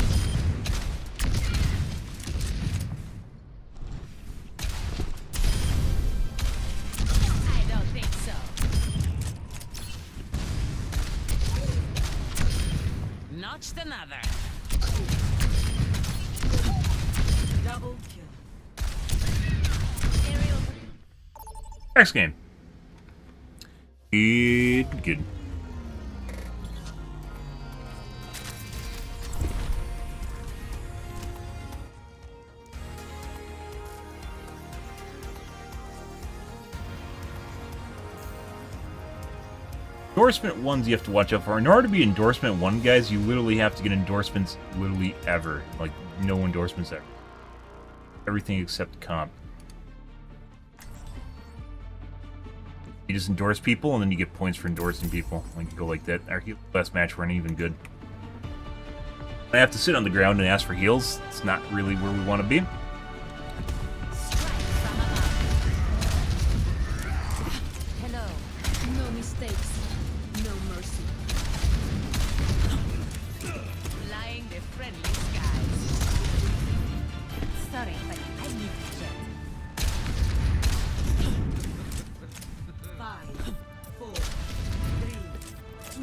I don't think so. Notched another. Double kill. Aerial. next game. Good. Endorsement ones you have to watch out for. In order to be endorsement 1, guys, you literally have to get endorsements literally ever. Like, no endorsements ever. Everything except comp. You just endorse people, and then you get points for endorsing people. Like, you go like that. Our last match weren't even good. I have to sit on the ground and ask for heals. It's not really where we want to be. Hello. No mistakes. No mercy. Flying the friendly skies. Sorry, but I need to jet. 5, 4, 3, 2,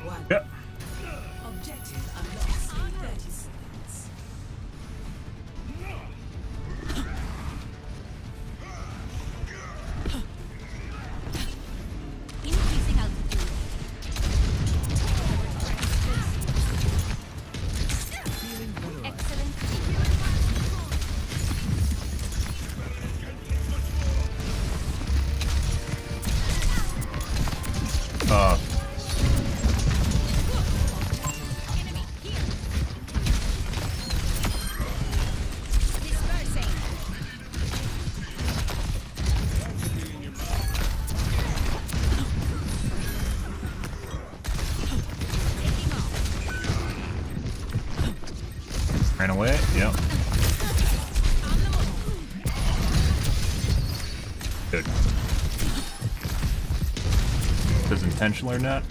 1. Yep. Objective unlocked in 30 seconds. Increasing altitude. Excellent. Dispersing. Ran away. Yep. Good. If it's intentional or not.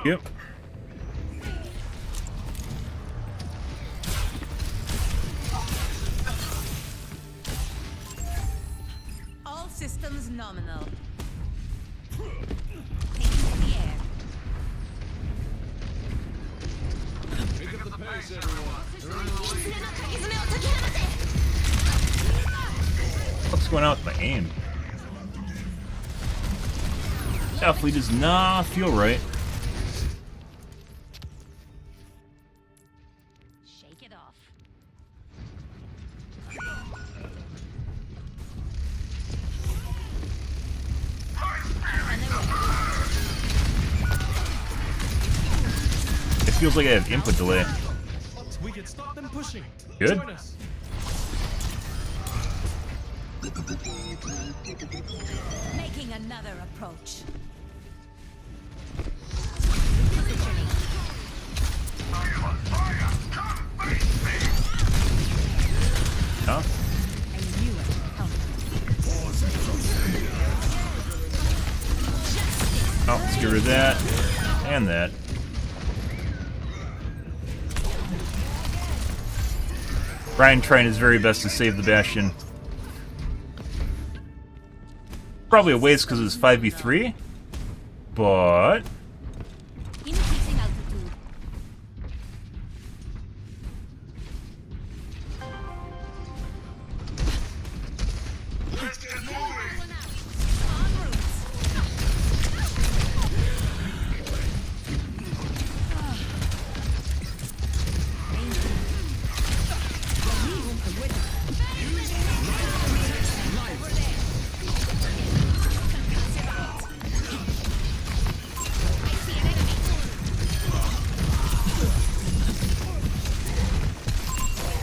Yep. All systems nominal. Taking to the air. What's going on with my aim? Definitely does not feel right. Shake it off. It feels like I have input delay. We can stop them pushing. Good. Join us. Making another approach. Huh? I knew it would help. Oh, let's get rid of that. And that. Ryan trying his very best to save the Bastion. Probably a waste because it's 5v3. But... Increasing altitude. Let's get moving!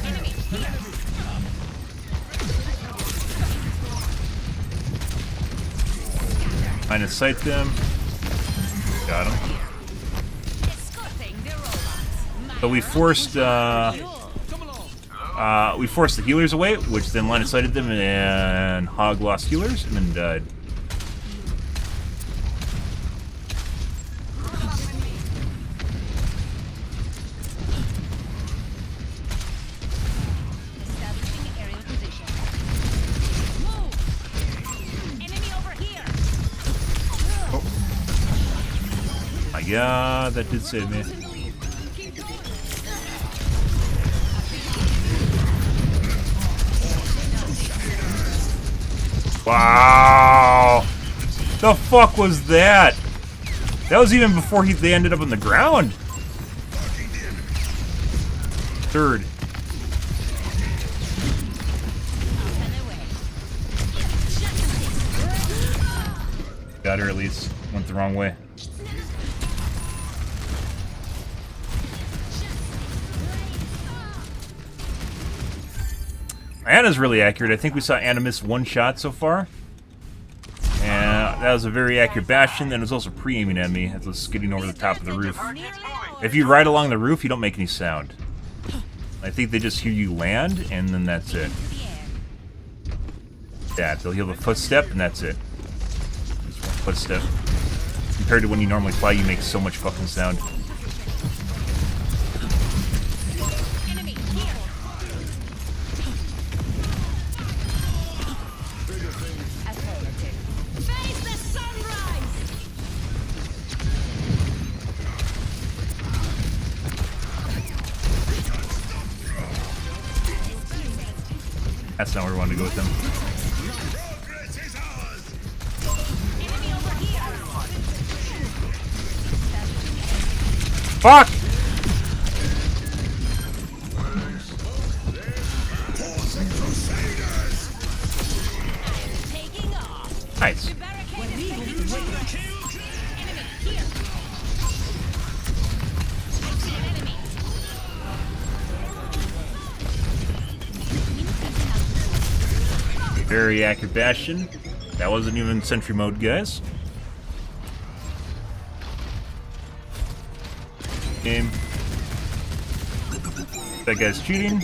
En route. Line of sight them. Got him. Escorting the robots. So we forced the healers away, which then line of sighted them, and Hog lost healers and then died. Establishing aerial position. Move! Enemy over here! My god, that did save me. Wow! The fuck was that? That was even before they ended up on the ground. Third. Got her at least. Went the wrong way. Anna's really accurate. I think we saw Anna miss one shot so far. And That was a very accurate bastion. Then it was also pre-aiming at me as I was skidding over the top of the roof. If you ride along the roof, you don't make any sound. I think they just hear you land, and then that's it. Yeah, they'll hear the footstep, and that's it. Just one footstep. Compared to when you normally fly, you make so much fucking sound. That's not where we wanted to go with them. Fuck! Nice. Very accurate bastion. That wasn't even sentry mode, guys. Game. That guy's cheating.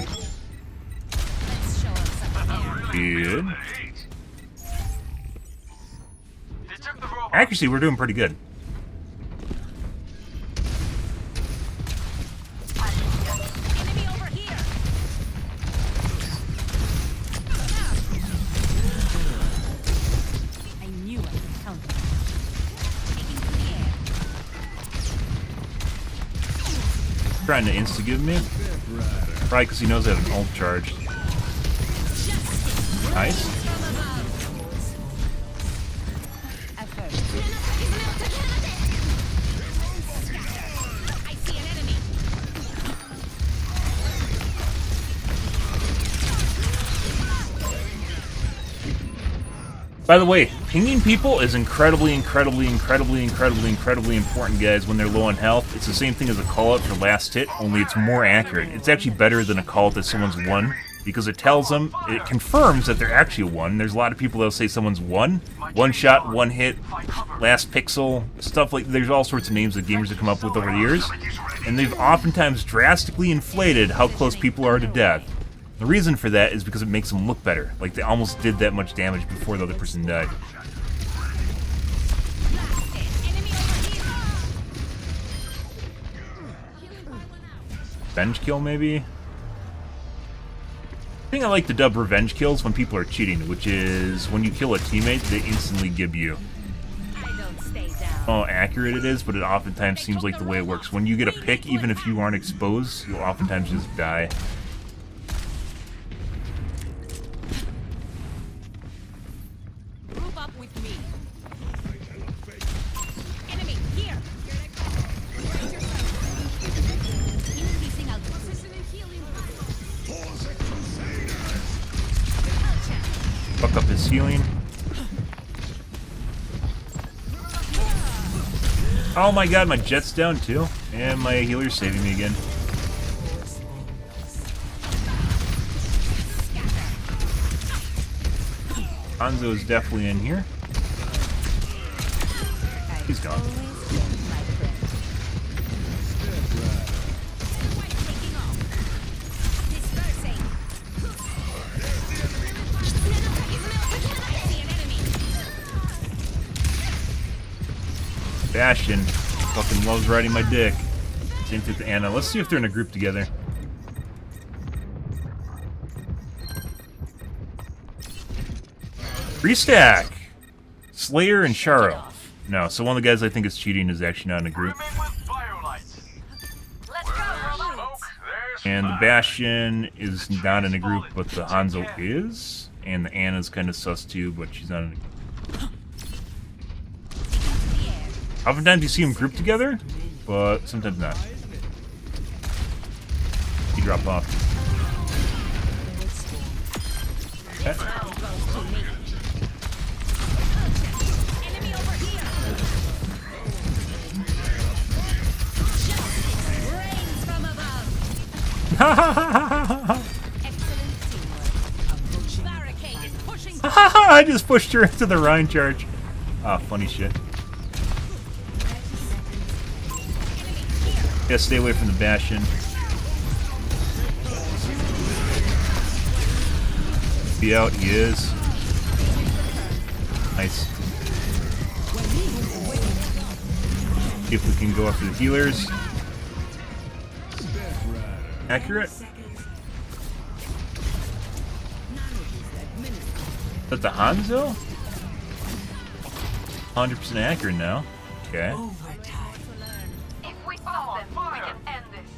Good. Accuracy, we're doing pretty good. Trying to insta-give me. Probably because he knows I have an ult charged. Nice. By the way, pinging people is incredibly important, guys, when they're low on health. It's the same thing as a call-out for last hit, only it's more accurate. It's actually better than a call-out that someone's won, because it tells them, it confirms that they're actually won. There's a lot of people that'll say someone's won. One shot, one hit, last pixel, stuff like, there's all sorts of names that gamers have come up with over the years, and they've oftentimes drastically inflated how close people are to death. The reason for that is because it makes them look better, like they almost did that much damage before the other person died. Revenge kill, maybe? I think I like to dub revenge kills when people are cheating, which is when you kill a teammate, they instantly give you. Oh, accurate it is, but it oftentimes seems like the way it works. When you get a pick, even if you aren't exposed, you'll oftentimes just die. Fuck up his healing. Oh my god, my jet's down too. And my healer's saving me again. Hanzo is definitely in here. He's gone. Bastion fucking loves riding my dick. Same thing with Anna. Let's see if they're in a group together. Restack! Slayer and Charo. No, so one of the guys I think is cheating is actually not in a group. And the Bastion is not in a group, but the Hanzo is. And the Anna's kind of sus too, but she's not in a group. Oftentimes you see them grouped together, but sometimes not. You drop off. Okay. I just pushed her into the Rhine charge. Ah, funny shit. Gotta stay away from the Bastion. Be out, he is. Nice. See if we can go after the healers. Accurate? Is that the Hanzo? 100% accurate now. Okay. If we follow them, we can end this.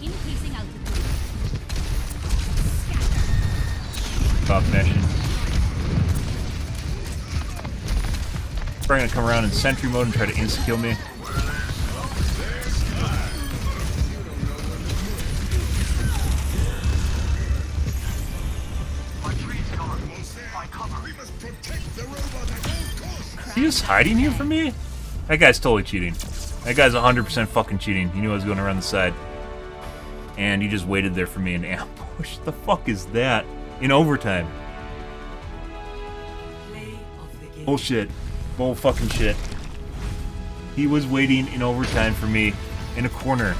Increasing altitude. Top mission. Probably gonna come around in sentry mode and try to insta-kill me. Is he just hiding here from me? That guy's totally cheating. That guy's 100% fucking cheating. He knew I was going around the side. And he just waited there for me in ambush. The fuck is that? In overtime. Bullshit. Bull fucking shit. He was waiting in overtime for me in a corner.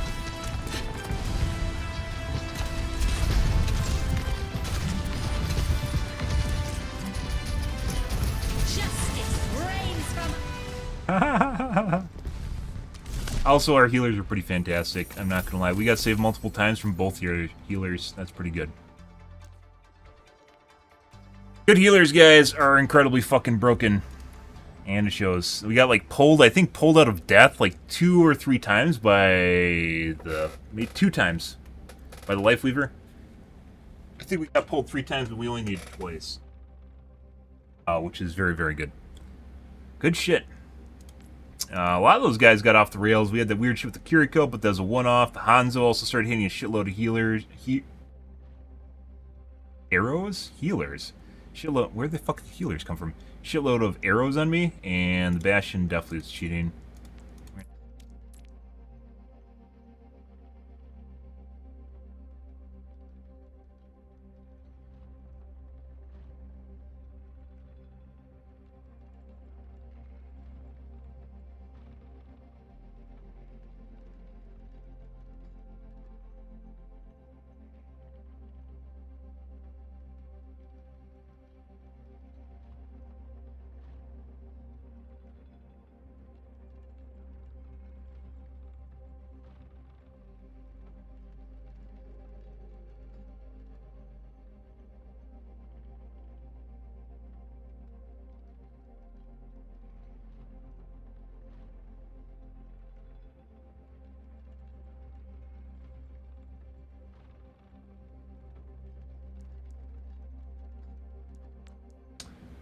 Also, our healers are pretty fantastic. I'm not gonna lie. We got saved multiple times from both your healers. That's pretty good. Good healers, guys, are incredibly fucking broken. And it shows. We got, like, pulled out of death, like, 2 or 3 times by the... Maybe 2 times by the Life Weaver. I think we got pulled 3 times, but we only need twice. Which is very, very good. Good shit. A lot of those guys got off the rails. We had that weird shit with the Kiriko, but that was a one-off. The Hanzo also started hitting a shitload of healers. Arrows? Healers. Shitload. Where the fuck did the healers come from? Shitload of arrows on me, and the Bastion definitely is cheating.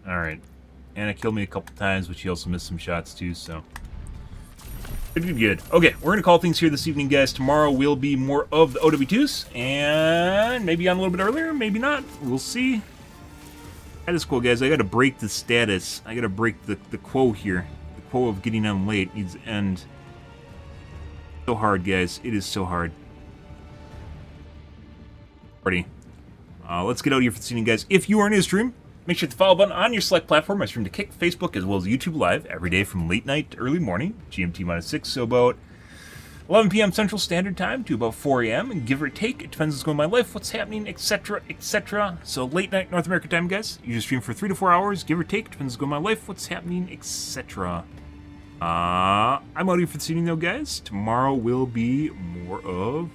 Alright. Anna killed me a couple times, but she also missed some shots too, so... Good. Okay, we're going to call things here this evening, guys. Tomorrow will be more of the OW2s, and maybe on a little bit earlier, maybe not. We'll see. That is cool, guys. I got to break the status. I got to break the quo here. The quo of getting on late needs to end. So hard, guys. It is so hard. Alrighty. Let's get out of here for this evening, guys. If you are new to stream, make sure to hit the follow button on your select platform. I stream to Kick, Facebook, as well as YouTube Live every day from late night to early morning, GMT-6, so about 11 p.m. Central Standard Time to about 4 a.m. And give or take, it depends what's going on in my life, what's happening, etc., etc. So late night North American time, guys. You just stream for 3 to 4 hours, give or take, depends what's going on in my life, what's happening, etc. I'm out here for this evening, though, guys. Tomorrow will be more of...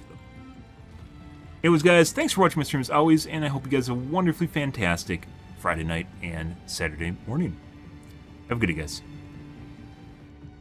Anyways, guys, thanks for watching my stream as always, and I hope you guys have a wonderfully fantastic Friday night and Saturday morning. Have a good day, guys.